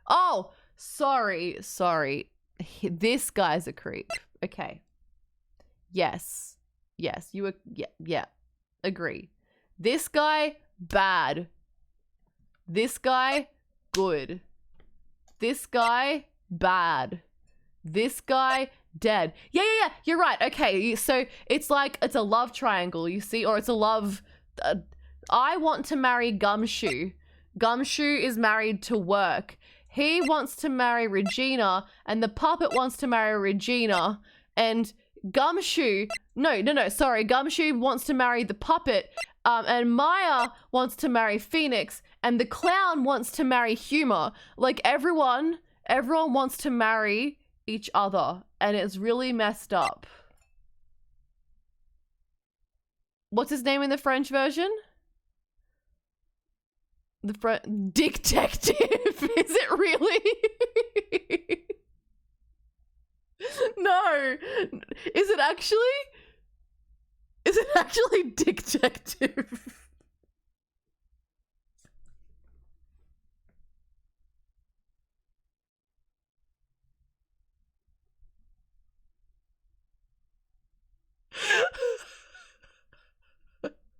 Oh, sorry. This guy's a creep. Okay. Yes, you were, yeah, agree. This guy, bad. This guy, good. This guy, bad. This guy, dead. Yeah, you're right. Okay, so it's like, it's a love triangle, you see, or it's a love, I want to marry Gumshoe. Gumshoe is married to work. He wants to marry Regina, and the puppet wants to marry Regina, and Gumshoe wants to marry the puppet, and Maya wants to marry Phoenix, and the clown wants to marry Humor. Like, everyone wants to marry each other, and it's really messed up. What's his name in the French version? Detective. Is it really? No. Is it actually detective?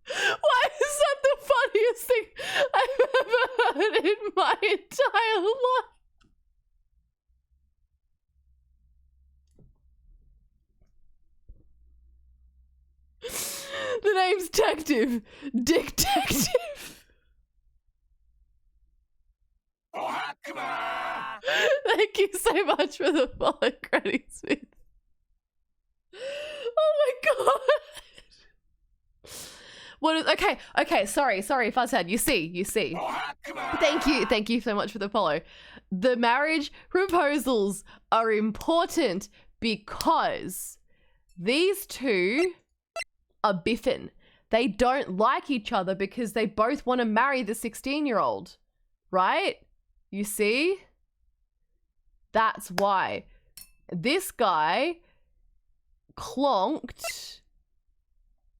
Why is that the funniest thing I've ever heard in my entire life? The name's Detective. Detective. Thank you so much for the follow, Granny Smith. Oh my god. What is, okay, sorry, Fuzzhead, you see. Thank you so much for the follow. The marriage proposals are important because these two are biffin'. They don't like each other because they both want to marry the 16-year-old, right? You see? That's why. This guy clonked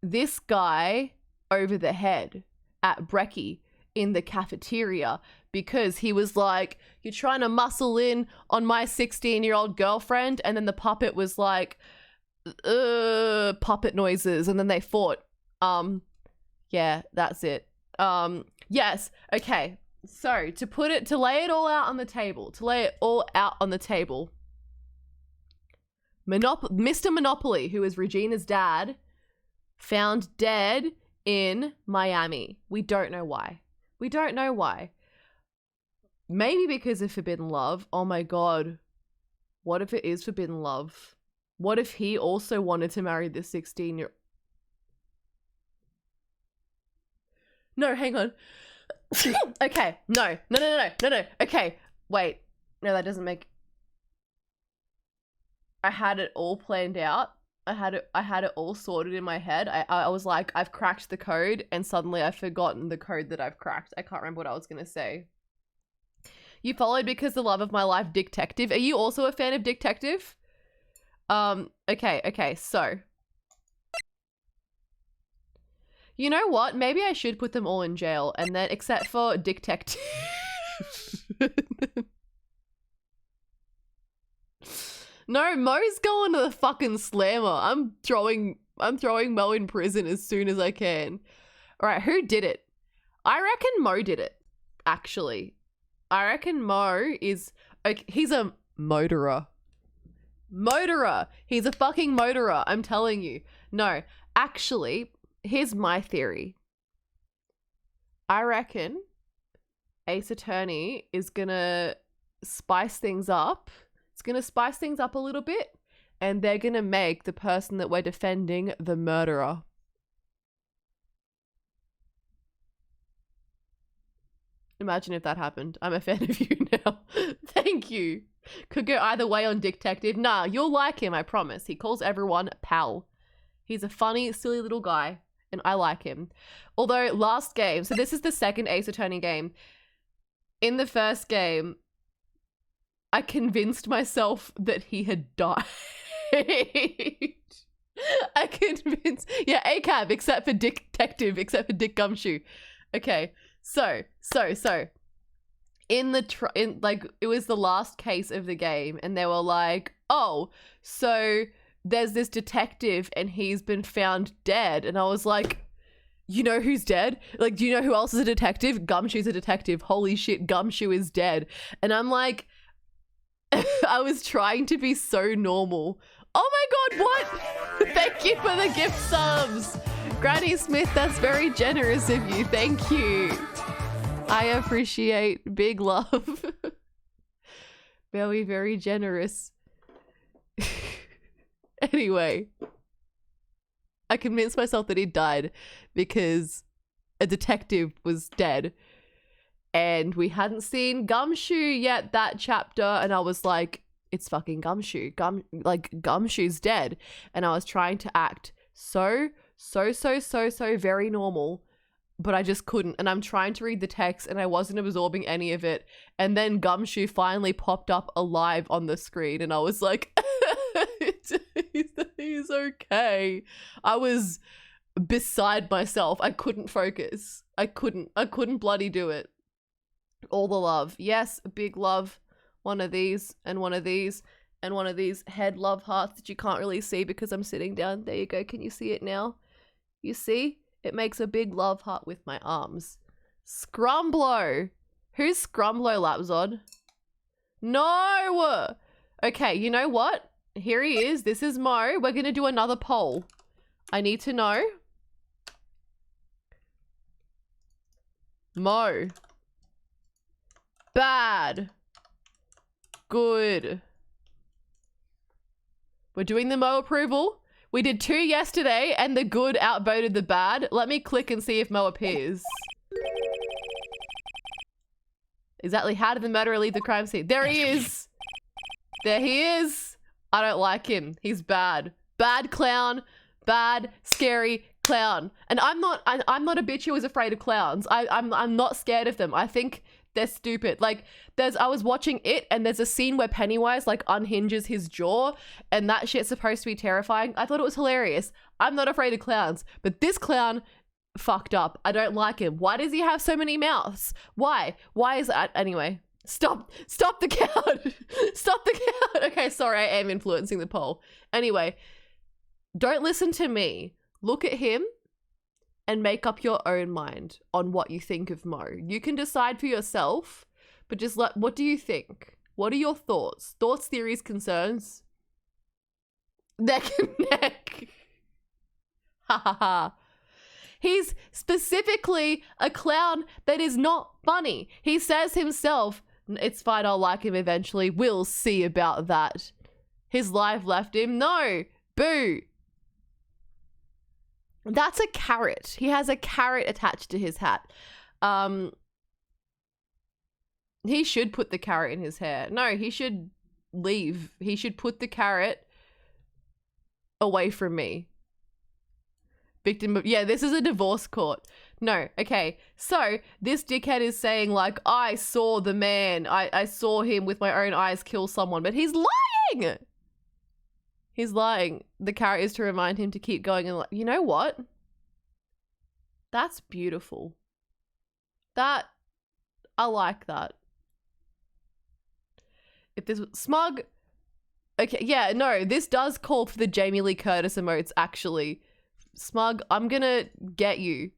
this guy over the head at Brekkie in the cafeteria because he was like, you're trying to muscle in on my 16-year-old girlfriend, and then the puppet was like, puppet noises, and then they fought. Yeah, that's it. Yes, okay. So to lay it all out on the table, Mr. Monopoly, who is Regina's dad, found dead in Miami. We don't know why. Maybe because of Forbidden Love. Oh my god. What if it is Forbidden Love? What if he also wanted to marry this 16-year-old? No, hang on. Okay, no. Okay, wait. No, that doesn't make... I had it all planned out. I had it all sorted in my head. I was like, I've cracked the code, and suddenly I've forgotten the code that I've cracked. I can't remember what I was gonna say. You followed because the love of my life, Detective. Are you also a fan of Detective? Okay, so. You know what? Maybe I should put them all in jail, and then, except for Detective. No, Mo's going to the fucking slammer. I'm throwing Mo in prison as soon as I can. All right, who did it? I reckon Mo did it, actually. I reckon Mo is... Okay, he's a motorer. He's a fucking motorer, I'm telling you. No, actually, here's my theory. I reckon Ace Attorney is gonna spice things up. It's gonna spice things up a little bit, and they're gonna make the person that we're defending the murderer. Imagine if that happened. I'm a fan of you now. Thank you. Could go either way on Detective. Nah, you'll like him, I promise. He calls everyone pal. He's a funny, silly little guy, and I like him. Although last game, so this is the second Ace Attorney game. In the first game, I convinced myself that he had died. I convinced, yeah, ACAB, except for Detective, except for Dick Gumshoe. Okay, so in like it was the last case of the game, and they were like, oh, so there's this detective and he's been found dead, and I was like, you know who's dead? Like, do you know who else is a detective? Gumshoe's a detective. Holy shit, Gumshoe is dead. And I'm like, I was trying to be so normal. Oh my god, what? Thank you for the gift subs. Granny Smith, that's very generous of you. Thank you. I appreciate big love. Very, very generous. Anyway, I convinced myself that he died because a detective was dead. And we hadn't seen Gumshoe yet that chapter, and I was like, it's fucking Gumshoe. Gumshoe's dead. And I was trying to act so very normal, but I just couldn't. And I'm trying to read the text and I wasn't absorbing any of it. And then Gumshoe finally popped up alive on the screen, and I was like, he's okay. I was beside myself. I couldn't focus. I couldn't bloody do it. All the love. Yes, big love. One of these and one of these and one of these head love hearts that you can't really see because I'm sitting down. There you go. Can you see it now? You see? It makes a big love heart with my arms. Scrumblow. Who's Scrumblow, Lapzod? No! Okay, you know what? Here he is. This is Mo. We're going to do another poll. I need to know. Mo. Bad. Good. We're doing the Mo approval. We did 2 yesterday and the good outvoted the bad. Let me click and see if Mo appears. Exactly. How did the murderer leave the crime scene? There he is. There he is. I don't like him. He's bad. Bad clown. Bad, scary clown. And I'm not a bitch who is afraid of clowns. I'm not scared of them. I think they're stupid. Like, I was watching it, and there's a scene where Pennywise like unhinges his jaw, and that shit's supposed to be terrifying. I thought it was hilarious. I'm not afraid of clowns, but this clown fucked up. I don't like him. Why does he have so many mouths? Why is that? Anyway, stop the count. Stop the count. Okay, sorry, I am influencing the poll. Anyway, don't listen to me. Look at him and make up your own mind on what you think of Mo. You can decide for yourself, but just what do you think? What are your thoughts? Thoughts, theories, concerns? Neck and neck. Ha ha ha. He's specifically a clown that is not funny. He says himself It's fine, I'll like him eventually. We'll see about that. His life left him. No! Boo! That's a carrot. He has a carrot attached to his hat. He should put the carrot in his hair. No, he should leave. He should put the carrot away from me. Victim of, yeah, this is a divorce court. No, okay. So this dickhead is saying like, I saw the man. I saw him with my own eyes kill someone, but he's lying. He's lying. The carrot is to remind him to keep going and like, you know what? That's beautiful. I like that. If this was smug. Okay, yeah, no, this does call for the Jamie Lee Curtis emotes, actually. Smug, I'm gonna get you.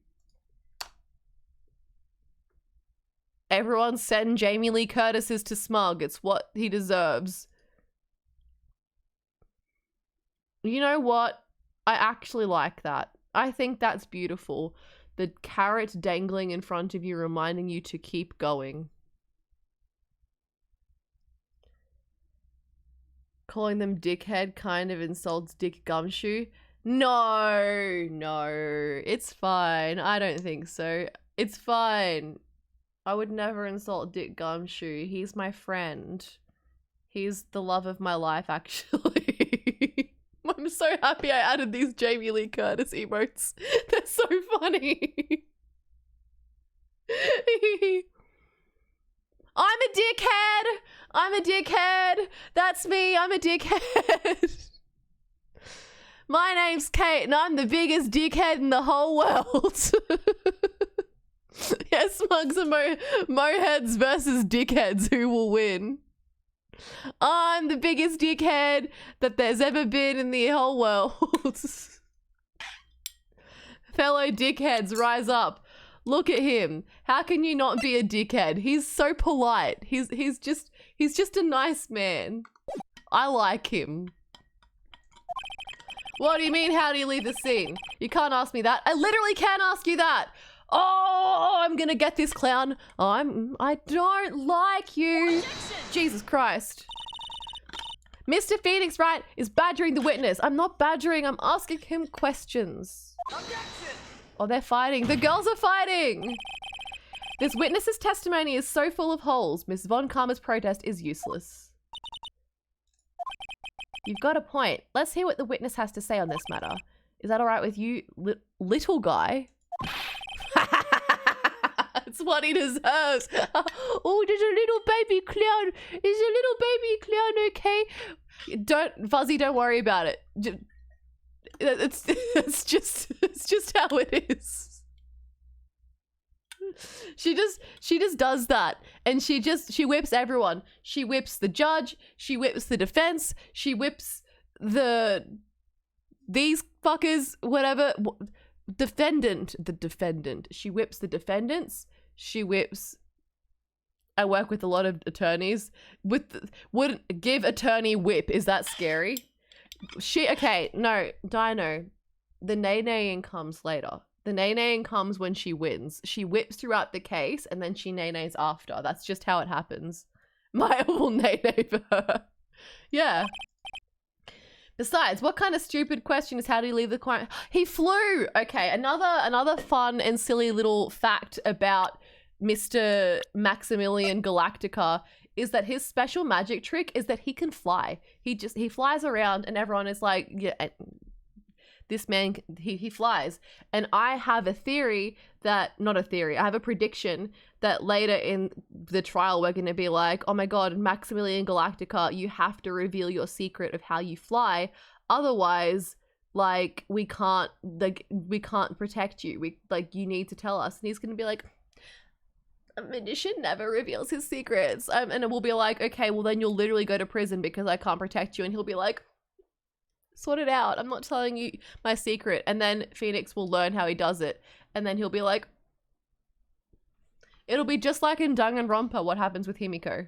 Everyone send Jamie Lee Curtis's to Smug. It's what he deserves. You know what? I actually like that. I think that's beautiful. The carrot dangling in front of you, reminding you to keep going. Calling them dickhead kind of insults Dick Gumshoe. No, it's fine. I don't think so. It's fine. I would never insult Dick Gumshoe. He's my friend. He's the love of my life, actually. I'm so happy I added these Jamie Lee Curtis emotes. They're so funny. I'm a dickhead. I'm a dickhead. That's me. I'm a dickhead. My name's Kate and I'm the biggest dickhead in the whole world. Yes, Smugs and Moheads versus dickheads. Who will win? I'm the biggest dickhead that there's ever been in the whole world. Fellow dickheads, rise up. Look at him. How can you not be a dickhead? He's so polite. He's just a nice man. I like him. What do you mean, how do you leave the scene? You can't ask me that. I literally can't ask you that. Oh, I'm gonna get this clown. I don't like you. Objection! Jesus Christ. Mr. Phoenix Wright is badgering the witness. I'm not badgering, I'm asking him questions. Objection! Oh, they're fighting. The girls are fighting. This witness's testimony is so full of holes. Miss Von Karma's protest is useless. You've got a point. Let's hear what the witness has to say on this matter. Is that all right with you, little guy? It's what he deserves. Oh, there's a little baby clown. Is a little baby clown okay? Fuzzy, don't worry about it. It's just how it is. She just does that, and she whips everyone. She whips the judge. She whips the defense. She whips these fuckers, whatever. The defendant. She whips the defendants. She whips. I work with a lot of attorneys. Would give attorney whip. Is that scary? Okay, no, Dino. The nay-naying comes later. The nay-naying comes when she wins. She whips throughout the case and then she nay-nays after. That's just how it happens. Maya will nay-nay for her. Yeah. Besides, what kind of stupid question is how do you leave the client? He flew! Okay, another fun and silly little fact about Mr. Maximilian Galactica is that his special magic trick is that he can fly. He flies around and everyone is like, yeah, this man, he flies. And I have a theory that, not a theory, I have a prediction that later in the trial we're going to be like, oh my god, Maximilian Galactica, you have to reveal your secret of how you fly. Otherwise, like, we can't protect you. You need to tell us. And he's going to be like, a magician never reveals his secrets. And it will be like, okay, well then you'll literally go to prison because I can't protect you. And he'll be like, sort it out. I'm not telling you my secret. And then Phoenix will learn how he does it. And then he'll be like, it'll be just like in Danganronpa, what happens with Himiko.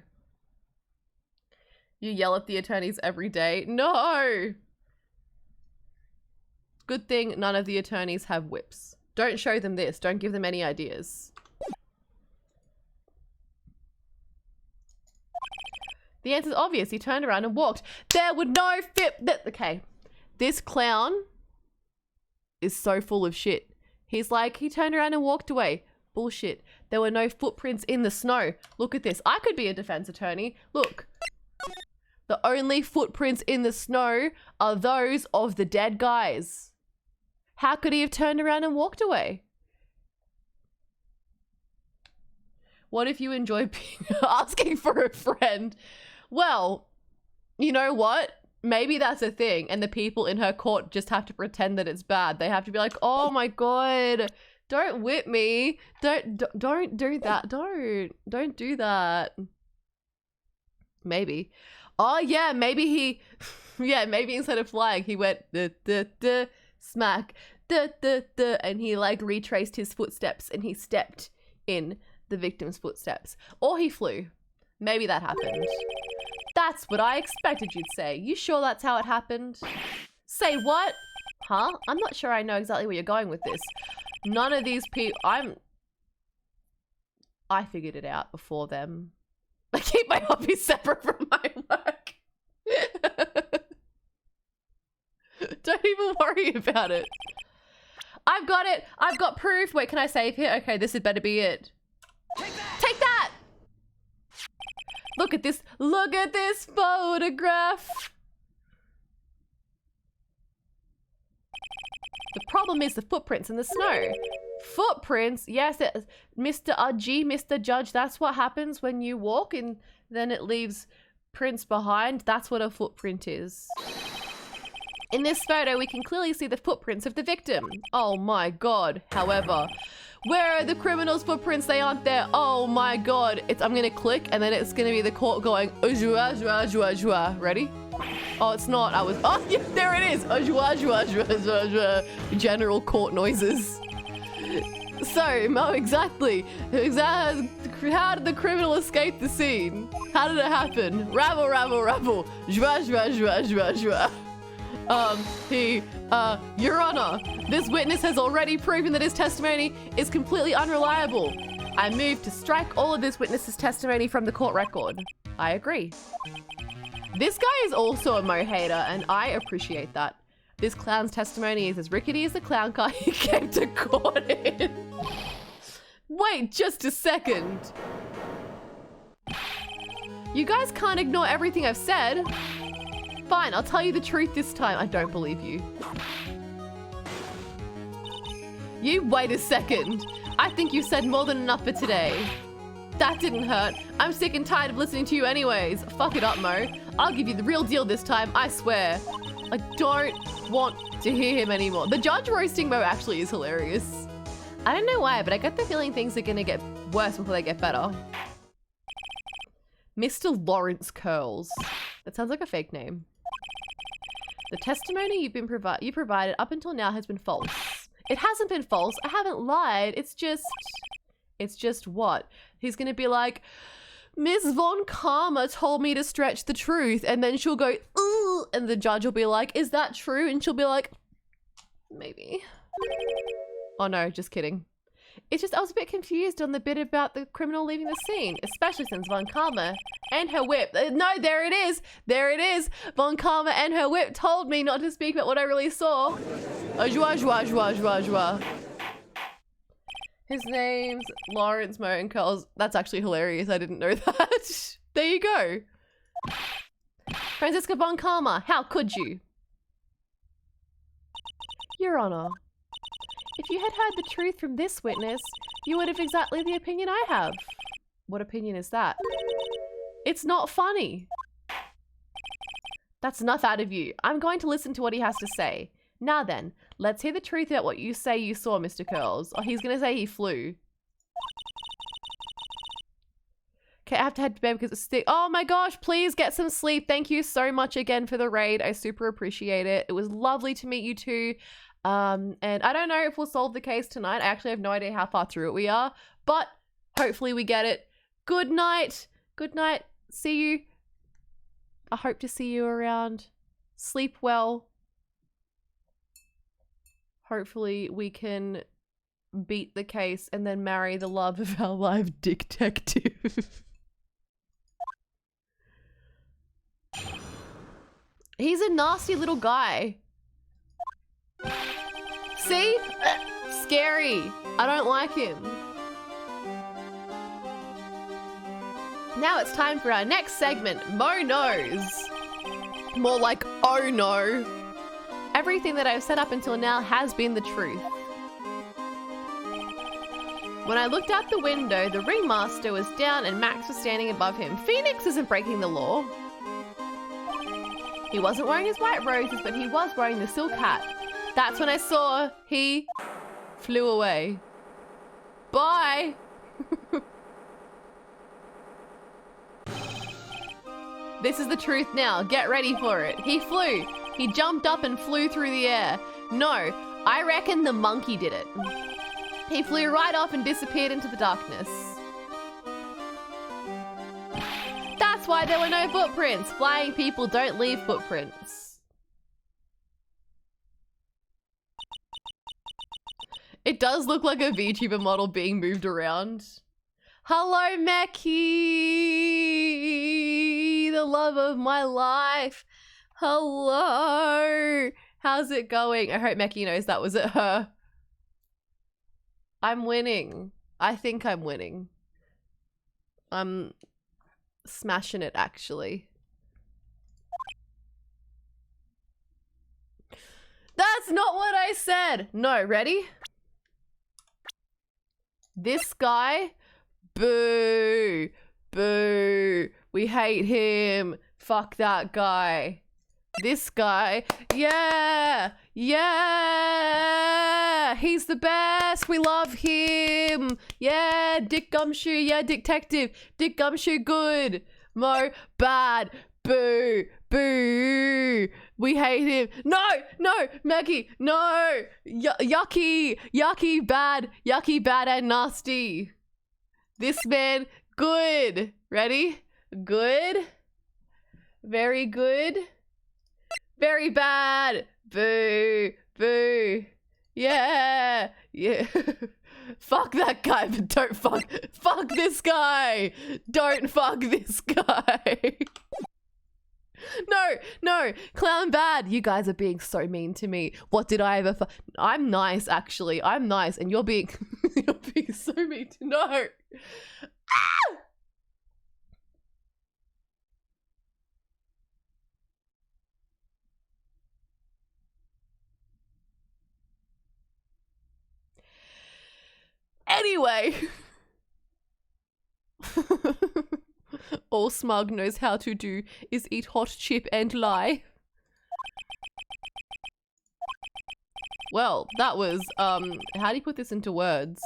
You yell at the attorneys every day. No! Good thing none of the attorneys have whips. Don't show them this. Don't give them any ideas. The answer's obvious. He turned around and walked. There would no fit. Okay. This clown is so full of shit. He's like, he turned around and walked away. Bullshit. There were no footprints in the snow. Look at this. I could be a defense attorney. Look. The only footprints in the snow are those of the dead guys. How could he have turned around and walked away? What if you enjoy asking for a friend? Well, you know what? Maybe that's a thing, and the people in her court just have to pretend that it's bad. They have to be like, "Oh my god, don't whip me! Don't do that! Don't do that." Maybe. Oh yeah, maybe he. Yeah, maybe instead of flying, he went smack and he like retraced his footsteps and he stepped in the victim's footsteps, or he flew. Maybe that happened. That's what I expected you'd say. You sure that's how it happened? Say what? Huh? I'm not sure I know exactly where you're going with this. None of these people... I figured it out before them. I keep my hobbies separate from my work. Don't even worry about it. I've got it. I've got proof. Wait, can I save here? Okay, this had better be it. Take that! Look at this. Look at this photograph. The problem is the footprints in the snow. Footprints? Yes, Mr. Udgy, Mr. Judge, that's what happens when you walk and then it leaves prints behind. That's what a footprint is. In this photo, we can clearly see the footprints of the victim. Oh my god. However, where are the criminals' footprints? They aren't there. Oh my god. I'm gonna click and then it's gonna be the court going joua, joua, joua, joua. Ready? Oh, it's not. Oh, yeah, there it is. Joua, joua, joua, joua, joua. General court noises. So, Mo, exactly. How did the criminal escape the scene? How did it happen? Rabble, rabble, rabble. Joua, joua, joua, joua, joua. Your Honor, this witness has already proven that his testimony is completely unreliable. I move to strike all of this witness's testimony from the court record. I agree. This guy is also a Mo hater, and I appreciate that. This clown's testimony is as rickety as the clown car he came to court in. Wait just a second. You guys can't ignore everything I've said. Fine, I'll tell you the truth this time. I don't believe you. You wait a second. I think you've said more than enough for today. That didn't hurt. I'm sick and tired of listening to you anyways. Fuck it up, Mo. I'll give you the real deal this time, I swear. I don't want to hear him anymore. The judge roasting Mo actually is hilarious. I don't know why, but I get the feeling things are gonna get worse before they get better. Mr. Lawrence Curls. That sounds like a fake name. The testimony you provided up until now has been false. It hasn't been false. I haven't lied. It's just what? He's gonna be like, Ms. Von Karma told me to stretch the truth, and then she'll go, ooh, and the judge will be like, is that true? And she'll be like, maybe. Oh no, just kidding. It's just I was a bit confused on the bit about the criminal leaving the scene, especially since Von Karma and her whip. No, there it is. There it is. Von Karma and her whip told me not to speak about what I really saw. Joua, joua, joua, joua, joua. His name's Lawrence Moten Curls. That's actually hilarious. I didn't know that. There you go. Franziska Von Karma, how could you? Your Honor. If you had heard the truth from this witness, you would have exactly the opinion I have. What opinion is that? It's not funny. That's enough out of you. I'm going to listen to what he has to say. Now then, let's hear the truth about what you say you saw, Mr. Curls. Oh, he's going to say he flew. Okay, I have to head to bed because it's sick. Oh my gosh, please get some sleep. Thank you so much again for the raid. I super appreciate it. It was lovely to meet you too. And I don't know if we'll solve the case tonight. I actually have no idea how far through it we are, but hopefully we get it. Good night. Good night. See you. I hope to see you around. Sleep well. Hopefully we can beat the case and then marry the love of our life detective. He's a nasty little guy. See? Scary. I don't like him. Now it's time for our next segment, Mo Knows. More like, oh no. Everything that I've said up until now has been the truth. When I looked out the window, the ringmaster was down and Max was standing above him. Phoenix isn't breaking the law. He wasn't wearing his white roses, but he was wearing the silk hat. That's when I saw he flew away. Bye. This is the truth now. Get ready for it. He flew. He jumped up and flew through the air. No, I reckon the monkey did it. He flew right off and disappeared into the darkness. That's why there were no footprints. Flying people don't leave footprints. It does look like a VTuber model being moved around. Hello, Meki, the love of my life. Hello. How's it going? I hope Meki knows that was it her. I'm winning. I think I'm winning. I'm smashing it, actually. That's not what I said. No, ready? This guy, boo, boo. We hate him. Fuck that guy. This guy, yeah, yeah. He's the best. We love him. Yeah, Dick Gumshoe. Yeah, Detective. Dick Gumshoe, good. Mo, bad. Boo, boo. We hate him. No, no, Maggie, no. Yucky, yucky, bad and nasty. This man, good. Ready? Good. Very good. Very bad. Boo, boo. Yeah, yeah. Fuck that guy, but don't fuck this guy. Don't fuck this guy. No, no, clown bad. You guys are being so mean to me. What did I ever I'm nice, actually. I'm nice, and you're being you're being so mean to no. Ah! Anyway. All Smug knows how to do is eat hot chip and lie. Well, that was, how do you put this into words?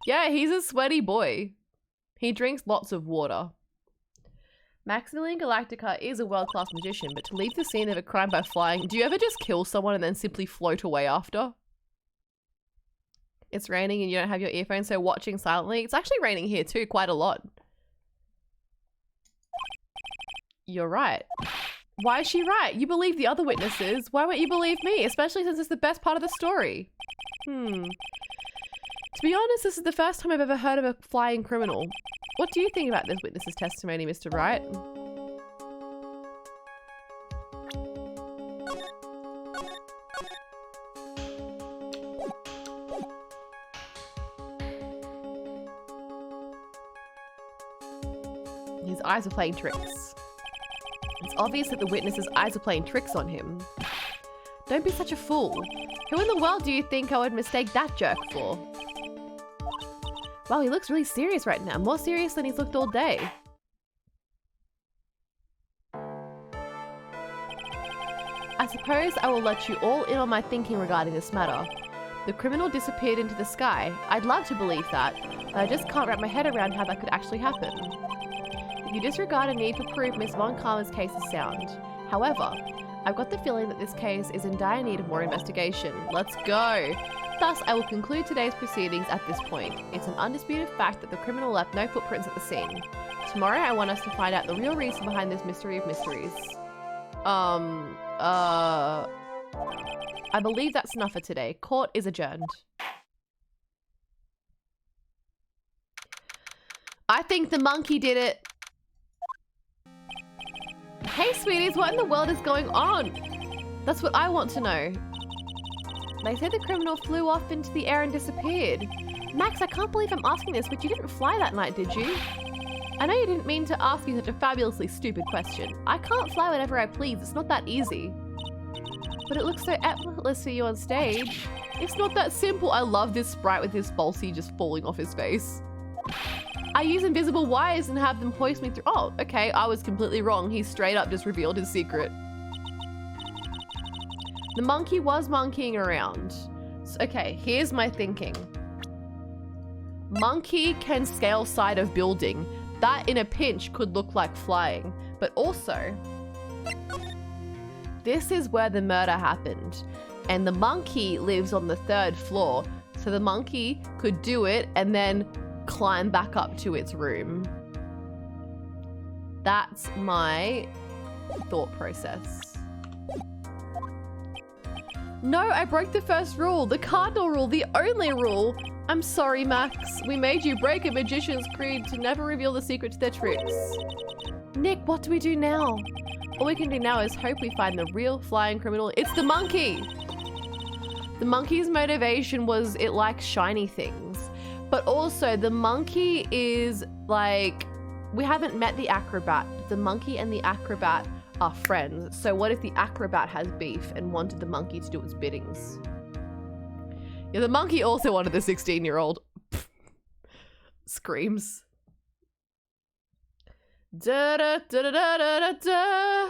Yeah, he's a sweaty boy. He drinks lots of water. Maximilian Galactica is a world-class magician, but to leave the scene of a crime by flying, do you ever just kill someone and then simply float away after? It's raining and you don't have your earphones, so watching silently. It's actually raining here too, quite a lot. You're right. Why is she right? You believe the other witnesses. Why won't you believe me? Especially since it's the best part of the story. To be honest, this is the first time I've ever heard of a flying criminal. What do you think about this witness's testimony, Mr. Wright? His eyes are playing tricks. It's obvious that the witness's eyes are playing tricks on him. Don't be such a fool. Who in the world do you think I would mistake that jerk for? Wow, he looks really serious right now. More serious than he's looked all day. I suppose I will let you all in on my thinking regarding this matter. The criminal disappeared into the sky. I'd love to believe that, but I just can't wrap my head around how that could actually happen. If you disregard a need for proof, Miss Von Karma's case is sound. However, I've got the feeling that this case is in dire need of more investigation. Let's go! Thus, I will conclude today's proceedings at this point. It's an undisputed fact that the criminal left no footprints at the scene. Tomorrow, I want us to find out the real reason behind this mystery of mysteries. I believe that's enough for today. Court is adjourned. I think the monkey did it. Hey, sweeties, what in the world is going on? That's what I want to know. They say the criminal flew off into the air and disappeared. Max, I can't believe I'm asking this, but you didn't fly that night, did you? I know you didn't mean to ask me such a fabulously stupid question. I can't fly whenever I please, it's not that easy. But it looks so effortless for you on stage. It's not that simple. I love this sprite with his falsie just falling off his face. I use invisible wires and have them hoist me through. Oh, okay, I was completely wrong. He straight up just revealed his secret. The monkey was monkeying around. So, okay, here's my thinking. Monkey can scale side of building. That in a pinch could look like flying. But also, this is where the murder happened. And the monkey lives on the 3rd floor. So the monkey could do it and then climb back up to its room. That's my thought process. No, I broke the first rule, the cardinal rule, the only rule. I'm sorry, Max. We made you break a magician's creed to never reveal the secret to their tricks. Nick, what do we do now? All we can do now is hope we find the real flying criminal. It's the monkey! The monkey's motivation was it likes shiny things. But also, the monkey is like... We haven't met the acrobat. The monkey and the acrobat are friends. So what if the acrobat has beef and wanted the monkey to do its biddings? Yeah, the monkey also wanted the 16-year-old. Screams. Da da da da da da da.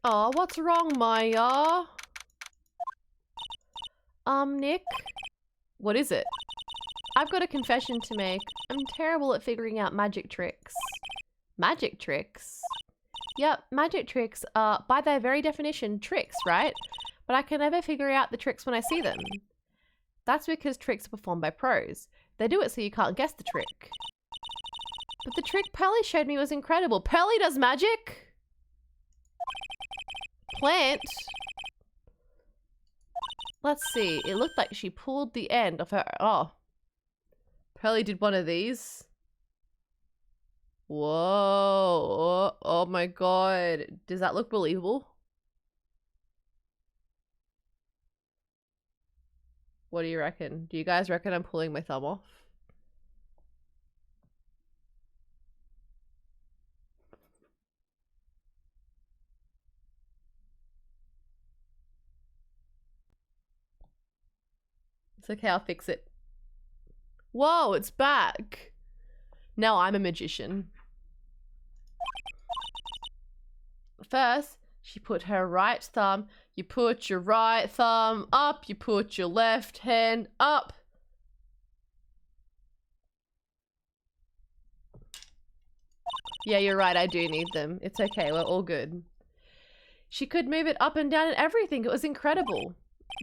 Oh, what's wrong, Maya? Nick? What is it? I've got a confession to make. I'm terrible at figuring out magic tricks. Magic tricks? Yep, magic tricks are, by their very definition, tricks, right? But I can never figure out the tricks when I see them. That's because tricks are performed by pros. They do it so you can't guess the trick. But the trick Pearly showed me was incredible. Pearly does magic? Plant? Let's see. It looked like she pulled the end of her... Oh. Pearly did one of these. Whoa. Oh my god. Does that look believable? What do you reckon? Do you guys reckon I'm pulling my thumb off? It's okay, I'll fix it. Whoa, it's back. Now I'm a magician. First, she put her right thumb. You put your right thumb up. You put your left hand up. Yeah, you're right. I do need them. It's okay. We're all good. She could move it up and down and everything. It was incredible.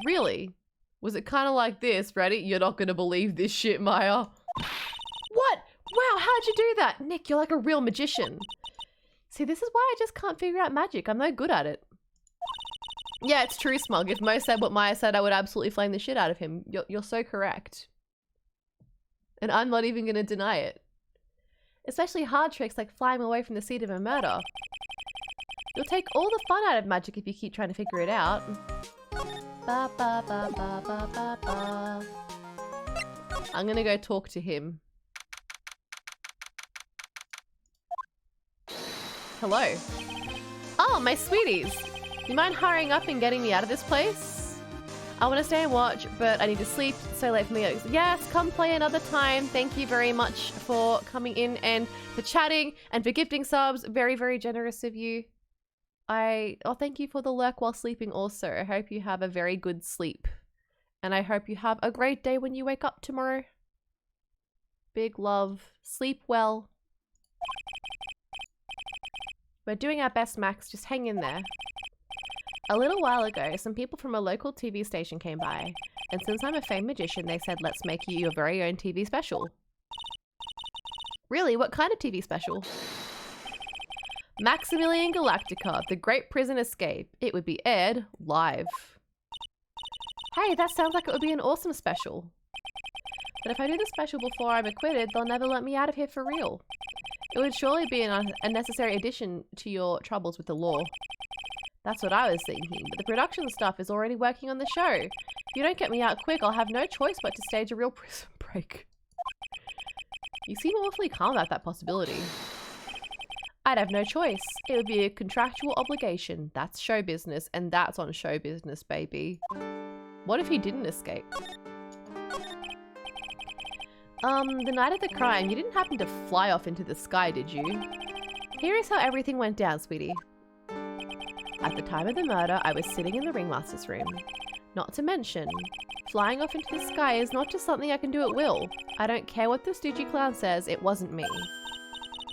Really. Was it kind of like this? Ready? You're not going to believe this shit, Maya. What? Wow, how'd you do that? Nick, you're like a real magician. See, this is why I just can't figure out magic. I'm no good at it. Yeah, it's true, Smug. If Mo said what Maya said, I would absolutely flame the shit out of him. You're so correct. And I'm not even going to deny it. Especially hard tricks like flying away from the scene of a murder. You'll take all the fun out of magic if you keep trying to figure it out. Ba, ba, ba, ba, ba, ba, ba. I'm gonna go talk to him. Hello. Oh, my sweeties. You mind hurrying up and getting me out of this place? I want to stay and watch, but I need to sleep. It's so late for me. Yes, come play another time. Thank you very much for coming in and for chatting and for gifting subs. Very, very generous of you. Thank you for the lurk while sleeping also. I hope you have a very good sleep. And I hope you have a great day when you wake up tomorrow. Big love. Sleep well. We're doing our best, Max. Just hang in there. A little while ago, some people from a local TV station came by. And since I'm a famed magician, they said, let's make you your very own TV special. Really? What kind of TV special? Maximilian Galactica, The Great Prison Escape. It would be aired live. Hey, that sounds like it would be an awesome special. But if I do the special before I'm acquitted, they'll never let me out of here for real. It would surely be a necessary addition to your troubles with the law. That's what I was thinking, but the production staff is already working on the show. If you don't get me out quick, I'll have no choice but to stage a real prison break. You seem awfully calm about that possibility. I'd have no choice. It would be a contractual obligation. That's show business, and that's on show business, baby. What if he didn't escape? The night of the crime, you didn't happen to fly off into the sky, did you? Here is how everything went down, sweetie. At the time of the murder, I was sitting in the ringmaster's room. Not to mention, flying off into the sky is not just something I can do at will. I don't care what the Stoogie Clown says, it wasn't me.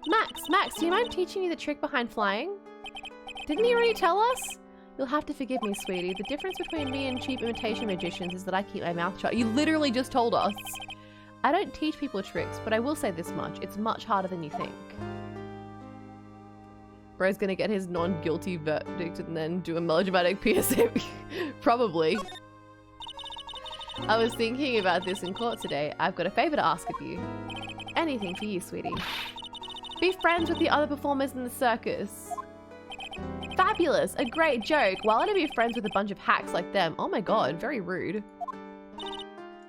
Max, do you mind teaching me the trick behind flying? Didn't he already tell us? You'll have to forgive me, sweetie. The difference between me and cheap imitation magicians is that I keep my mouth shut. You literally just told us. I don't teach people tricks, but I will say this much. It's much harder than you think. Bro's gonna get his non-guilty verdict and then do a melodramatic PSA. Probably. I was thinking about this in court today. I've got a favor to ask of you. Anything for you, sweetie. Be friends with the other performers in the circus. Fabulous! A great joke. Why would I be friends with a bunch of hacks like them? Oh my god, very rude.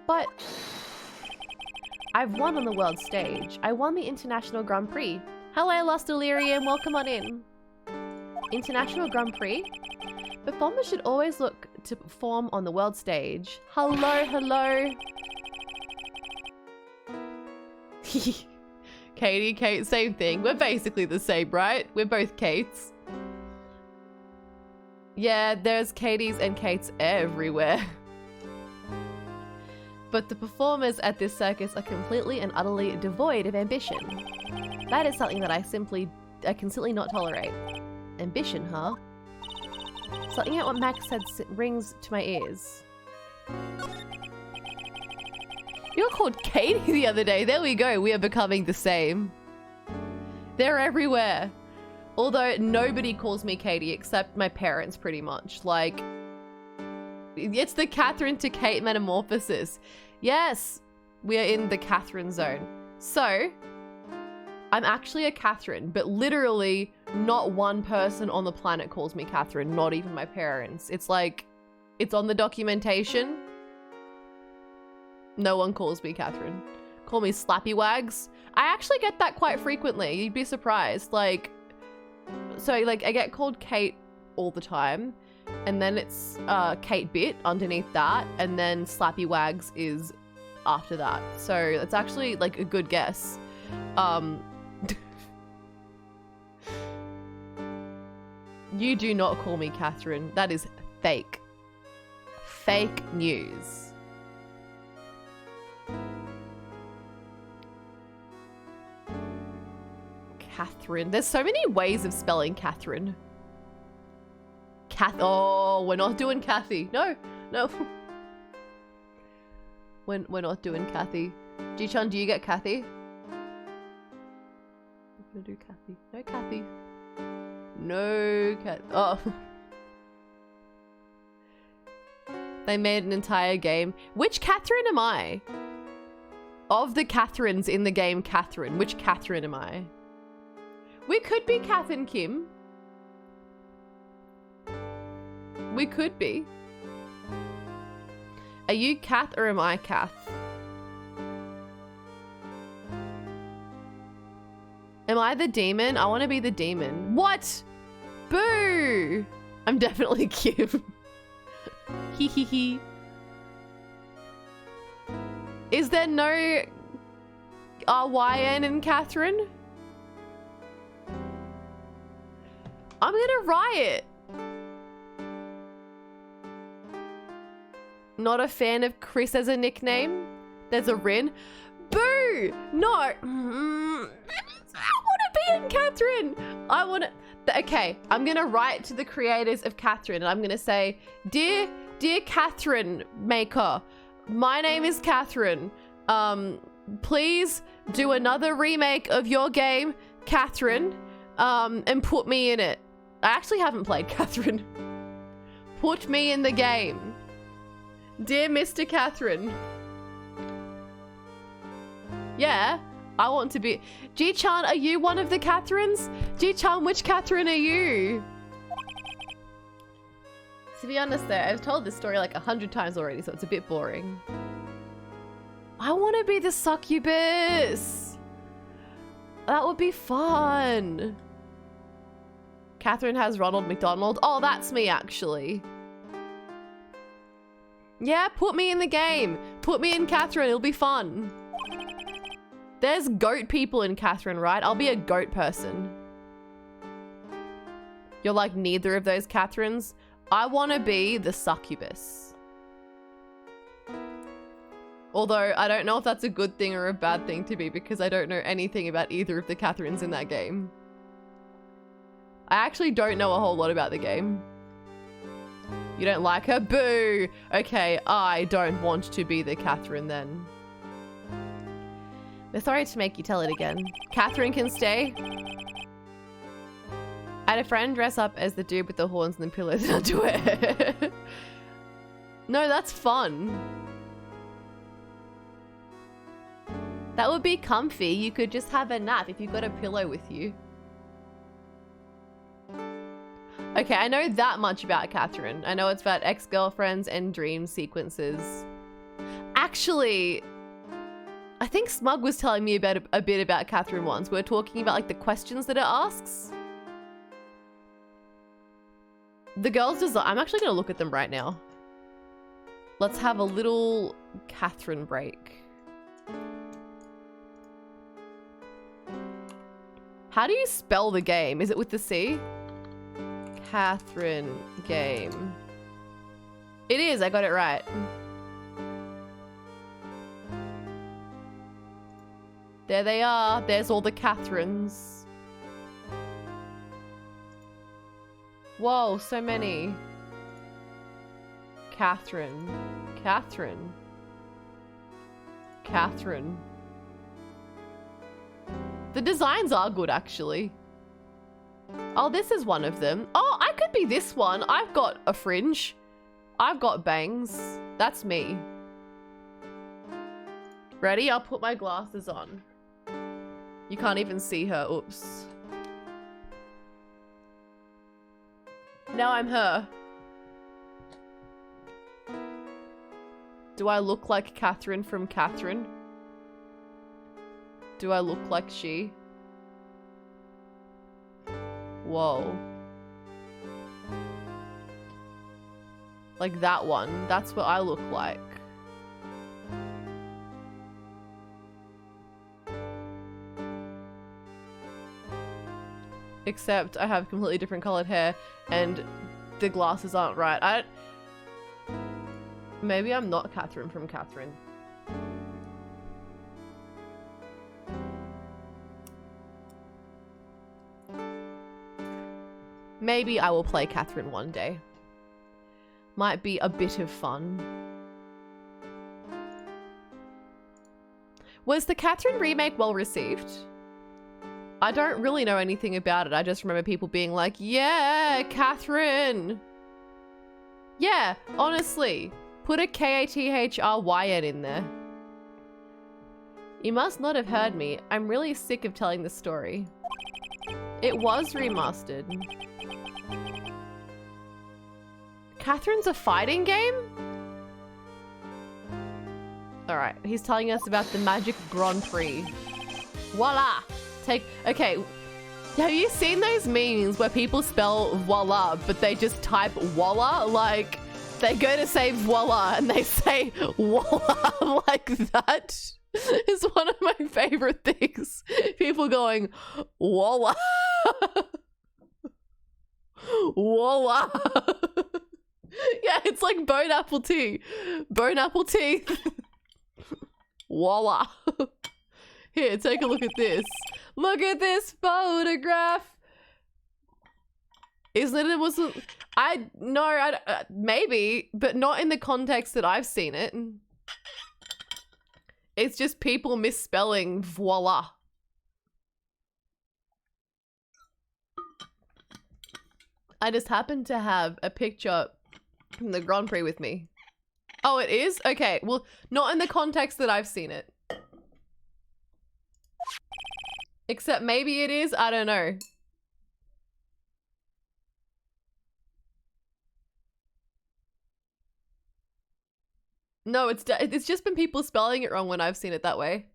But I've won on the world stage. I won the International Grand Prix. Hello, Lost Delirium. Welcome on in. International Grand Prix? Performers should always look to perform on the world stage. Hello. Katie, Kate, same thing. We're basically the same, right? We're both Kates. Yeah, there's Katies and Kates everywhere. But the performers at this circus are completely and utterly devoid of ambition. That is something that I can simply not tolerate. Ambition, huh? Something about what Max said rings to my ears. You were called Katie the other day. There we go. We are becoming the same. They're everywhere. Although nobody calls me Katie except my parents pretty much. Like, it's the Catherine to Kate metamorphosis. Yes, we are in the Catherine zone. So, I'm actually a Catherine, but literally not one person on the planet calls me Catherine, not even my parents. It's like, it's on the documentation. No one calls me Catherine. Call me Slappy Wags. I actually get that quite frequently. You'd be surprised. Like, so like I get called Kate all the time. And then it's K8bit underneath that. And then Slappy Wags is after that. So it's actually like a good guess. You do not call me Catherine. That is fake. Fake news. Catherine. There's so many ways of spelling Catherine. Oh, we're not doing Kathy. No. We're not doing Kathy. Ji-chan, do you get Kathy? I'm gonna do Kathy. No Kathy. No cat. Oh. They made an entire game. Which Catherine am I? Of the Catherines in the game Catherine, which Catherine am I? We could be Kath and Kim. We could be. Are you Kath or am I Kath? Am I the demon? I want to be the demon. What? Boo! I'm definitely Kim. Hee hee hee. Is there no RYN in Catherine? I'm gonna riot. Not a fan of Chris as a nickname. There's a Rin. Boo! No. I want to be in Catherine. I want to. Okay, I'm gonna write to the creators of Catherine, and I'm gonna say, dear Catherine maker, my name is Catherine. Please do another remake of your game, Catherine, and put me in it. I actually haven't played Catherine. Put me in the game. Dear Mr. Catherine. Yeah, I want to be. Ji-chan, are you one of the Catherines? Ji-chan, which Catherine are you? To be honest though, I've told this story like 100 times already, so it's a bit boring. I want to be the succubus. That would be fun. Catherine has Ronald McDonald. Oh, that's me actually. Yeah, put me in the game. Put me in Catherine, it'll be fun. There's goat people in Catherine, right? I'll be a goat person. You're like neither of those Catherines? I want to be the succubus. Although, I don't know if that's a good thing or a bad thing to be because I don't know anything about either of the Catherines in that game. I actually don't know a whole lot about the game. You don't like her? Boo! Okay, I don't want to be the Catherine then. We're sorry to make you tell it again. Catherine can stay. I had a friend dress up as the dude with the horns and the pillows and underwear. No, that's fun. That would be comfy. You could just have a nap if you've got a pillow with you. Okay, I know that much about Catherine. I know it's about ex-girlfriends and dream sequences. Actually, I think Smug was telling me about a bit about Catherine once. We were talking about like the questions that it asks. The girls design. I'm actually gonna look at them right now. Let's have a little Catherine break. How do you spell the game? Is it with the C? Catherine game. It is, I got it right. There they are. There's all the Catherines. Whoa, so many. Catherine. Catherine. Catherine. The designs are good, actually. Oh, this is one of them. Oh, I could be this one. I've got a fringe. I've got bangs. That's me. Ready? I'll put my glasses on. You can't even see her. Oops. Now I'm her. Do I look like Catherine from Catherine? Do I look like she? Whoa. Like that one. That's what I look like. Except I have completely different colored hair and the glasses aren't right. Maybe I'm not Catherine from Catherine. Maybe I will play Catherine one day. Might be a bit of fun. Was the Catherine remake well received? I don't really know anything about it. I just remember people being like, yeah, Catherine. Yeah, honestly. Put a K-A-T-H-R-Y-N in there. You must not have heard me. I'm really sick of telling the story. It was remastered. Catherine's a fighting game? Alright, he's telling us about the Magic Grand Prix. Voila! Okay, have you seen those memes where people spell voila, but they just type voila? Like, they go to say voila and they say voila like that is one of my favorite things. People going, voila. Voila. Yeah, it's like bone apple tea. Bone apple teeth. Voila. Here, take a look at this. Look at this photograph. Isn't it? Wasn't maybe, but not in the context that I've seen it. It's just people misspelling voila. I just happened to have a picture from the Grand Prix with me. Oh, it is? Okay, well, not in the context that I've seen it. Except maybe it is, I don't know. No, it's just been people spelling it wrong when I've seen it that way.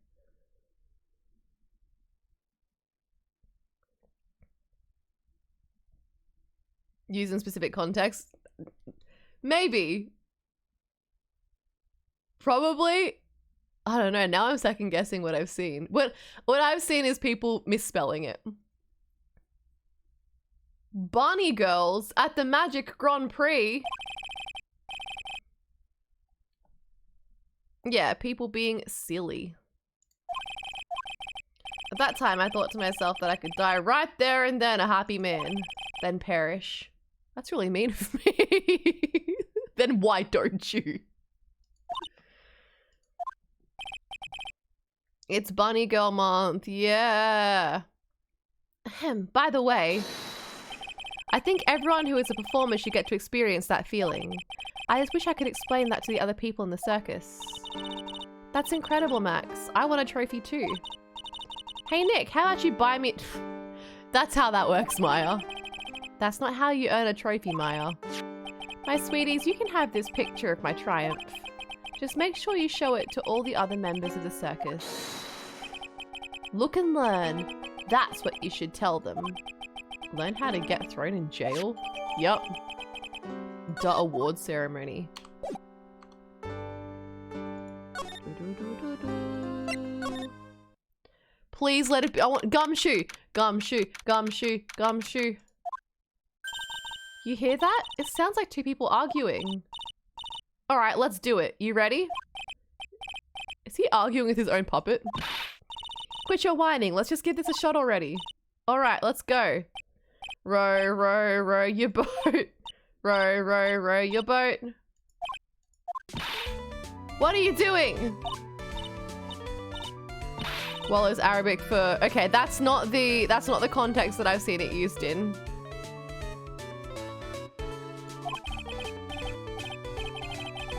Used in specific context. Maybe. Probably. I don't know. Now I'm second guessing what I've seen. What I've seen is people misspelling it. Bunny girls at the Magic Grand Prix. Yeah, people being silly. At that time, I thought to myself that I could die right there and then a happy man, then perish. That's really mean of me. Then why don't you? It's Bunny Girl Month, yeah. Ahem. By the way, I think everyone who is a performer should get to experience that feeling. I just wish I could explain that to the other people in the circus. That's incredible, Max. I want a trophy too. Hey Nick, how about you buy me... That's how that works, Maya. That's not how you earn a trophy, Maya. My sweeties, you can have this picture of my triumph. Just make sure you show it to all the other members of the circus. Look and learn. That's what you should tell them. Learn how to get thrown in jail? Yup. The award ceremony. Please let it be. I want gumshoe. Gumshoe. Gumshoe. Gumshoe. You hear that? It sounds like two people arguing. Alright, let's do it. You ready? Is he arguing with his own puppet? Quit your whining. Let's just give this a shot already. Alright, let's go. Row, row, row your boat. Row, row, row your boat. What are you doing? Well, it's Arabic for... Okay, that's not the context that I've seen it used in.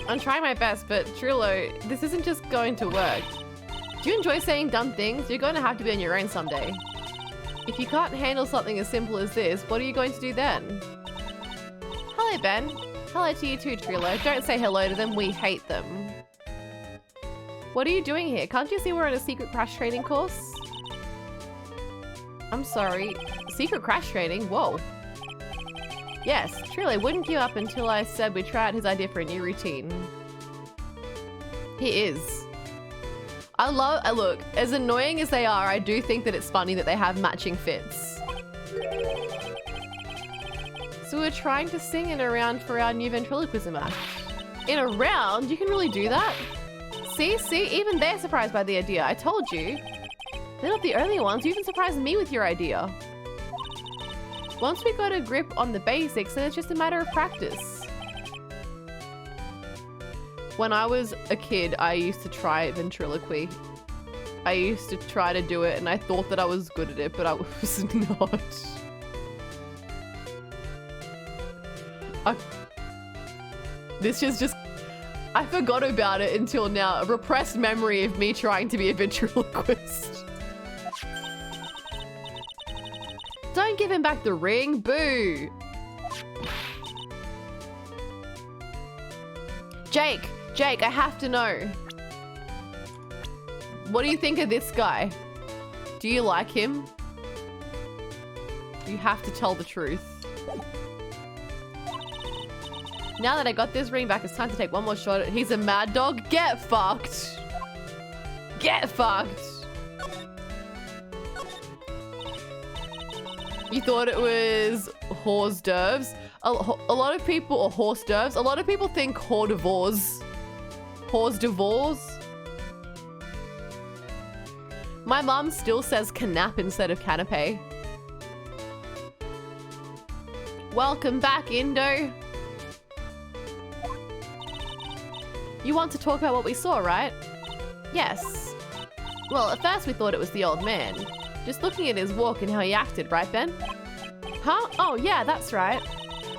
I'm trying my best, but Trillo, this isn't just going to work. Do you enjoy saying dumb things? You're going to have to be on your own someday. If you can't handle something as simple as this, what are you going to do then? Hello, Ben. Hello to you too, Trillo. Don't say hello to them. We hate them. What are you doing here? Can't you see we're on a secret crash training course? I'm sorry. Secret crash training? Whoa. Yes, Trillo wouldn't give up until I said we tried his idea for a new routine. He is. Look, as annoying as they are, I do think that it's funny that they have matching fits. So we're trying to sing in a round for our new ventriloquism act. In a round? You can really do that? See, even they're surprised by the idea. I told you. They're not the only ones. You even surprised me with your idea. Once we got a grip on the basics, then it's just a matter of practice. When I was a kid, I used to try ventriloquy. I used to try to do it, and I thought that I was good at it, but I was not. This is just... I forgot about it until now. A repressed memory of me trying to be a ventriloquist. Don't give him back the ring. Boo. Jake, I have to know. What do you think of this guy? Do you like him? You have to tell the truth. Now that I got this ring back, it's time to take one more shot at... He's a mad dog? Get fucked. Get fucked. You thought it was hors d'oeuvres? A lot of people... Or horse d'oeuvres? A lot of people think hors d'oeuvres. Hors d'oeuvres? My mum still says canap instead of canapé. Welcome back, Indo. You want to talk about what we saw, right? Yes. Well, at first we thought it was the old man. Just looking at his walk and how he acted, right, Ben? Huh? Oh, yeah, that's right.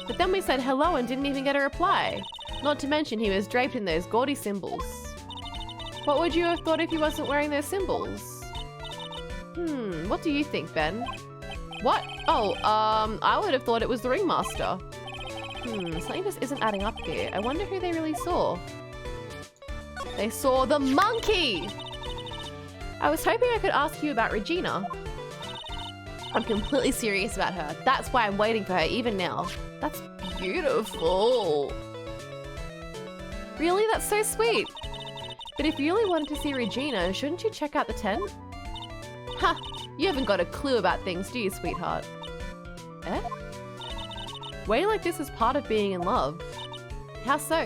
But then we said hello and didn't even get a reply. Not to mention he was draped in those gaudy symbols. What would you have thought if he wasn't wearing those symbols? What do you think, Ben? What? Oh, I would have thought it was the ringmaster. Something just isn't adding up here. I wonder who they really saw. They saw the monkey! I was hoping I could ask you about Regina. I'm completely serious about her. That's why I'm waiting for her even now. That's beautiful. Really? That's so sweet. But if you really wanted to see Regina, shouldn't you check out the tent? Ha! You haven't got a clue about things, do you, sweetheart? Eh? Waiting like this is part of being in love. How so?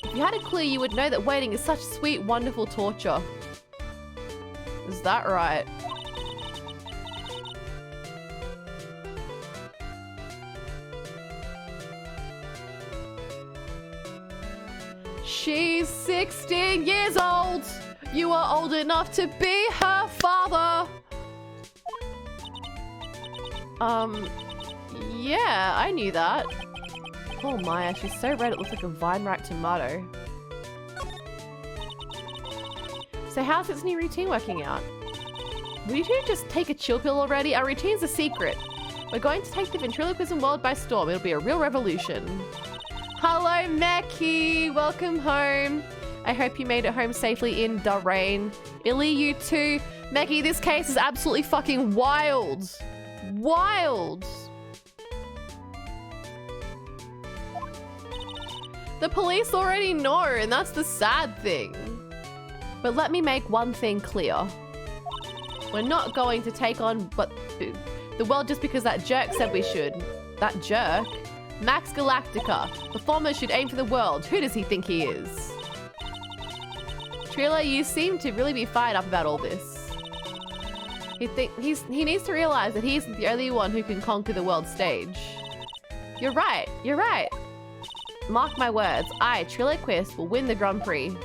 If you had a clue, you would know that waiting is such sweet, wonderful torture. Is that right? She's 16 years old! You are old enough to be her father! Yeah, I knew that. Oh Maya, she's so red it looks like a vine-ripe tomato. So how's its new routine working out? Will you two just take a chill pill already? Our routine's a secret. We're going to take the ventriloquism world by storm. It'll be a real revolution. Hello, Meki! Welcome home. I hope you made it home safely in the rain. Illy, you too. Meki, this case is absolutely fucking wild. Wild! The police already know, and that's the sad thing. But let me make one thing clear. We're not going to take on the world just because that jerk said we should. That jerk? Max Galactica. Performers should aim for the world. Who does he think he is? Trilla, you seem to really be fired up about all this. He needs to realize that he's the only one who can conquer the world stage. You're right. You're right. Mark my words. I, Triloquist, will win the Grand Prix.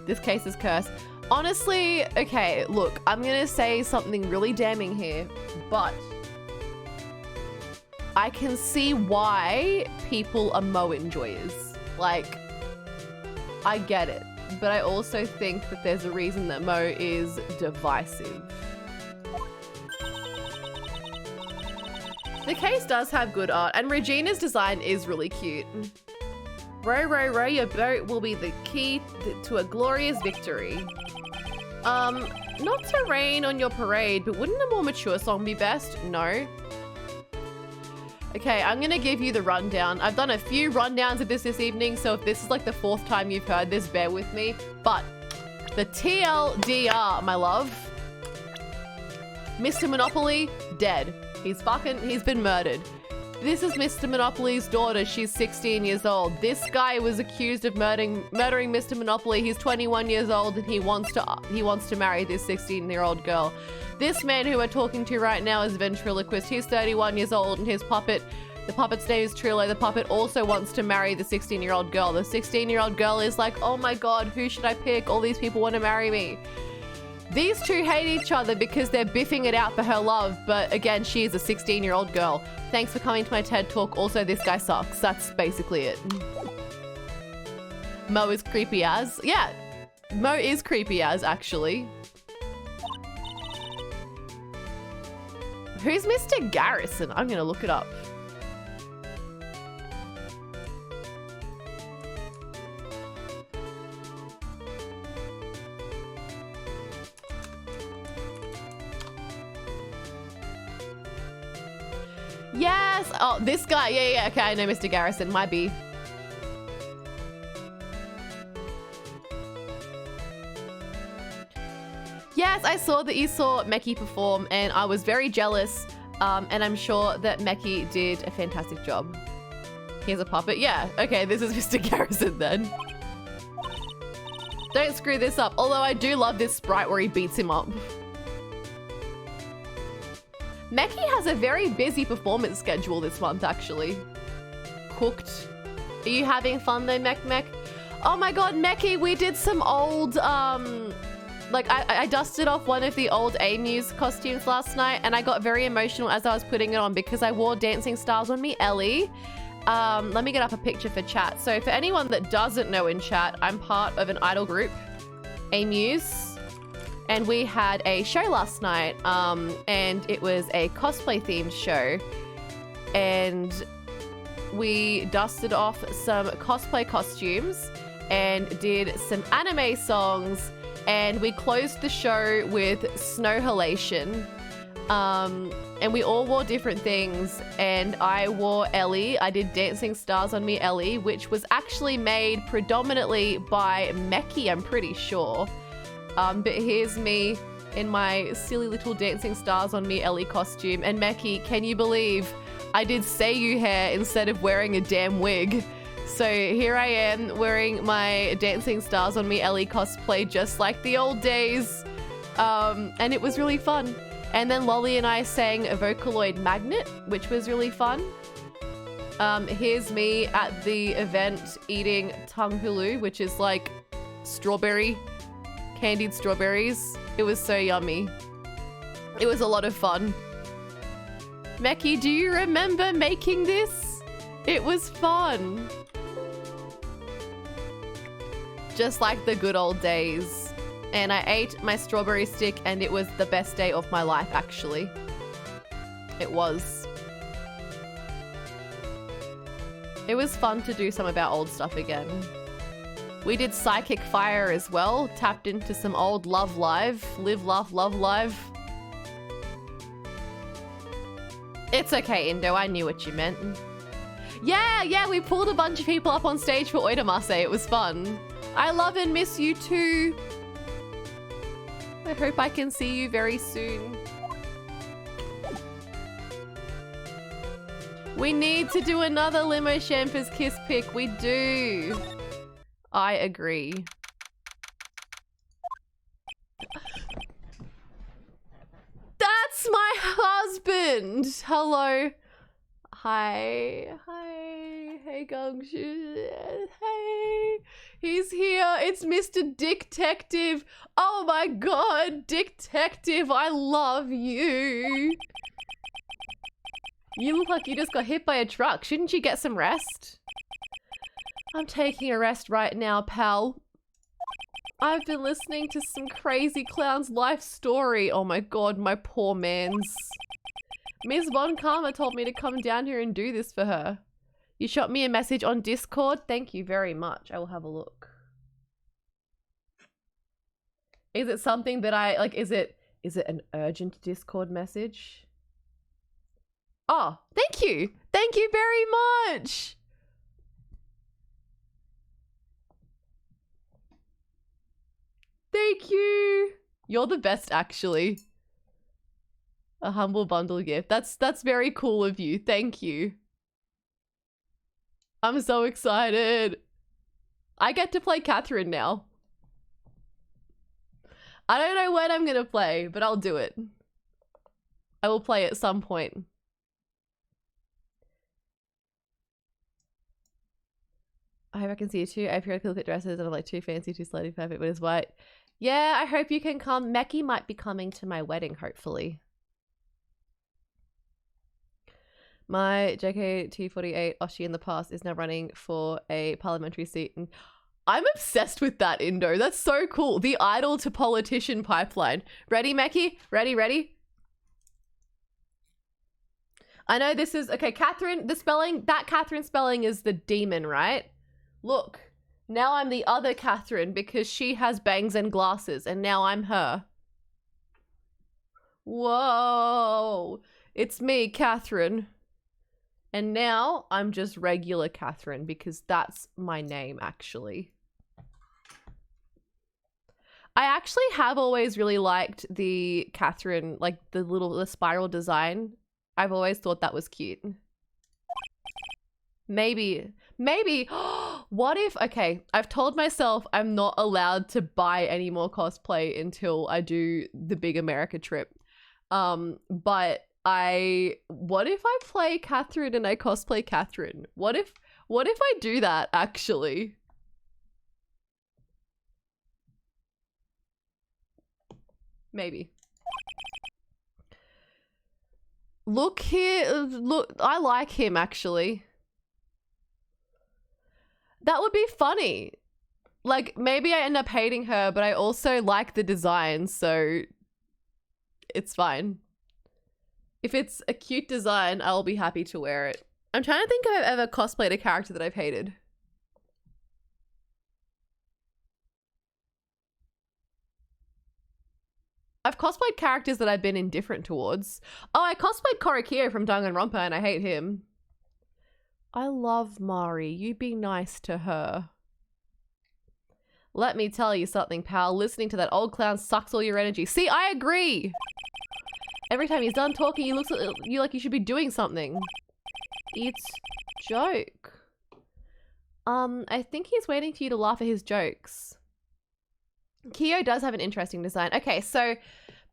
This case is cursed. Honestly, okay, look, I'm gonna say something really damning here, but I can see why people are Mo enjoyers. Like, I get it, but I also think that there's a reason that Mo is divisive. The case does have good art, and Regina's design is really cute. Row, row, row, your boat will be the key to a glorious victory. Not to rain on your parade, but wouldn't a more mature song be best? No. Okay, I'm gonna give you the rundown. I've done a few rundowns of this evening, so if this is like the 4th time you've heard this, bear with me. But the TLDR, my love. Mr. Monopoly, dead. He's been murdered. This is Mr. Monopoly's daughter. She's 16 years old. This guy was accused of murdering Mr. Monopoly. He's 21 years old and he wants to marry this 16-year-old girl. This man who we're talking to right now is a ventriloquist. He's 31 years old and his puppet, the puppet's name is Trillo. The puppet also wants to marry the 16-year-old girl. The 16-year-old girl is like, oh my god, who should I pick? All these people want to marry me. These two hate each other because they're biffing it out for her love, but again, she is a 16-year-old girl. Thanks for coming to my TED Talk. Also, this guy sucks. That's basically it. Mo is creepy as. Yeah, Mo is creepy as, actually. Who's Mr. Garrison? I'm gonna look it up. Yes! Oh, this guy. Yeah, okay, I know Mr. Garrison. Might be. Yes, I saw that you saw Meki perform and I was very jealous. And I'm sure that Meki did a fantastic job. Here's a puppet. Yeah, okay, this is Mr. Garrison then. Don't screw this up. Although I do love this sprite where he beats him up. Meki has a very busy performance schedule this month, actually. Cooked. Are you having fun though, Mek? Oh my god, Meki, we did some old like I dusted off one of the old A-Muse costumes last night, and I got very emotional as I was putting it on because I wore Dancing Stars on me, Ellie. Let me get up a picture for chat. So for anyone that doesn't know in chat, I'm part of an idol group, A-Muse, and we had a show last night, and it was a cosplay themed show, and we dusted off some cosplay costumes and did some anime songs, and we closed the show with Snow Halation. And we all wore different things, and I wore Ellie. I did Dancing Stars on me, Ellie, which was actually made predominantly by Meki, I'm pretty sure. But here's me in my silly little Dancing Stars on me, Ellie costume. And Meki, can you believe I did Seiyu hair instead of wearing a damn wig? So here I am wearing my Dancing Stars on me, Ellie cosplay, just like the old days. And it was really fun. And then Lolly and I sang a Vocaloid Magnet, which was really fun. Here's me at the event eating Tanghulu, which is like strawberry, candied strawberries. It was so yummy. It was a lot of fun. Meki, do you remember making this? It was fun. Just like the good old days. And I ate my strawberry stick, and it was the best day of my life, actually. It was. It was fun to do some of our old stuff again. We did Psychic Fire as well, tapped into some old Love Live. Live, Laugh, Love Live. It's okay, Indo, I knew what you meant. Yeah, we pulled a bunch of people up on stage for Oitamase. It was fun. I love and miss you too. I hope I can see you very soon. We need to do another Limo Shampoo's Kiss pick. We do. I agree. That's my husband. Hello. Hi. Hey, Gungshu. Hey. He's here. It's Mr. Dick-tective. Oh my god, Dick-tective, I love you. You look like you just got hit by a truck. Shouldn't you get some rest? I'm taking a rest right now, pal. I've been listening to some crazy clown's life story. Oh my god, my poor mans. Ms. Bon Karma told me to come down here and do this for her. You shot me a message on Discord? Thank you very much. I will have a look. Is it something that I, like, is it an urgent Discord message? Oh, thank you. Thank you very much. Thank you. You're the best, actually. A humble bundle gift. That's very cool of you. Thank you. I'm so excited. I get to play Catherine now. I don't know when I'm gonna play, but I'll do it. I will play at some point. I hope I can see you too. I periodically look at dresses and I'm like too fancy, too slutty, perfect, but it's white. Yeah, I hope you can come. Meki might be coming to my wedding, hopefully. My JKT48 Oshi in the past is now running for a parliamentary seat. And I'm obsessed with that, Indo. That's so cool. The idol to politician pipeline. Ready, Meki? Ready? I know this is... Okay, Catherine, the spelling... That Catherine spelling is the demon, right? Look. Now I'm the other Catherine because she has bangs and glasses, and now I'm her. Whoa. It's me, Catherine. And now I'm just regular Catherine because that's my name, actually. I actually have always really liked the Catherine, like the spiral design. I've always thought that was cute. Maybe. What if, okay, I've told myself I'm not allowed to buy any more cosplay until I do the big America trip. But what if I play Catherine and I cosplay Catherine? What if I do that, actually? Maybe. Look here. Look, I like him actually. That would be funny. Like, maybe I end up hating her, but I also like the design, so it's fine. If it's a cute design, I'll be happy to wear it. I'm trying to think if I've ever cosplayed a character that I've hated. I've cosplayed characters that I've been indifferent towards. Oh, I cosplayed Korikio from Danganronpa and I hate him. I love Mari. You be nice to her. Let me tell you something, pal. Listening to that old clown sucks all your energy. See, I agree. Every time he's done talking, he looks at you like you should be doing something. It's joke. I think he's waiting for you to laugh at his jokes. Kyo does have an interesting design. Okay, so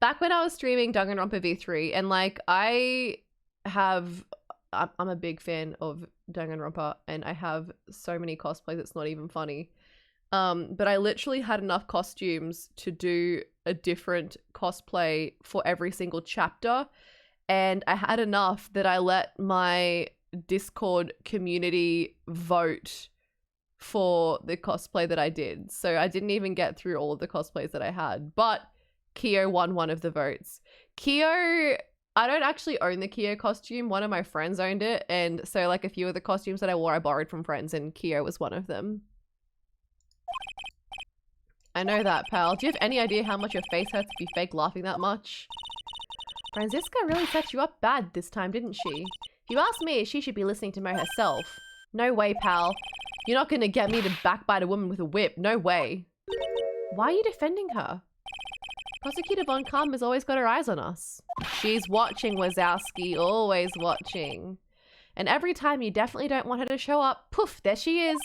back when I was streaming Danganronpa V3, and like I'm a big fan of Danganronpa, and I have so many cosplays, it's not even funny. But I literally had enough costumes to do a different cosplay for every single chapter, and I had enough that I let my Discord community vote for the cosplay that I did. So I didn't even get through all of the cosplays that I had, but Kyo won one of the votes. Kyo, I don't actually own the Kyo costume. One of my friends owned it, and so like a few of the costumes that I wore I borrowed from friends, and Kyo was one of them. I know that, pal. Do you have any idea how much your face hurts if you fake laughing that much? Franziska really set you up bad this time, didn't she? If you ask me, she should be listening to Mo herself. No way, pal. You're not gonna get me to backbite a woman with a whip. No way. Why are you defending her? Prosecutor Von Kamm has always got her eyes on us. She's watching, Wazowski. Always watching. And every time you definitely don't want her to show up, poof, there she is.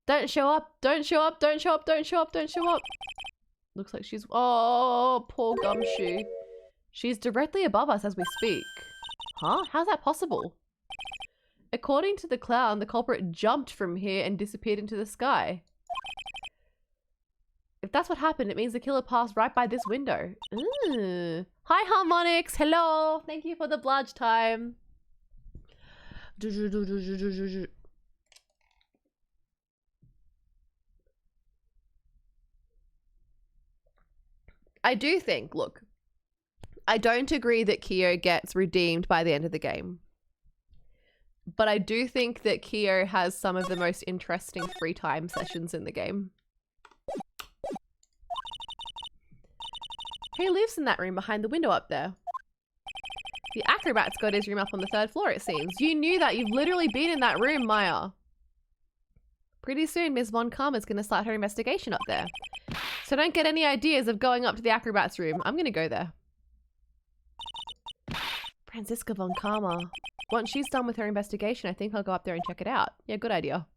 Don't show up. Don't show up. Don't show up. Don't show up. Don't show up. Looks like she's... Oh, poor Gumshoe. She's directly above us as we speak. Huh? How's that possible? According to the clown, the culprit jumped from here and disappeared into the sky. If that's what happened, it means the killer passed right by this window. Ooh. Hi, Harmonix. Hello. Thank you for the bludge time. I do think, look, I don't agree that Kyo gets redeemed by the end of the game. But I do think that Kyo has some of the most interesting free time sessions in the game. He lives in that room behind the window up there. The acrobat's got his room up on the 3rd floor, it seems. You knew that. You've literally been in that room, Maya. Pretty soon, Ms. Von Kamm is going to start her investigation up there. So don't get any ideas of going up to the acrobat's room. I'm going to go there. Franziska Von Kamm. Once she's done with her investigation, I think I'll go up there and check it out. Yeah, good idea.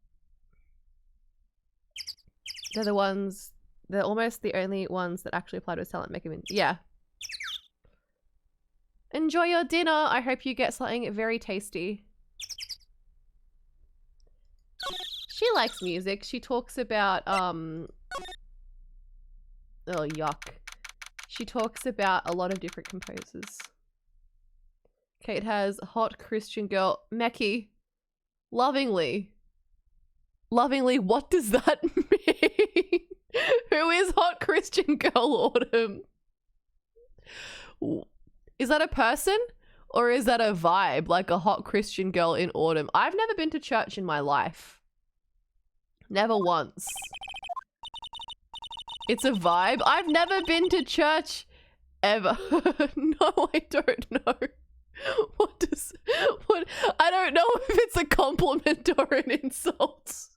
They're the ones... They're almost the only ones that actually apply to his talent. Make him in... Yeah. Enjoy your dinner. I hope you get something very tasty. She likes music. She talks about, oh, yuck. She talks about a lot of different composers. Kate has hot Christian girl. Meki. Lovingly. Lovingly, what does that mean? Who is hot Christian girl Autumn? Is that a person? Or is that a vibe? Like a hot Christian girl in Autumn? I've never been to church in my life. Never once. It's a vibe? I've never been to church ever. No, I don't know. What? I don't know if it's a compliment or an insult.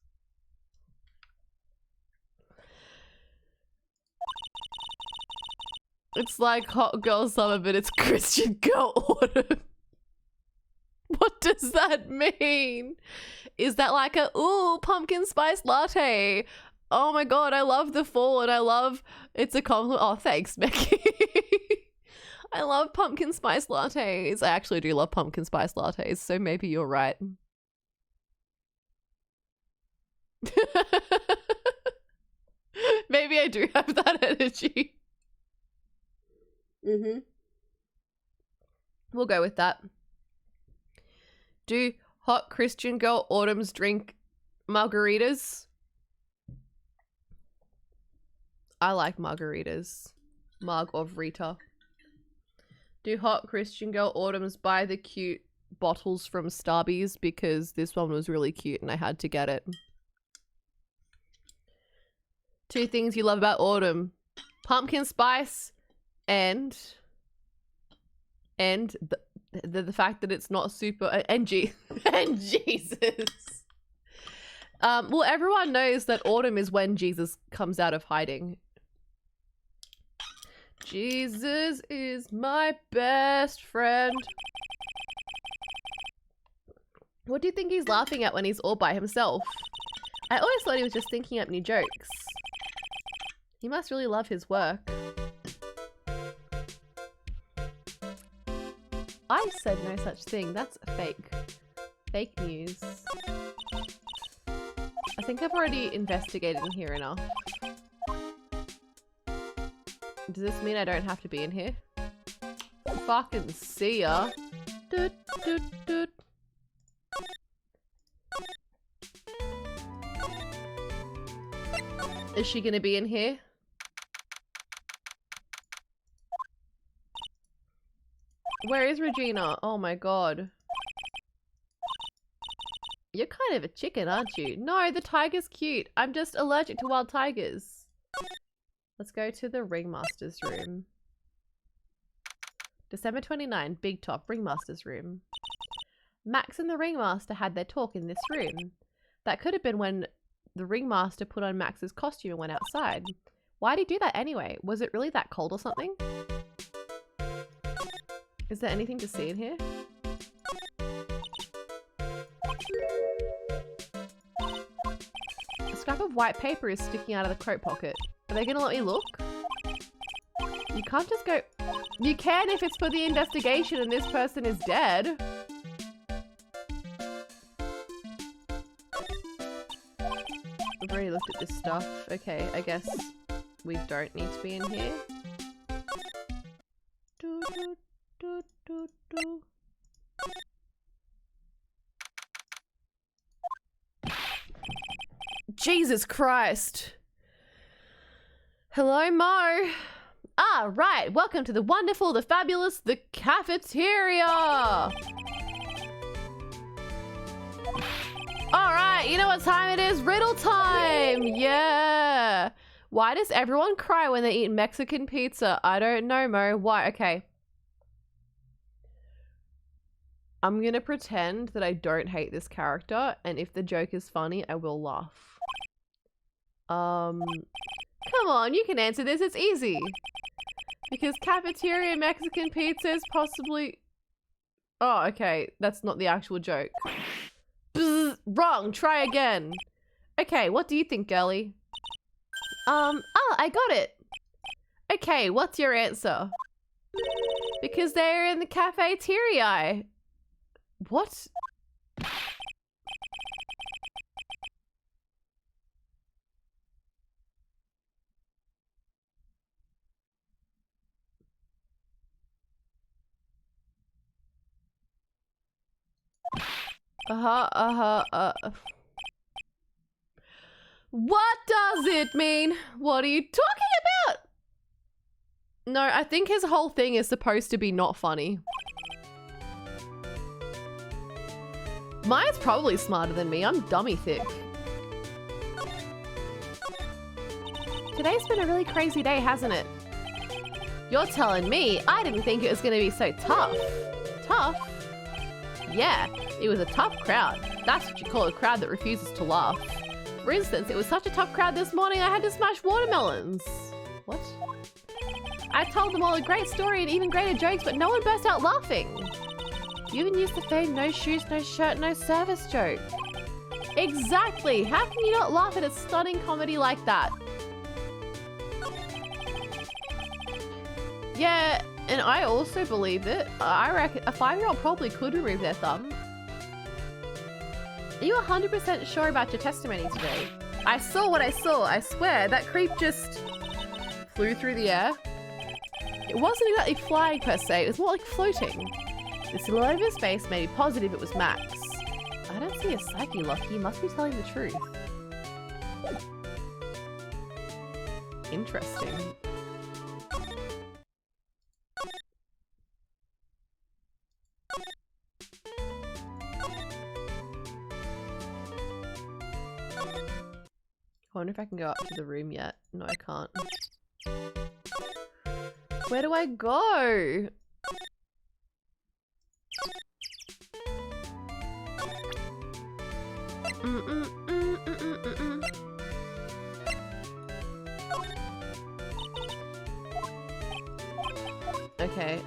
It's like hot girl summer, but it's Christian girl autumn. What does that mean? Is that like a, ooh, pumpkin spice latte? Oh my god, I love the fall and I love, it's a compliment. Oh, thanks, Becky. I love pumpkin spice lattes. I actually do love pumpkin spice lattes, so maybe you're right. Maybe I do have that energy. Mm-hmm. We'll go with that. Do hot Christian girl Autumns drink margaritas? I like margaritas. Marg of Rita. Do hot Christian girl Autumns buy the cute bottles from Starbies? Because this one was really cute and I had to get it. 2 things you love about Autumn. Pumpkin spice and the fact that it's not super and Jesus. Well, everyone knows that autumn is when Jesus comes out of hiding. Jesus is my best friend. What do you think he's laughing at when he's all by himself? I always thought he was just thinking up new jokes. He must really love his work. I said no such thing. That's fake. Fake news. I think I've already investigated in here enough. Does this mean I don't have to be in here? Fucking see ya. Doot, doot, doot. Is she gonna be in here? Where is Regina? Oh my god. You're kind of a chicken, aren't you? No, the tiger's cute. I'm just allergic to wild tigers. Let's go to the Ringmaster's room. December 29, Big Top, Ringmaster's room. Max and the Ringmaster had their talk in this room. That could have been when the Ringmaster put on Max's costume and went outside. Why'd he do that anyway? Was it really that cold or something? Is there anything to see in here? A scrap of white paper is sticking out of the coat pocket. Are they gonna let me look? You can't just go... You can if it's for the investigation and this person is dead. I've already looked at this stuff. Okay, I guess we don't need to be in here. Do, do, do, do, do. Jesus Christ. Hello, Mo. Ah, right. Welcome to the wonderful, the fabulous, the cafeteria. All right, you know what time it is? Riddle time. Yeah. Why does everyone cry when they eat Mexican pizza? I don't know, Mo. Why? Okay. I'm gonna pretend that I don't hate this character, and if the joke is funny, I will laugh. Come on, you can answer this. It's easy. Because cafeteria Mexican pizza is possibly... Oh, okay. That's not the actual joke. Bzz, wrong. Try again. Okay, what do you think, girlie? Oh, I got it. Okay, what's your answer? Because they're in the cafeteria. What? What does it mean? What are you talking about? No, I think his whole thing is supposed to be not funny. Maya's probably smarter than me. I'm dummy thick. Today's been a really crazy day, hasn't it? You're telling me I didn't think it was going to be so tough. Tough? Yeah, it was a tough crowd. That's what you call a crowd that refuses to laugh. For instance, it was such a tough crowd this morning I had to smash watermelons. What? I told them all a great story and even greater jokes, but no one burst out laughing. You even used the fame no shoes, no shirt, no service joke. Exactly! How can you not laugh at a stunning comedy like that? Yeah, and I also believe it. I reckon a 5-year-old probably could remove their thumb. Are you 100% sure about your testimony today? I saw what I saw, I swear. That creep just flew through the air. It wasn't exactly flying per se, it was more like floating. The silhouette of his face made me positive it was Max. I don't see a psyche lock, he must be telling the truth. Interesting. I wonder if I can go up to the room yet. No, I can't. Where do I go? Okay.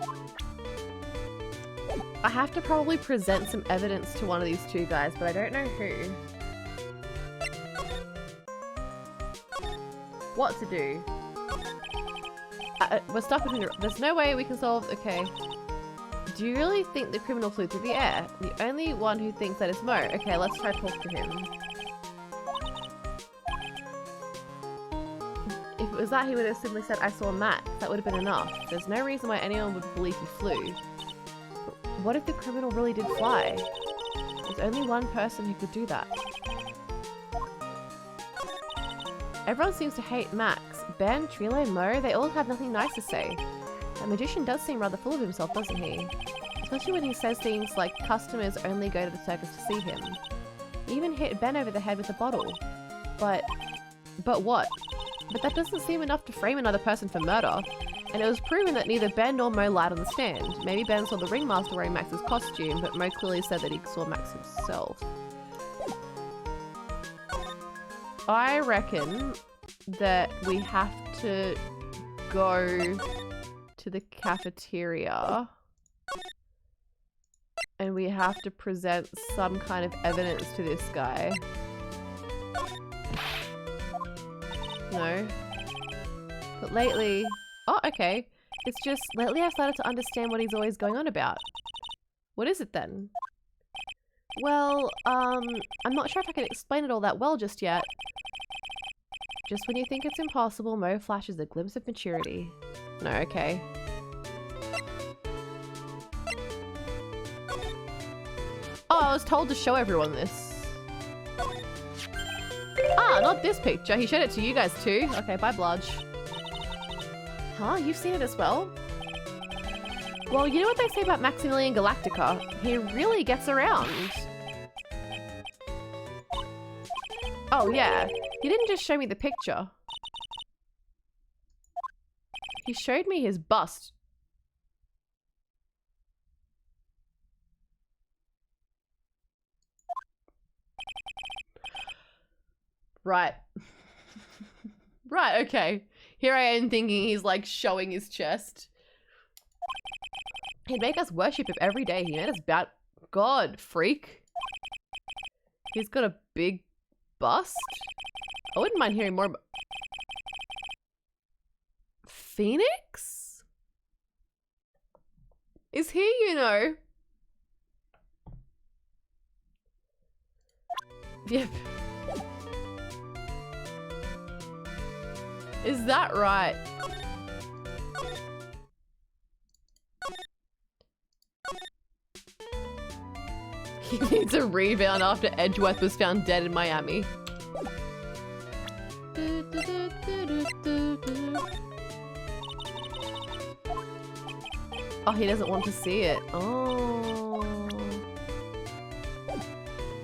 I have to probably present some evidence to one of these two guys, but I don't know who. What to do? We're stuck between the... There's no way we can solve... Okay. Do you really think the criminal flew through the air? The only one who thinks that is Mo. Okay, let's try to talk to him. If it was that, he would have simply said, I saw Max. That would have been enough. There's no reason why anyone would believe he flew. But what if the criminal really did fly? There's only one person who could do that. Everyone seems to hate Max. Ben, Trilo, Mo, they all have nothing nice to say. That magician does seem rather full of himself, doesn't he? Especially when he says things like customers only go to the circus to see him. He even hit Ben over the head with a bottle. But what? But that doesn't seem enough to frame another person for murder. And it was proven that neither Ben nor Mo lied on the stand. Maybe Ben saw the ringmaster wearing Max's costume, but Mo clearly said that he saw Max himself. I reckon that we have to go to the cafeteria and we have to present some kind of evidence to this guy. No. But lately... Oh, okay. It's just, lately I've started to understand what he's always going on about. What is it then? Well, I'm not sure if I can explain it all that well just yet. Just when you think it's impossible, Mo flashes a glimpse of maturity. No, okay. Oh, I was told to show everyone this. Ah, not this picture. He showed it to you guys too. Okay, bye, Bludge. Huh? You've seen it as well? Well, you know what they say about Maximilian Galactica? He really gets around. Oh, yeah. He didn't just show me the picture. He showed me his bust. Right. Right, okay. Here I am thinking he's like showing his chest. He'd make us worship him every day. He made us bow. God, freak. He's got a big bust. I wouldn't mind hearing more about... Phoenix? Is he, you know? Yep. Is that right? He needs a rebound after Edgeworth was found dead in Miami. Oh, he doesn't want to see it. Oh.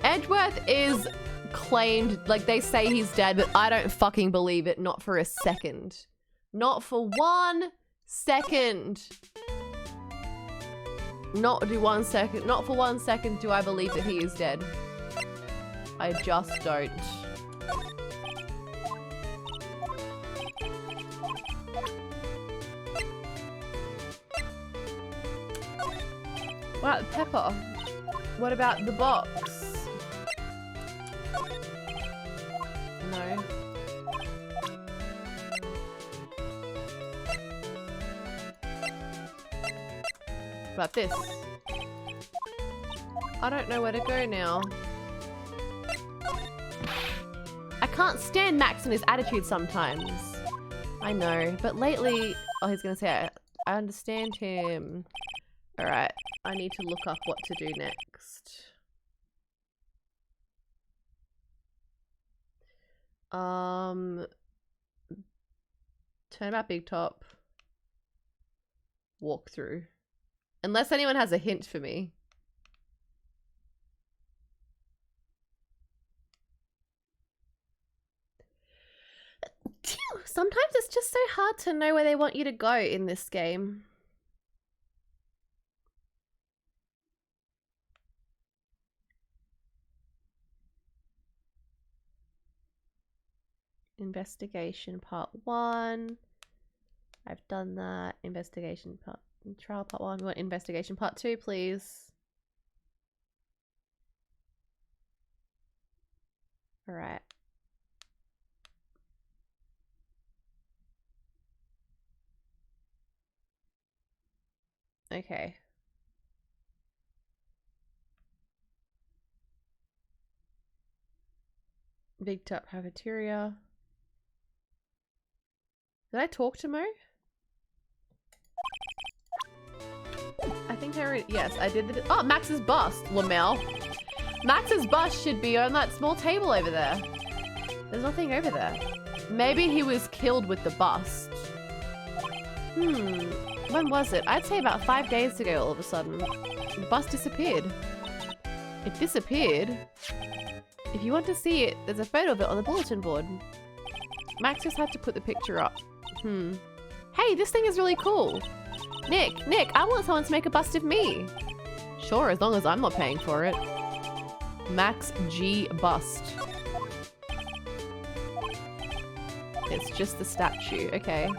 Edgeworth is claimed, like they say he's dead, but I don't fucking believe it. Not for a second. Not for 1 second. Not for 1 second do I believe that he is dead. I just don't. What about the pepper? What about the box? No. What about this? I don't know where to go now. I can't stand Max and his attitude sometimes. I know, but lately... Oh, he's gonna say I understand him. Alright, I need to look up what to do next. Turn about big top. Walk through. Unless anyone has a hint for me. Sometimes it's just so hard to know where they want you to go in this game. Investigation part 1. I've done that. Investigation part, trial part 1. We want investigation part 2, please. All right. Okay. Big top cafeteria. Did I talk to Mo? I think I already, yes, I did the, oh, Max's bust, Lamel. Max's bust should be on that small table over there. There's nothing over there. Maybe he was killed with the bust. When was it? I'd say about 5 days ago all of a sudden. The bust disappeared. It disappeared? If you want to see it, there's a photo of it on the bulletin board. Max just had to put the picture up. Hey, this thing is really cool. Nick, I want someone to make a bust of me. Sure, as long as I'm not paying for it. Max G bust. It's just the statue, okay.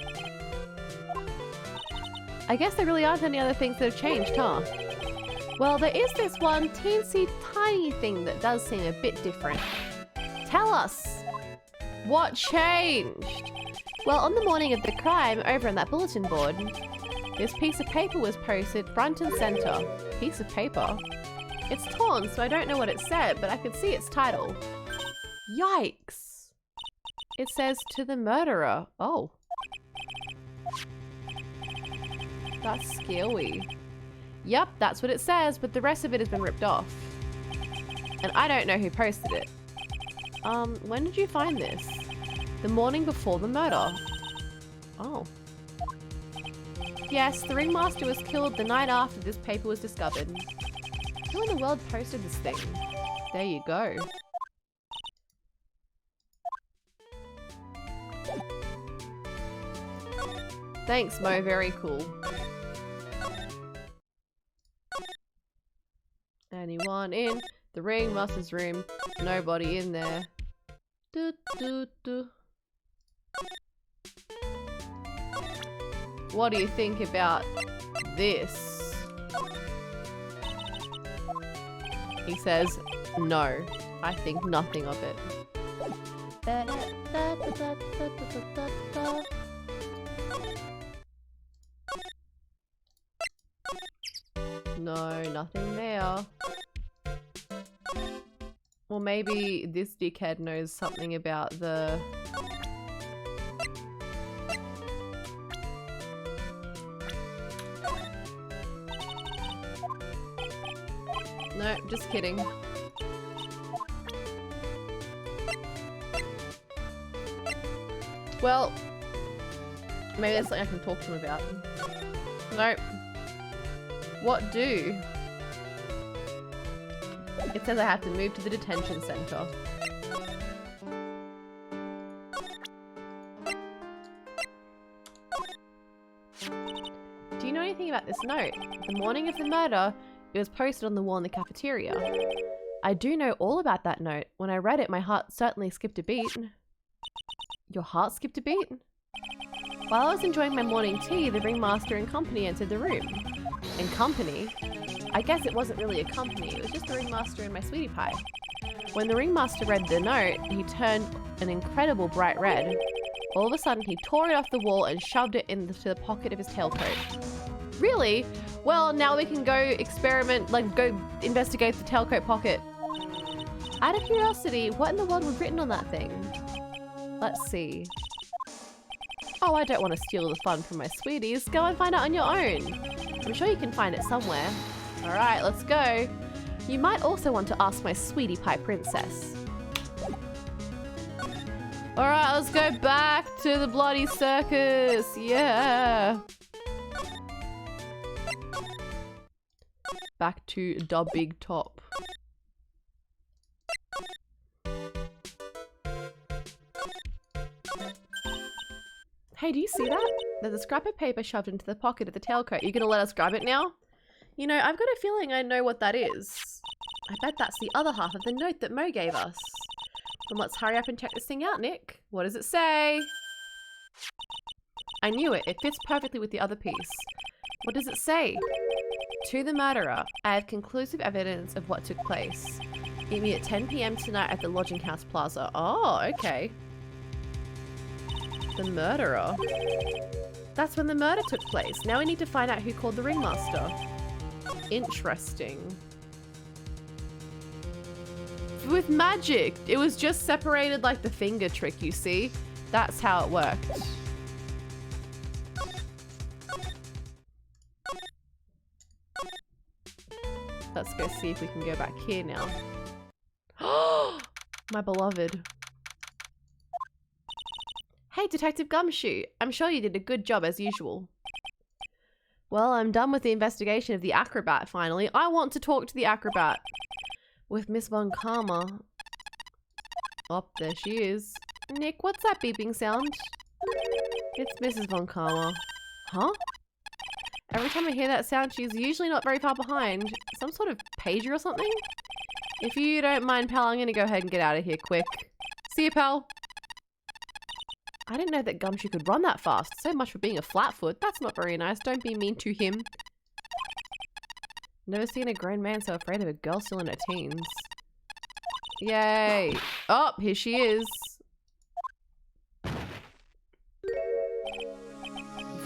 I guess there really aren't any other things that have changed, huh? Well, there is this one teensy tiny thing that does seem a bit different. Tell us! What changed? Well, on the morning of the crime, over on that bulletin board, this piece of paper was posted front and center. Piece of paper? It's torn, so I don't know what it said, but I could see its title. Yikes! It says, "To the murderer." Oh. That's scary. Yep, that's what it says, but the rest of it has been ripped off. And I don't know who posted it. When did you find this? The morning before the murder. Oh. Yes, the ringmaster was killed the night after this paper was discovered. Who in the world posted this thing? There you go. Thanks, Mo. Very cool. Anyone in the ringmaster's room? Nobody in there. Do, do, do. What do you think about this? He says, no. I think nothing of it. No, nothing there. Well, maybe this dickhead knows something about the... No, just kidding. Well, maybe that's something I can talk to him about. Nope. What do? It says I have to move to the detention center. Do you know anything about this note? The morning of the murder, it was posted on the wall in the cafeteria. I do know all about that note. When I read it, my heart certainly skipped a beat. Your heart skipped a beat? While I was enjoying my morning tea, the ringmaster and company entered the room. And company? I guess it wasn't really a company, it was just the ringmaster and my sweetie pie. When the ringmaster read the note, he turned an incredible bright red. All of a sudden, he tore it off the wall and shoved it into the pocket of his tailcoat. Really? Well, now we can go experiment, like go investigate the tailcoat pocket. Out of curiosity, what in the world was written on that thing? Let's see. Oh, I don't want to steal the fun from my sweeties. Go and find it on your own. I'm sure you can find it somewhere. Alright, let's go. You might also want to ask my sweetie pie princess. Alright, let's go back to the bloody circus. Yeah. Back to the big top. Hey, do you see that? There's a scrap of paper shoved into the pocket of the tailcoat. You gonna let us grab it now? You know, I've got a feeling I know what that is. I bet that's the other half of the note that Mo gave us. Then let's hurry up and check this thing out, Nick. What does it say? I knew it. It fits perfectly with the other piece. What does it say? To the murderer, I have conclusive evidence of what took place. Meet me at 10 PM tonight at the Lodging House Plaza. Oh, okay. The murderer. That's when the murder took place. Now we need to find out who called the ringmaster. Interesting. With magic, it was just separated like the finger trick, you see? That's how it worked. Let's go see if we can go back here now. Oh, my beloved. Hey, Detective Gumshoe. I'm sure you did a good job as usual. Well, I'm done with the investigation of the acrobat, finally. I want to talk to the acrobat. With Miss Von Karma. Oh, there she is. Nick, what's that beeping sound? It's Mrs. Von Karma. Huh? Every time I hear that sound, she's usually not very far behind. Some sort of pager or something? If you don't mind, pal, I'm gonna go ahead and get out of here quick. See you, pal. I didn't know that Gumshoe could run that fast. So much for being a flatfoot. That's not very nice. Don't be mean to him. Never seen a grown man so afraid of a girl still in her teens. Yay. Oh, here she is.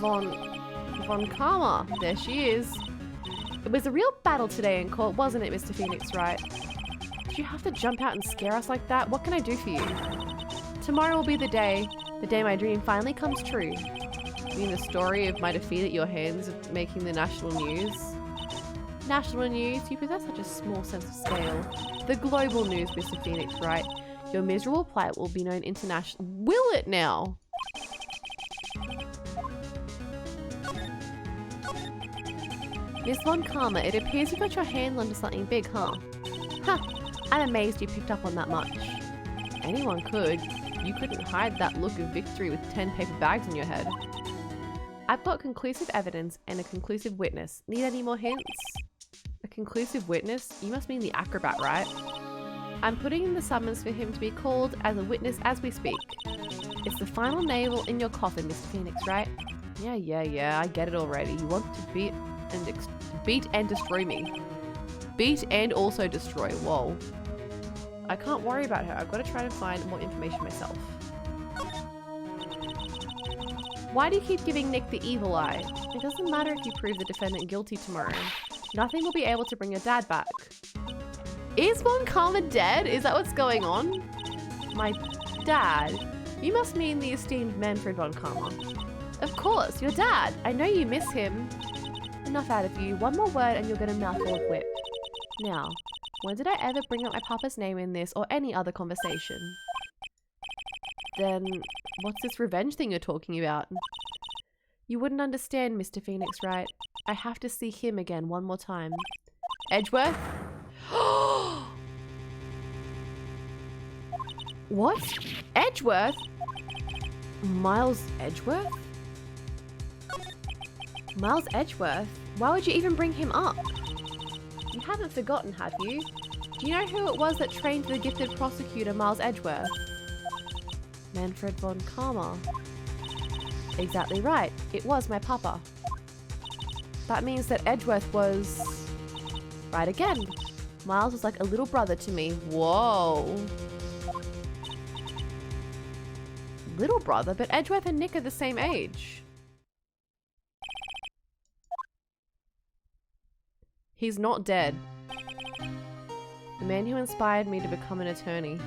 Von Karma. There she is. It was a real battle today in court, wasn't it, Mr. Phoenix, Wright? Did you have to jump out and scare us like that? What can I do for you? Tomorrow will be the day my dream finally comes true. You mean the story of my defeat at your hands of making the national news? National news? You possess such a small sense of scale. The global news, Mr. Phoenix, Wright? Your miserable plight will be known internationally. Will it now? Miss Von Karma, it appears you got your hands onto something big, huh? Huh, I'm amazed you picked up on that much. Anyone could. You couldn't hide that look of victory with 10 paper bags on your head. I've got conclusive evidence and a conclusive witness. Need any more hints? A conclusive witness? You must mean the acrobat, right? I'm putting in the summons for him to be called as a witness as we speak. It's the final nail in your coffin, Mr. Phoenix, right? Yeah, I get it already. You want to beat and destroy me. Beat and also destroy. Whoa. I can't worry about her. I've got to try to find more information myself. Why do you keep giving Nick the evil eye? It doesn't matter if you prove the defendant guilty tomorrow. Nothing will be able to bring your dad back. Is Von Karma dead? Is that what's going on? My dad? You must mean the esteemed Manfred Von Karma. Of course, your dad. I know you miss him. Enough out of you. One more word and you'll get a mouthful of whip. Now, when did I ever bring up my papa's name in this or any other conversation? Then, what's this revenge thing you're talking about? You wouldn't understand, Mr. Phoenix, right? I have to see him again one more time. Edgeworth? What? Edgeworth? Miles Edgeworth? Miles Edgeworth? Why would you even bring him up? You haven't forgotten, have you? Do you know who it was that trained the gifted prosecutor Miles Edgeworth? Manfred Von Karma. Exactly right. It was my papa. That means that Edgeworth was... right again. Miles was like a little brother to me. Whoa. Little brother? But Edgeworth and Nick are the same age. He's not dead. The man who inspired me to become an attorney.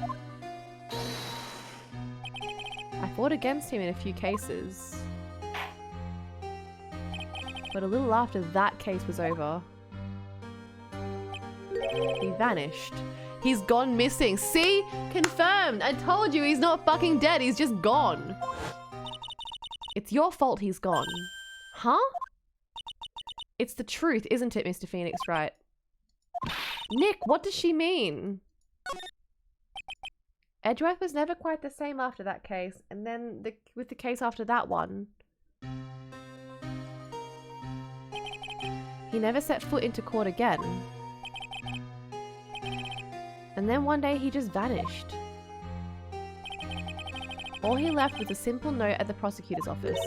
I fought against him in a few cases. But a little after that case was over, he vanished. He's gone missing. See? Confirmed. I told you he's not fucking dead. He's just gone. It's your fault he's gone. Huh? It's the truth, isn't it, Mr. Phoenix Wright? Nick, what does she mean? Edgeworth was never quite the same after that case, and then with the case after that one. He never set foot into court again. And then one day he just vanished. All he left was a simple note at the prosecutor's office.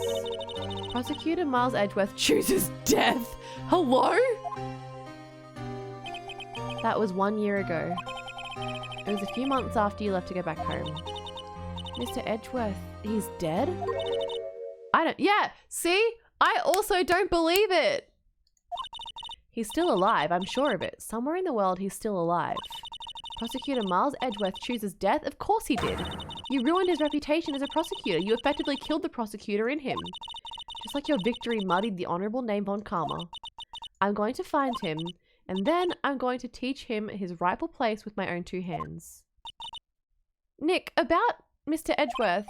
Prosecutor Miles Edgeworth chooses death. Hello? That was 1 year ago. It was a few months after you left to go back home. Mr. Edgeworth, he's dead? Yeah, see? I also don't believe it. He's still alive, I'm sure of it. Somewhere in the world, he's still alive. Prosecutor Miles Edgeworth chooses death? Of course he did. You ruined his reputation as a prosecutor. You effectively killed the prosecutor in him. Just like your victory muddied the honorable name Von Karma. I'm going to find him, and then I'm going to teach him his rightful place with my own 2 hands. Nick, about Mr. Edgeworth.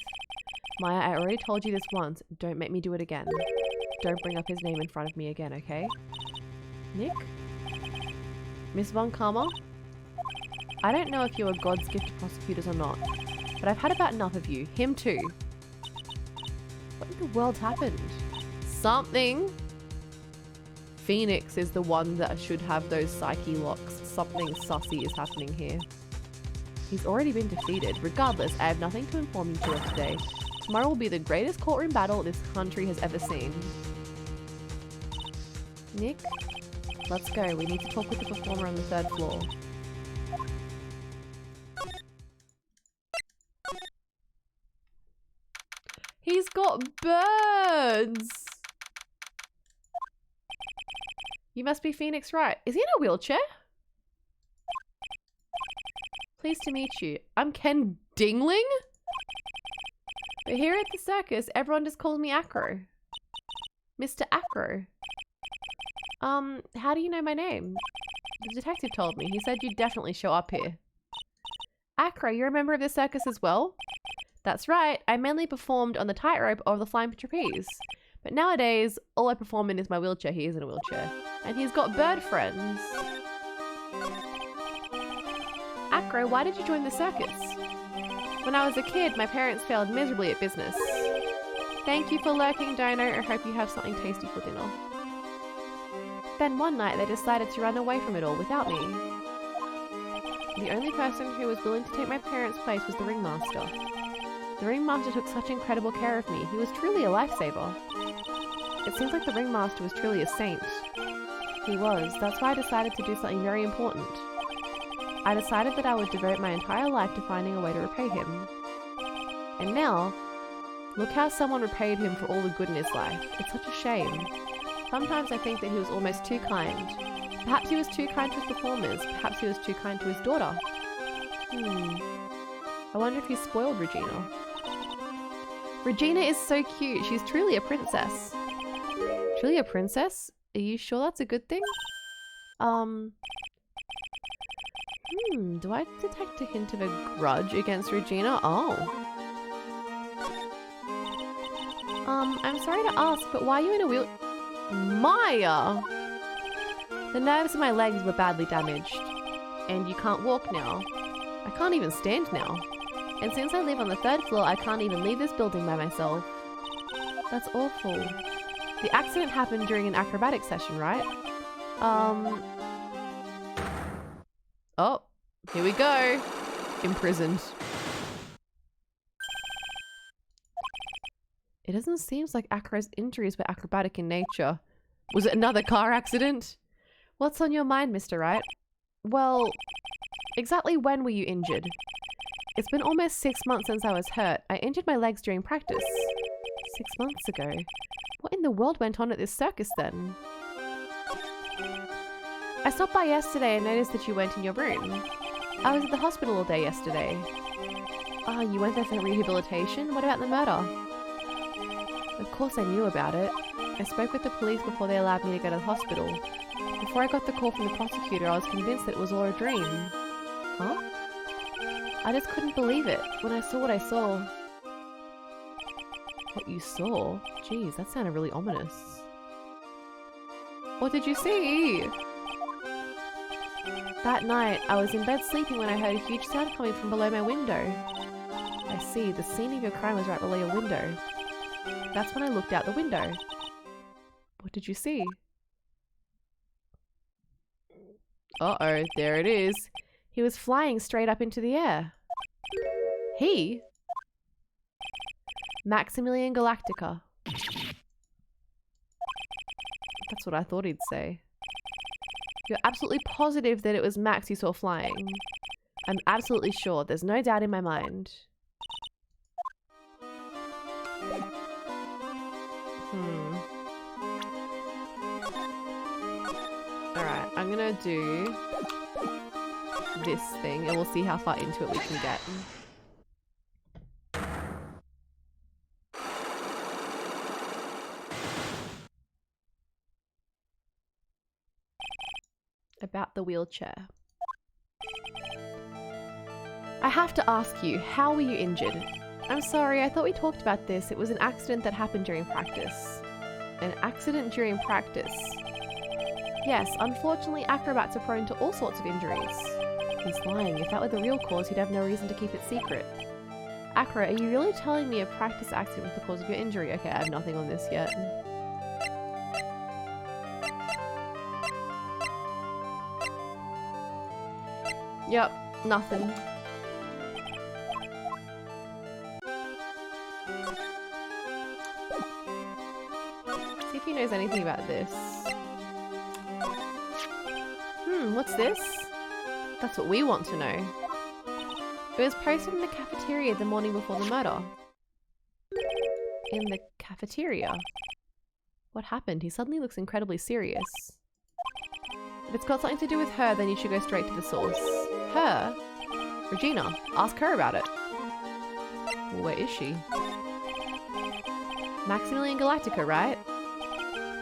Maya, I already told you this once. Don't make me do it again. Don't bring up his name in front of me again, okay? Nick? Miss Von Karma? I don't know if you're God's gift to prosecutors or not, but I've had about enough of you. Him too. What in the world happened? Something. Phoenix is the one that should have those psyche locks. Something sussy is happening here. He's already been defeated. Regardless, I have nothing to inform you to of today. Tomorrow will be the greatest courtroom battle this country has ever seen. Nick, let's go. We need to talk with the performer on the 3rd floor. He's got birds! You must be Phoenix Wright. Is he in a wheelchair? Pleased to meet you. I'm Ken Dingling? But here at the circus, everyone just calls me Acro. Mr. Acro. How do you know my name? The detective told me. He said you'd definitely show up here. Acro, you're a member of the circus as well? That's right. I mainly performed on the tightrope or the flying trapeze. But nowadays, all I perform in is my wheelchair. He is in a wheelchair. And he's got bird friends. Acro, why did you join the circus? When I was a kid, my parents failed miserably at business. Thank you for lurking, Dino. I hope you have something tasty for dinner. Then one night, they decided to run away from it all without me. The only person who was willing to take my parents' place was the ringmaster. The ringmaster took such incredible care of me. He was truly a lifesaver. It seems like the ringmaster was truly a saint. He was. That's why I decided to do something very important. I decided that I would devote my entire life to finding a way to repay him. And now, look how someone repaid him for all the good in his life. It's such a shame. Sometimes I think that he was almost too kind. Perhaps he was too kind to his performers. Perhaps he was too kind to his daughter. I wonder if he spoiled Regina. Regina is so cute. She's truly a princess. Truly a princess? Are you sure that's a good thing? Do I detect a hint of a grudge against Regina? Oh. I'm sorry to ask, but why are you in a wheel- Maya! The nerves in my legs were badly damaged. And you can't walk now. I can't even stand now. And since I live on the 3rd floor, I can't even leave this building by myself. That's awful. The accident happened during an acrobatic session, right? Oh, here we go. Imprisoned. It doesn't seem like Acro's injuries were acrobatic in nature. Was it another car accident? What's on your mind, Mr. Wright? Well, exactly when were you injured? It's been almost 6 months since I was hurt. I injured my legs during practice. 6 months ago? What in the world went on at this circus then? I stopped by yesterday and noticed that you weren't in your room. I was at the hospital all day yesterday. Oh, you went there for rehabilitation? What about the murder? Of course I knew about it. I spoke with the police before they allowed me to go to the hospital. Before I got the call from the prosecutor, I was convinced that it was all a dream. Huh? I just couldn't believe it when I saw what I saw. What you saw? Jeez, that sounded really ominous. What did you see? That night, I was in bed sleeping when I heard a huge sound coming from below my window. I see, the scene of your crime was right below your window. That's when I looked out the window. What did you see? Uh-oh, there it is. He was flying straight up into the air. He? Maximilian Galactica. That's what I thought he'd say. You're absolutely positive that it was Max you saw flying. I'm absolutely sure. There's no doubt in my mind. Alright, I'm gonna do this thing and we'll see how far into it we can get. About the wheelchair. I have to ask you, how were you injured? I'm sorry, I thought we talked about this. It was an accident that happened during practice. An accident during practice? Yes, unfortunately acrobats are prone to all sorts of injuries. He's lying. If that were the real cause, he'd have no reason to keep it secret. Acro, are you really telling me a practice accident was the cause of your injury? Okay, I have nothing on this yet. Yep, nothing. See if he knows anything about this. What's this? That's what we want to know. It was posted in the cafeteria the morning before the murder. In the cafeteria? What happened? He suddenly looks incredibly serious. If it's got something to do with her, then you should go straight to the source. Her? Regina. Ask her about it. Well, where is she? Maximilian Galactica, right?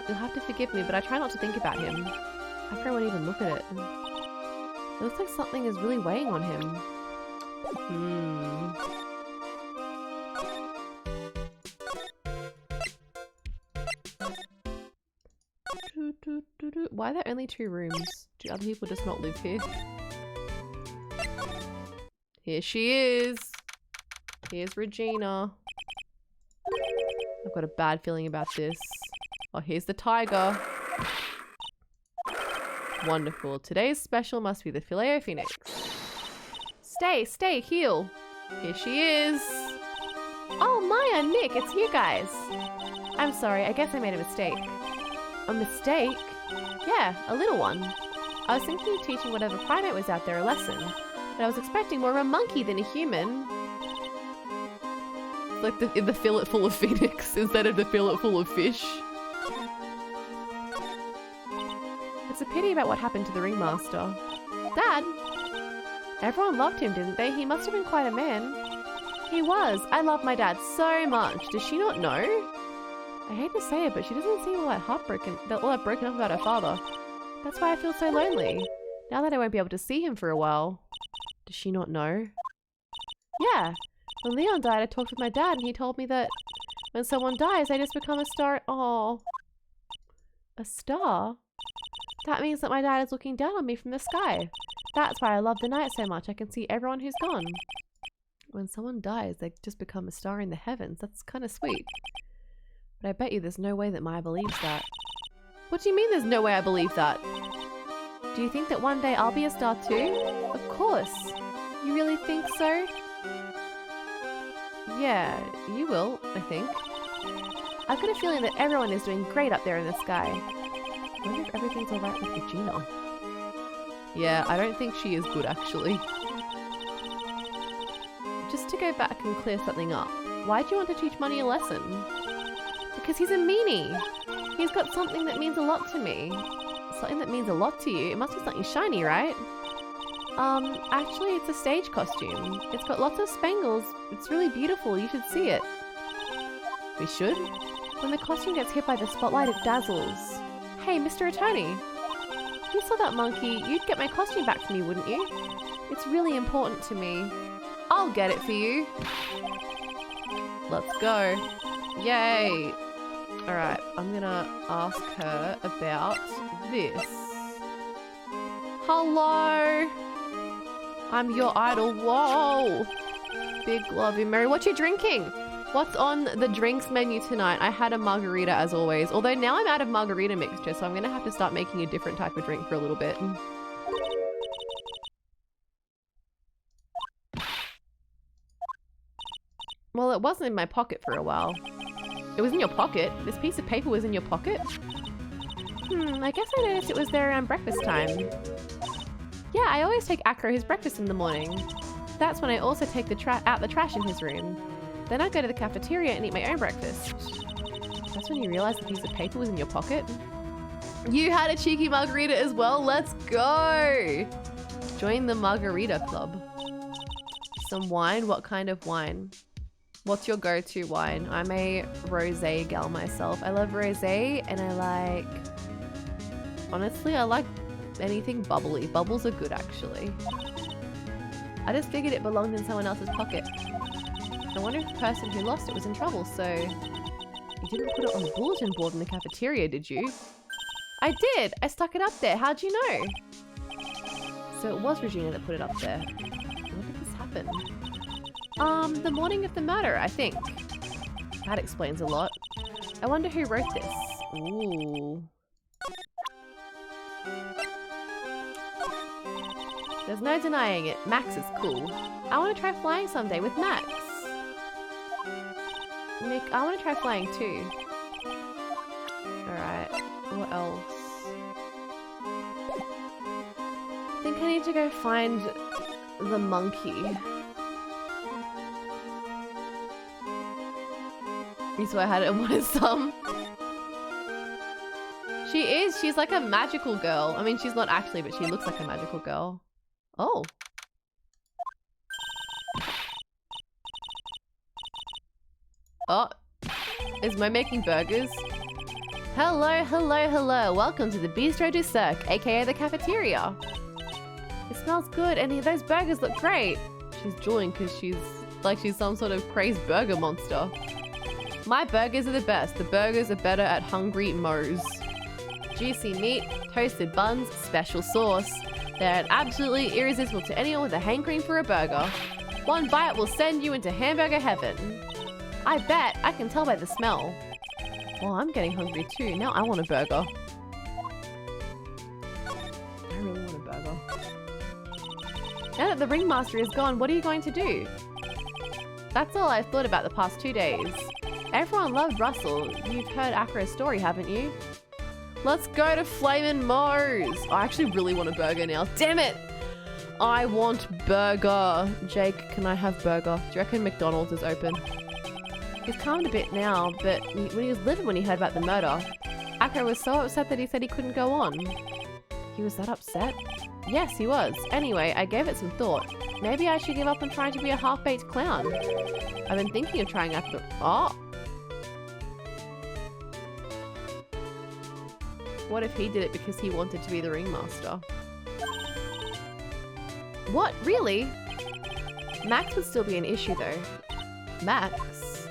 You'll have to forgive me, but I try not to think about him. Acro won't even look at it. It looks like something is really weighing on him. Why are there only 2 rooms? Do other people just not live here? Here she is. Here's Regina. I've got a bad feeling about this. Oh, here's the tiger. Wonderful. Today's special must be the Filet-O-Phoenix. Stay, heal. Here she is. Oh, Maya, Nick, it's you guys. I'm sorry, I guess I made a mistake. A mistake? Yeah, a little one. I was thinking of teaching whatever primate was out there a lesson, but I was expecting more of a monkey than a human. It's like the fillet full of phoenix instead of the fillet full of fish. It's a pity about what happened to the ringmaster. Dad? Everyone loved him, didn't they? He must have been quite a man. He was. I love my dad so much. Does she not know? I hate to say it, but she doesn't seem all that broken up about her father. That's why I feel so lonely. Now that I won't be able to see him for a while. Does she not know? Yeah. When Leon died, I talked with my dad and he told me that when someone dies, they just become a star. Oh. A star? That means that my dad is looking down on me from the sky. That's why I love the night so much. I can see everyone who's gone. When someone dies, they just become a star in the heavens. That's kind of sweet. But I bet you there's no way that Maya believes that. What do you mean there's no way I believe that? Do you think that one day I'll be a star too? Of course. You really think so? Yeah, you will, I think. I've got a feeling that everyone is doing great up there in the sky. I wonder if everything's alright with Regina. Yeah, I don't think she is good actually. Just to go back and clear something up, why do you want to teach Money a lesson? Because he's a meanie. He's got something that means a lot to me. Something that means a lot to you. It must be something shiny, right? Actually, it's a stage costume. It's got lots of spangles. It's really beautiful. You should see it. We should? When the costume gets hit by the spotlight, it dazzles. Hey, Mr. Attorney. If you saw that monkey, you'd get my costume back to me, wouldn't you? It's really important to me. I'll get it for you. Let's go. Yay. Alright, I'm gonna ask her about this. Hello. I'm your idol. Whoa. Big love you, Mary. What you drinking? What's on the drinks menu tonight? I had a margarita as always. Although now I'm out of margarita mixture, so I'm gonna have to start making a different type of drink for a little bit. Well, it wasn't in my pocket for a while. It was in your pocket? This piece of paper was in your pocket? I guess I noticed it was there around breakfast time. Yeah, I always take Acro his breakfast in the morning. That's when I also take out the trash in his room. Then I go to the cafeteria and eat my own breakfast. That's when you realize the piece of paper was in your pocket. You had a cheeky margarita as well? Let's go! Join the margarita club. Some wine? What kind of wine? What's your go-to wine? I'm a rosé gal myself. I love rosé and I like... Honestly, I like anything bubbly. Bubbles are good, actually. I just figured it belonged in someone else's pocket. I wonder if the person who lost it was in trouble, so... You didn't put it on the bulletin board in the cafeteria, did you? I did! I stuck it up there. How'd you know? So it was Regina that put it up there. When did this happen? The morning of the murder, I think. That explains a lot. I wonder who wrote this. Ooh. There's no denying it. Max is cool. I want to try flying someday with Max. Nick, I want to try flying too. Alright. What else? I think I need to go find the monkey. So I had it in one of some. She is. She's like a magical girl. I mean, she's not actually, but she looks like a magical girl. Oh. Oh. Is Mo making burgers? Hello, hello, hello. Welcome to the Bistro du Cirque, aka the cafeteria. It smells good and those burgers look great. She's drooling because she's some sort of crazed burger monster. My burgers are the best. The burgers are better at Hungry Mo's. Juicy meat, toasted buns, special sauce. They're absolutely irresistible to anyone with a hankering for a burger. One bite will send you into hamburger heaven. I bet. I can tell by the smell. Well, I'm getting hungry too. Now I want a burger. I really want a burger. Now that the ringmaster is gone, what are you going to do? That's all I've thought about the past 2 days. Everyone loved Russell. You've heard Acro's story, haven't you? Let's go to Flamin' Mo's. I actually really want a burger now. Damn it! I want burger. Jake, can I have burger? Do you reckon McDonald's is open? He's calmed a bit now, but when he was livid when he heard about the murder, Acro was so upset that he said he couldn't go on. He was that upset? Yes, he was. Anyway, I gave it some thought. Maybe I should give up on trying to be a half-baked clown. I've been thinking of trying out the... Oh! What if he did it because he wanted to be the ringmaster? What? Really? Max would still be an issue though. Max?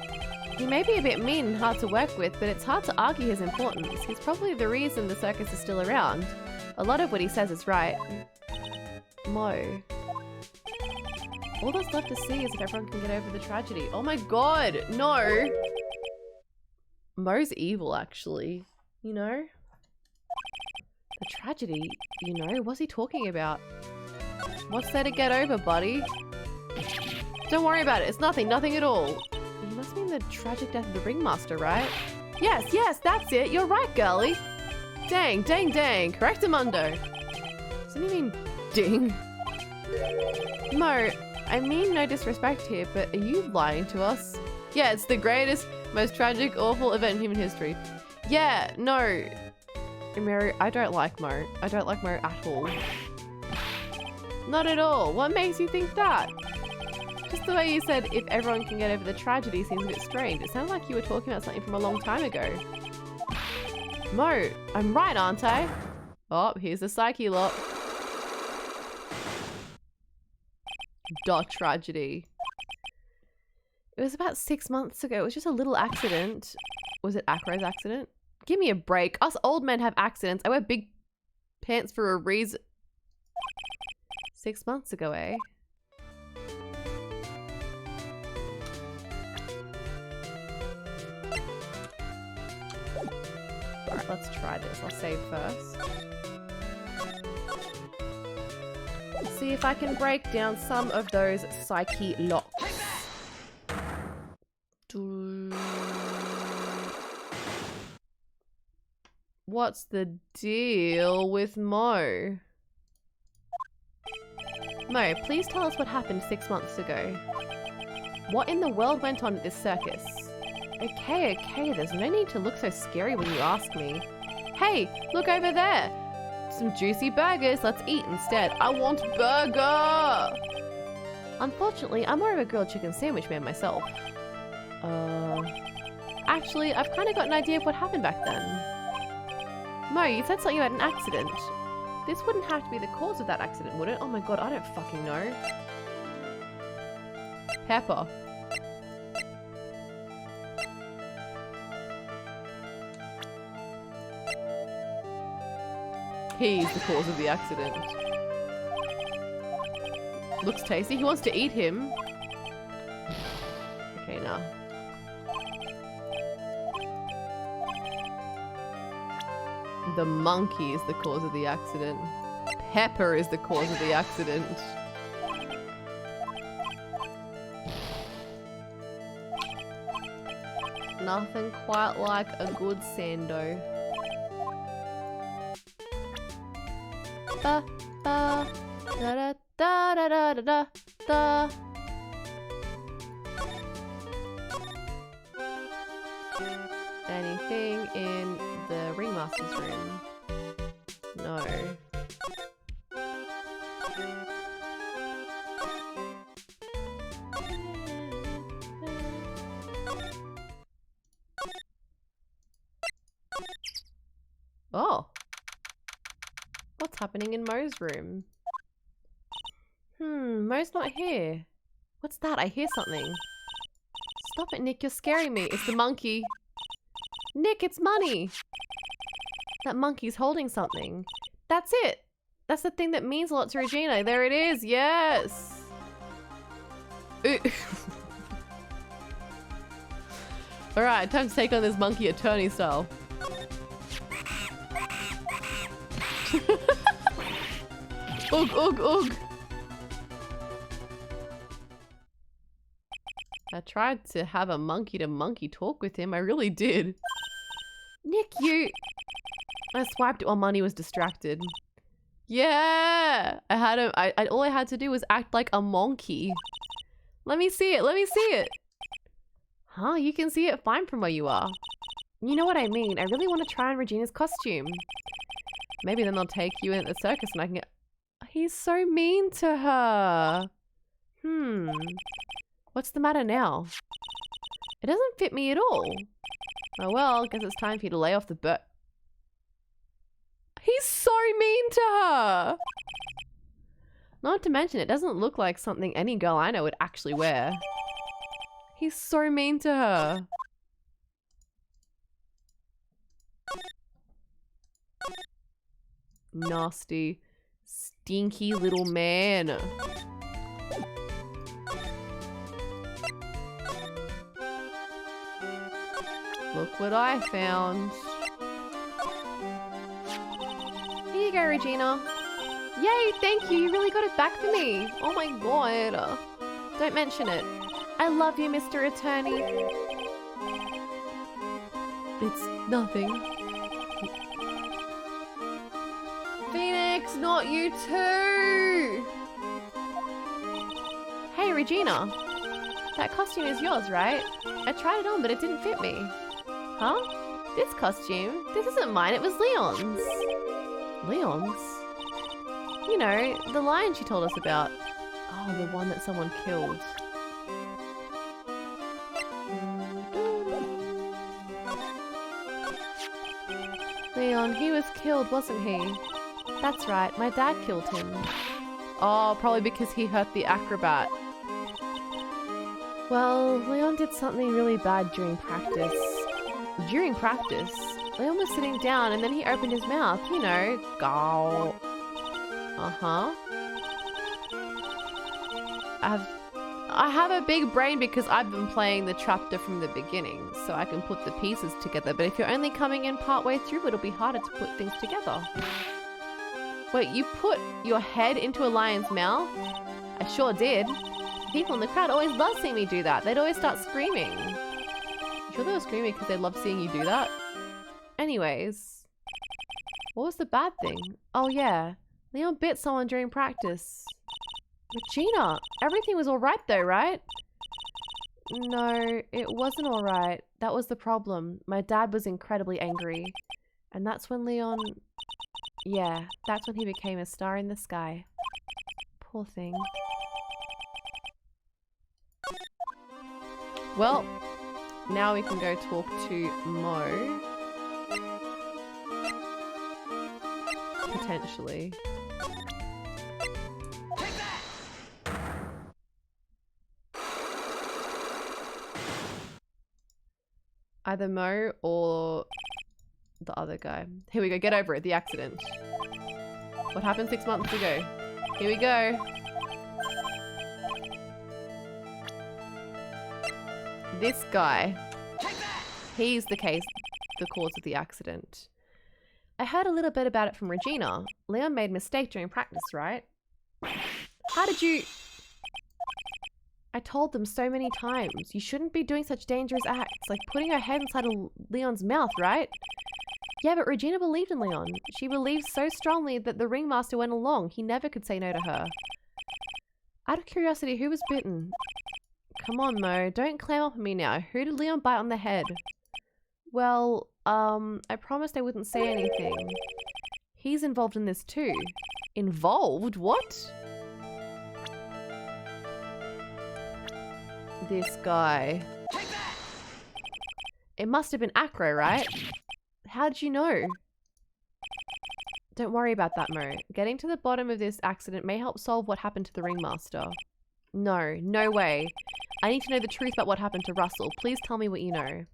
He may be a bit mean and hard to work with, but it's hard to argue his importance. He's probably the reason the circus is still around. A lot of what he says is right. Mo. All that's left to see is if everyone can get over the tragedy. Oh my god, no! Mo's evil, actually. You know? The tragedy, you know? What's he talking about? What's there to get over, buddy? Don't worry about it. It's nothing. Nothing at all. You must mean the tragic death of the ringmaster, right? Yes, yes, that's it. You're right, girlie. Dang, dang, dang. Correctamundo. Doesn't he mean ding? Mo, I mean no disrespect here, but are you lying to us? Yeah, it's the greatest, most tragic, awful event in human history. Yeah, no. Mary, I don't like Mo. I don't like Mo at all. Not at all. What makes you think that? Just the way you said, if everyone can get over the tragedy seems a bit strange. It sounds like you were talking about something from a long time ago. Mo, I'm right, aren't I? Oh, here's the psyche lock. Dot tragedy. It was about 6 months ago. It was just a little accident. Was it Acro's accident? Give me a break. Us old men have accidents. I wear big pants for a reason. 6 months ago, eh? Alright, let's try this. I'll save first. Let's see if I can break down some of those psyche locks. What's the deal with Mo? Mo, please tell us what happened 6 months ago. What in the world went on at this circus? Okay, there's no need to look so scary when you ask me. Hey, look over there! Some juicy burgers, let's eat instead. I want burger! Unfortunately, I'm more of a grilled chicken sandwich man myself. Actually, I've kind of got an idea of what happened back then. Mo, you said something about an accident. This wouldn't have to be the cause of that accident, would it? Oh my god, I don't fucking know. Pepper. He's the cause of the accident. Looks tasty. He wants to eat him. Okay, nah. The monkey is the cause of the accident. Pepper is the cause of the accident. Nothing quite like a good sando. Ba ba da da da da da da da. Anything in the ringmaster's room? No. Oh. What's happening in Mo's room? Mo's not here. What's that? I hear something. Stop it, Nick. You're scaring me. It's the monkey. Nick, it's money. That monkey's holding something. That's it. That's the thing that means a lot to Regina. There it is. Yes. Alright, time to take on this monkey attorney style. Ugh, ugh, ugh. I tried to have a monkey-to-monkey talk with him. I really did. Nick, you... I swiped it while Money was distracted. Yeah! I had him... all I had to do was act like a monkey. Let me see it. Let me see it. Huh? You can see it fine from where you are. You know what I mean. I really want to try on Regina's costume. Maybe then they'll take you in at the circus and I can get... He's so mean to her. What's the matter now? It doesn't fit me at all. Oh well, guess it's time for you to lay off the bird. He's so mean to her! Not to mention, it doesn't look like something any girl I know would actually wear. He's so mean to her. Nasty, stinky little man. Look what I found. Here you go, Regina. Yay, thank you. You really got it back for me. Oh my god. Don't mention it. I love you, Mr. Attorney. It's nothing. Phoenix, not you too. Hey, Regina. That costume is yours, right? I tried it on, but it didn't fit me. Huh? This costume? This isn't mine, it was Leon's. Leon's? You know, the lion she told us about. Oh, the one that someone killed. Leon, he was killed, wasn't he? That's right, my dad killed him. Oh, probably because he hurt the acrobat. Well, Leon did something really bad during practice. During practice? Leon was sitting down and then he opened his mouth, you know, gow. Uh-huh. I have a big brain because I've been playing the chapter from the beginning, so I can put the pieces together. But if you're only coming in partway through, it'll be harder to put things together. Wait, you put your head into a lion's mouth? I sure did. People in the crowd always love seeing me do that. They'd always start screaming. You sure they were screaming because they loved seeing you do that? Anyways. What was the bad thing? Oh yeah. Leon bit someone during practice. Regina, everything was alright though, right? No, it wasn't alright. That was the problem. My dad was incredibly angry. And that's when Leon... Yeah, that's when he became a star in the sky. Poor thing. Well, now we can go talk to Mo. Potentially. Either Mo or the other guy. Here we go, get over it, the accident. What happened 6 months ago? Here we go. This guy. He's the cause of the accident. I heard a little bit about it from Regina. Leon made a mistake during practice, right? How did you... I told them so many times. You shouldn't be doing such dangerous acts, like putting her head inside of Leon's mouth, right? Yeah, but Regina believed in Leon. She believed so strongly that the ringmaster went along. He never could say no to her. Out of curiosity, who was bitten? Come on, Mo. Don't clam up on me now. Who did Leon bite on the head? Well, I promised I wouldn't say anything. He's involved in this too. Involved? What? This guy. It must have been Acro, right? How did you know? Don't worry about that, Mo. Getting to the bottom of this accident may help solve what happened to the ringmaster. No, no way. I need to know the truth about what happened to Russell. Please tell me what you know.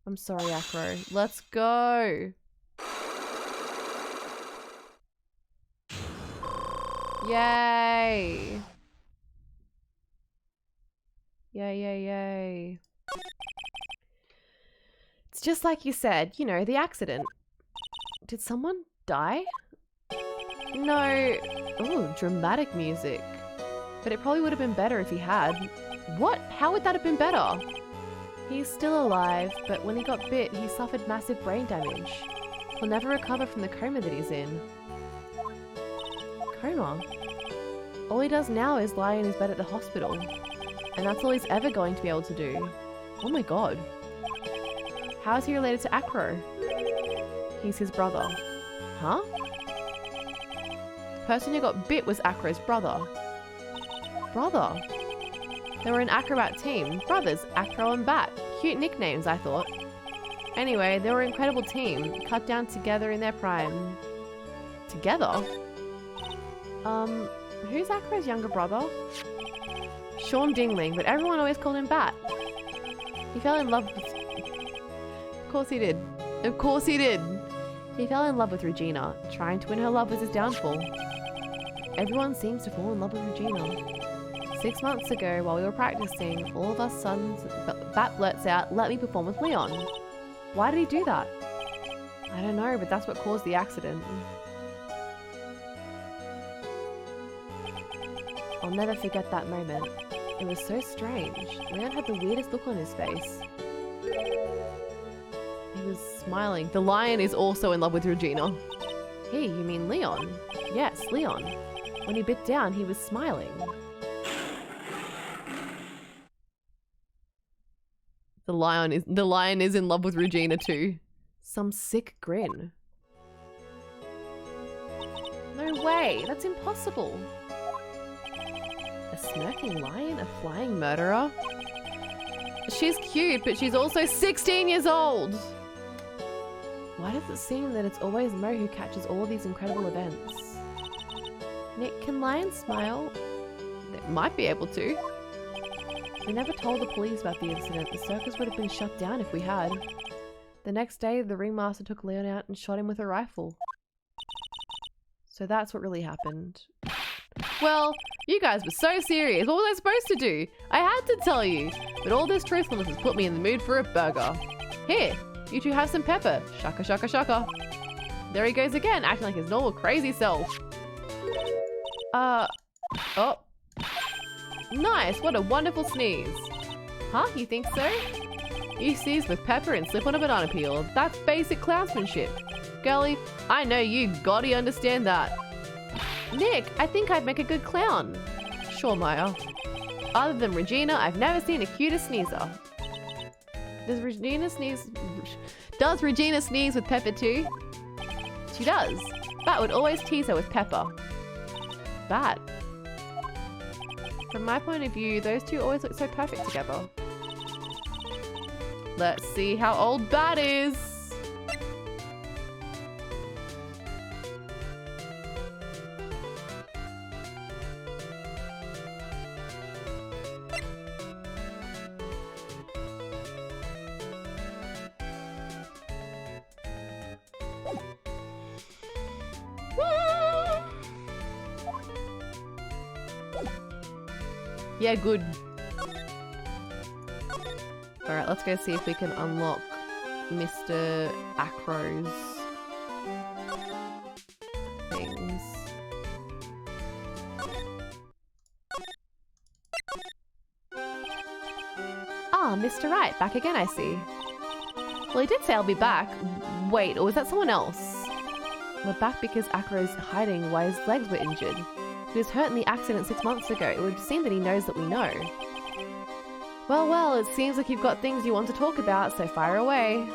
I'm sorry, Acro. Let's go. Yay. Yay, yay, yay. It's just like you said, you know, the accident. Did someone die? No. Ooh, dramatic music. But it probably would have been better if he had. What? How would that have been better? He's still alive, but when he got bit, he suffered massive brain damage. He'll never recover from the coma that he's in. Coma? All he does now is lie in his bed at the hospital. And that's all he's ever going to be able to do. Oh my god. How is he related to Acro? He's his brother. Huh? The person who got bit was Acro's brother. Brother? They were an acrobat team. Brothers, Acro and Bat. Cute nicknames, I thought. Anyway, they were an incredible team. Cut down together in their prime. Together? Who's Acro's younger brother? Sean Dingling, but everyone always called him Bat. He fell in love with... Of course he did. Of course he did. He fell in love with Regina. Trying to win her love was his downfall. Everyone seems to fall in love with Regina. 6 months ago, while we were practicing, all of us suddenly Bat blurts out, "Let me perform with Leon." Why did he do that? I don't know, but that's what caused the accident. I'll never forget that moment. It was so strange. Leon had the weirdest look on his face. He was smiling. The lion is also in love with Regina. Hey, you mean Leon? Yes, Leon. When he bit down, he was smiling. The lion is in love with Regina too. Some sick grin. No way. That's impossible. A smirking lion? A flying murderer? She's cute, but she's also 16 years old. Why does it seem that it's always Mo who catches all of these incredible events? Nick, can lions smile? They might be able to. We never told the police about the incident. The circus would have been shut down if we had. The next day, the ringmaster took Leon out and shot him with a rifle. So that's what really happened. Well, you guys were so serious. What was I supposed to do? I had to tell you. But all this truthfulness has put me in the mood for a burger. Here, you two have some pepper. Shaka, shaka, shaka. There he goes again, acting like his normal crazy self. Oh. Nice, what a wonderful sneeze. Huh, you think so? You sneeze with pepper and slip on a banana peel. That's basic clownsmanship. Girlie, I know you gotta understand that. Nick, I think I'd make a good clown. Sure, Maya. Other than Regina, I've never seen a cuter sneezer. Does Regina sneeze with pepper too? She does. Bat would always tease her with pepper. Bat. From my point of view, those two always look so perfect together. Let's see how old Bat is. Yeah, good. Alright, let's go see if we can unlock Mr. Acro's things. Ah, Mr. Wright, back again, I see. Well, he did say I'll be back. Wait, or was that someone else? We're back because Acro's hiding why his legs were injured. He was hurt in the accident 6 months ago. It would seem that he knows that we know. Well, it seems like you've got things you want to talk about, so fire away.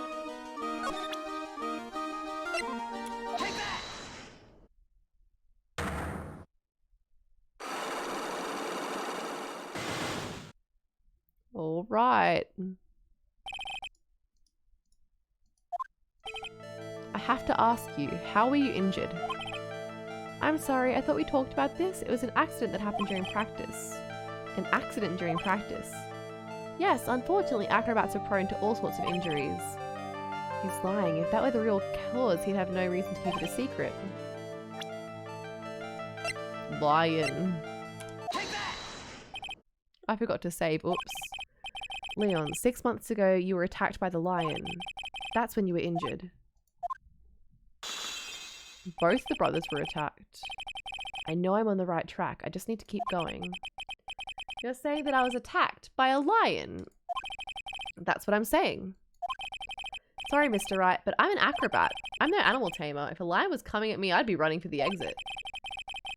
All right. I have to ask you, how were you injured? I'm sorry, I thought we talked about this. It was an accident that happened during practice. An accident during practice? Yes, unfortunately, acrobats are prone to all sorts of injuries. He's lying. If that were the real cause, he'd have no reason to keep it a secret. Lion. I forgot to save. Oops. Leon, 6 months ago, you were attacked by the lion. That's when you were injured. Both the brothers were attacked. I know I'm on the right track. I just need to keep going. You're saying that I was attacked by a lion? That's what I'm saying. Sorry, Mr. Wright, but I'm an acrobat. I'm no animal tamer. If a lion was coming at me, I'd be running for the exit.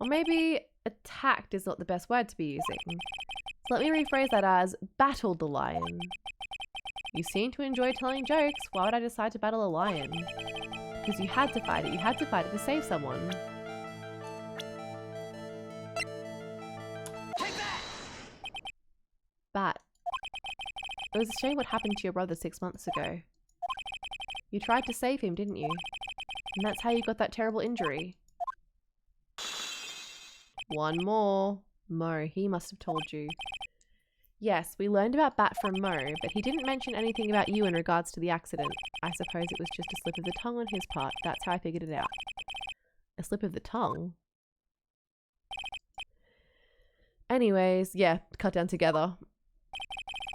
Or maybe attacked is not the best word to be using. So let me rephrase that as battled the lion. You seem to enjoy telling jokes. Why would I decide to battle a lion? Because you had to fight it. You had to fight it to save someone. Bat. It was a shame what happened to your brother 6 months ago. You tried to save him, didn't you? And that's how you got that terrible injury. One more. Mo, he must have told you. Yes, we learned about Bat from Mo, but he didn't mention anything about you in regards to the accident. I suppose it was just a slip of the tongue on his part. That's how I figured it out. A slip of the tongue? Anyways, yeah, cut down together.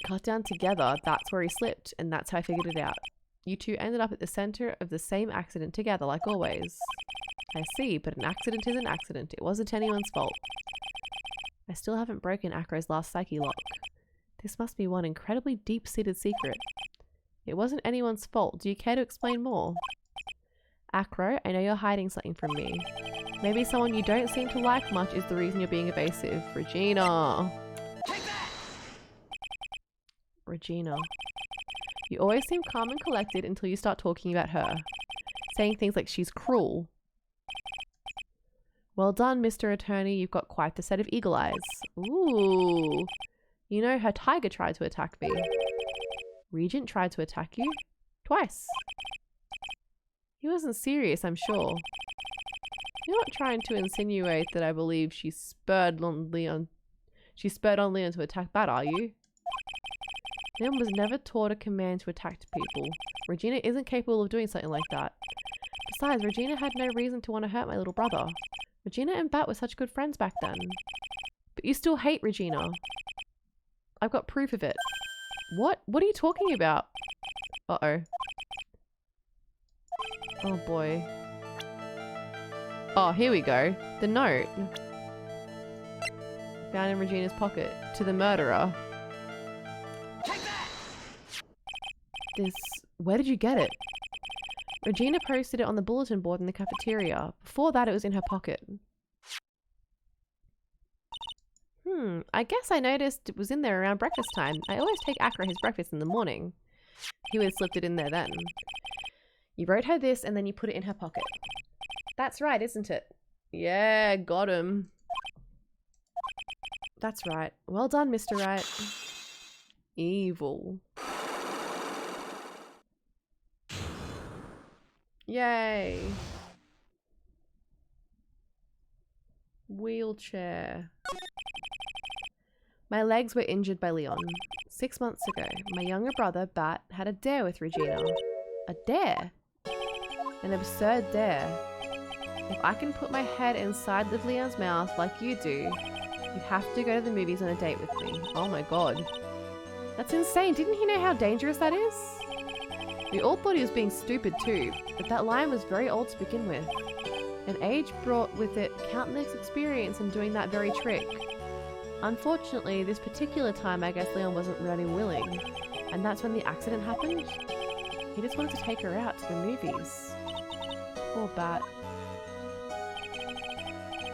Cut down together, that's where he slipped, and that's how I figured it out. You two ended up at the center of the same accident together, like always. I see, but an accident is an accident. It wasn't anyone's fault. I still haven't broken Acro's last psyche lock. This must be one incredibly deep-seated secret. It wasn't anyone's fault. Do you care to explain more? Acro, I know you're hiding something from me. Maybe someone you don't seem to like much is the reason you're being evasive. Regina. Regina. You always seem calm and collected until you start talking about her. Saying things like she's cruel. Well done, Mr. Attorney. You've got quite the set of eagle eyes. Ooh. You know, her tiger tried to attack me. Regent tried to attack you? Twice. He wasn't serious, I'm sure. You're not trying to insinuate that I believe she spurred on Leon to attack Bat, are you? Leon was never taught a command to attack people. Regina isn't capable of doing something like that. Besides, Regina had no reason to want to hurt my little brother. Regina and Bat were such good friends back then. But you still hate Regina. I've got proof of it. What? What are you talking about? Uh-oh. Oh boy. Oh, here we go. The note. Found in Regina's pocket. To the murderer. This... Where did you get it? Regina posted it on the bulletin board in the cafeteria. Before that, it was in her pocket. I guess I noticed it was in there around breakfast time. I always take Acro his breakfast in the morning. He would have slipped it in there then. You wrote her this and then you put it in her pocket. That's right, isn't it? Yeah, got him. That's right. Well done, Mr. Wright. Evil. Yay. Wheelchair. My legs were injured by Leon. 6 months ago, my younger brother, Bat, had a dare with Regina. A dare? An absurd dare. If I can put my head inside Liv Leon's mouth like you do, you have to go to the movies on a date with me. Oh my god. That's insane. Didn't he know how dangerous that is? We all thought he was being stupid too, but that line was very old to begin with. And age brought with it countless experience in doing that very trick. Unfortunately, this particular time I guess Leon wasn't really willing, and that's when the accident happened. He just wanted to take her out to the movies. Poor Bat.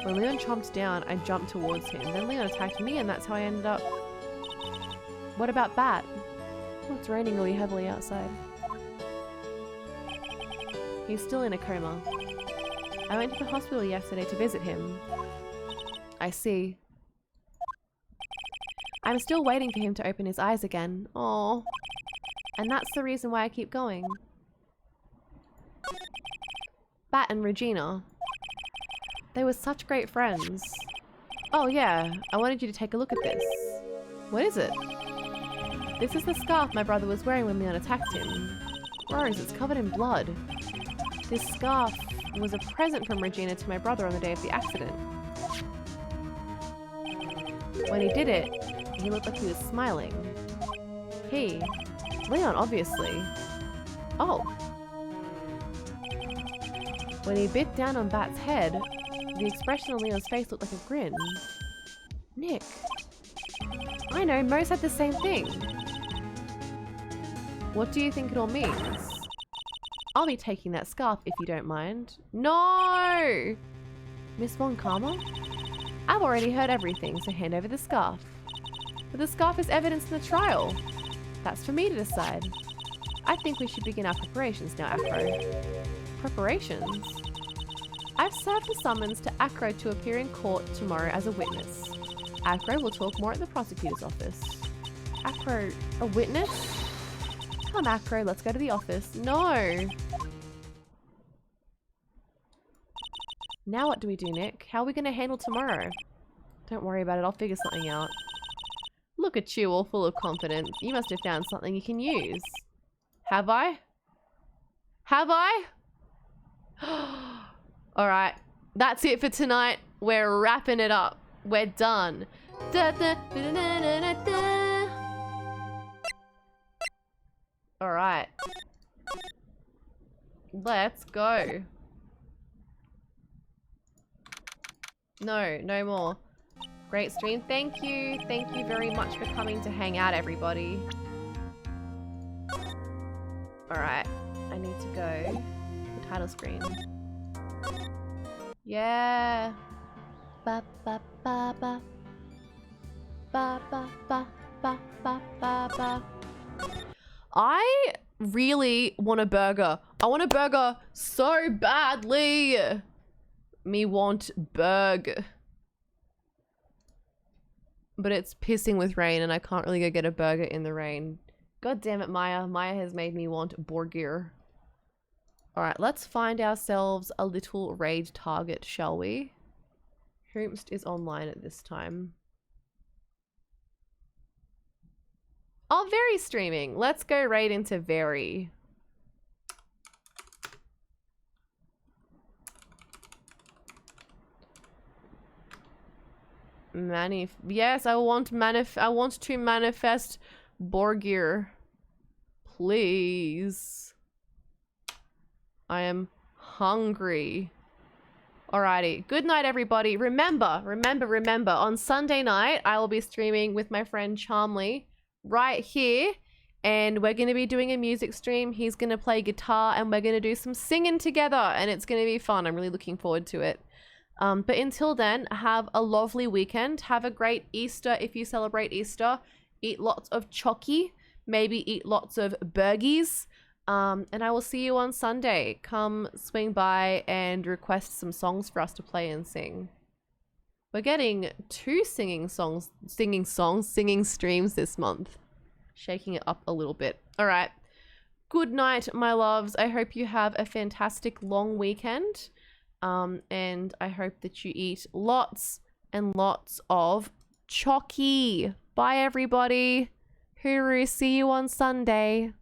When Leon chomped down, I jumped towards him. Then Leon attacked me and that's how I ended up... What about Bat? Oh, it's raining really heavily outside. He's still in a coma. I went to the hospital yesterday to visit him. I see. I'm still waiting for him to open his eyes again. Aww. And that's the reason why I keep going. Bat and Regina. They were such great friends. Oh yeah, I wanted you to take a look at this. What is it? This is the scarf my brother was wearing when Leon attacked him. Gross, it's covered in blood. This scarf was a present from Regina to my brother on the day of the accident. When he did it, he looked like he was smiling. He? Leon, obviously. Oh. When he bit down on Bat's head, the expression on Leon's face looked like a grin. Nick. I know, Mo's had the same thing. What do you think it all means? I'll be taking that scarf if you don't mind. No! Miss Von Karma? I've already heard everything, so hand over the scarf. But the scarf is evidence in the trial. That's for me to decide. I think we should begin our preparations now, Acro. Preparations? I've served a summons to Acro to appear in court tomorrow as a witness. Acro will talk more at the prosecutor's office. Acro, a witness? Come, Acro, let's go to the office. No! Now what do we do, Nick? How are we going to handle tomorrow? Don't worry about it, I'll figure something out. Look at you, all full of confidence. You must have found something you can use. Have I? Have I? Alright, that's it for tonight. We're wrapping it up. We're done. Alright. Let's go. No, no more. Great stream. Thank you. Thank you very much for coming to hang out, everybody. Alright. I need to go. The title screen. Yeah. Ba ba ba ba. Ba ba ba ba ba ba ba. I really want a burger. I want a burger so badly. Me want burg. But it's pissing with rain and I can't really go get a burger in the rain. God damn it, Maya. Maya has made me want Borgir. Alright, let's find ourselves a little raid target, shall we? Whomst is online at this time. Oh, Very streaming. Let's go raid into Very. Yes, I want to manifest Borgir. Please. I am hungry. Alrighty. Good night, everybody. Remember, on Sunday night, I will be streaming with my friend Charmley right here. And we're going to be doing a music stream. He's going to play guitar and we're going to do some singing together. And it's going to be fun. I'm really looking forward to it. But until then, have a lovely weekend. Have a great Easter if you celebrate Easter. Eat lots of chocky. Maybe eat lots of burgies. And I will see you on Sunday. Come swing by and request some songs for us to play and sing. We're getting 2 singing streams this month. Shaking it up a little bit. All right. Good night, my loves. I hope you have a fantastic long weekend. And I hope that you eat lots and lots of chocky. Bye, everybody. Hooroo. See you on Sunday.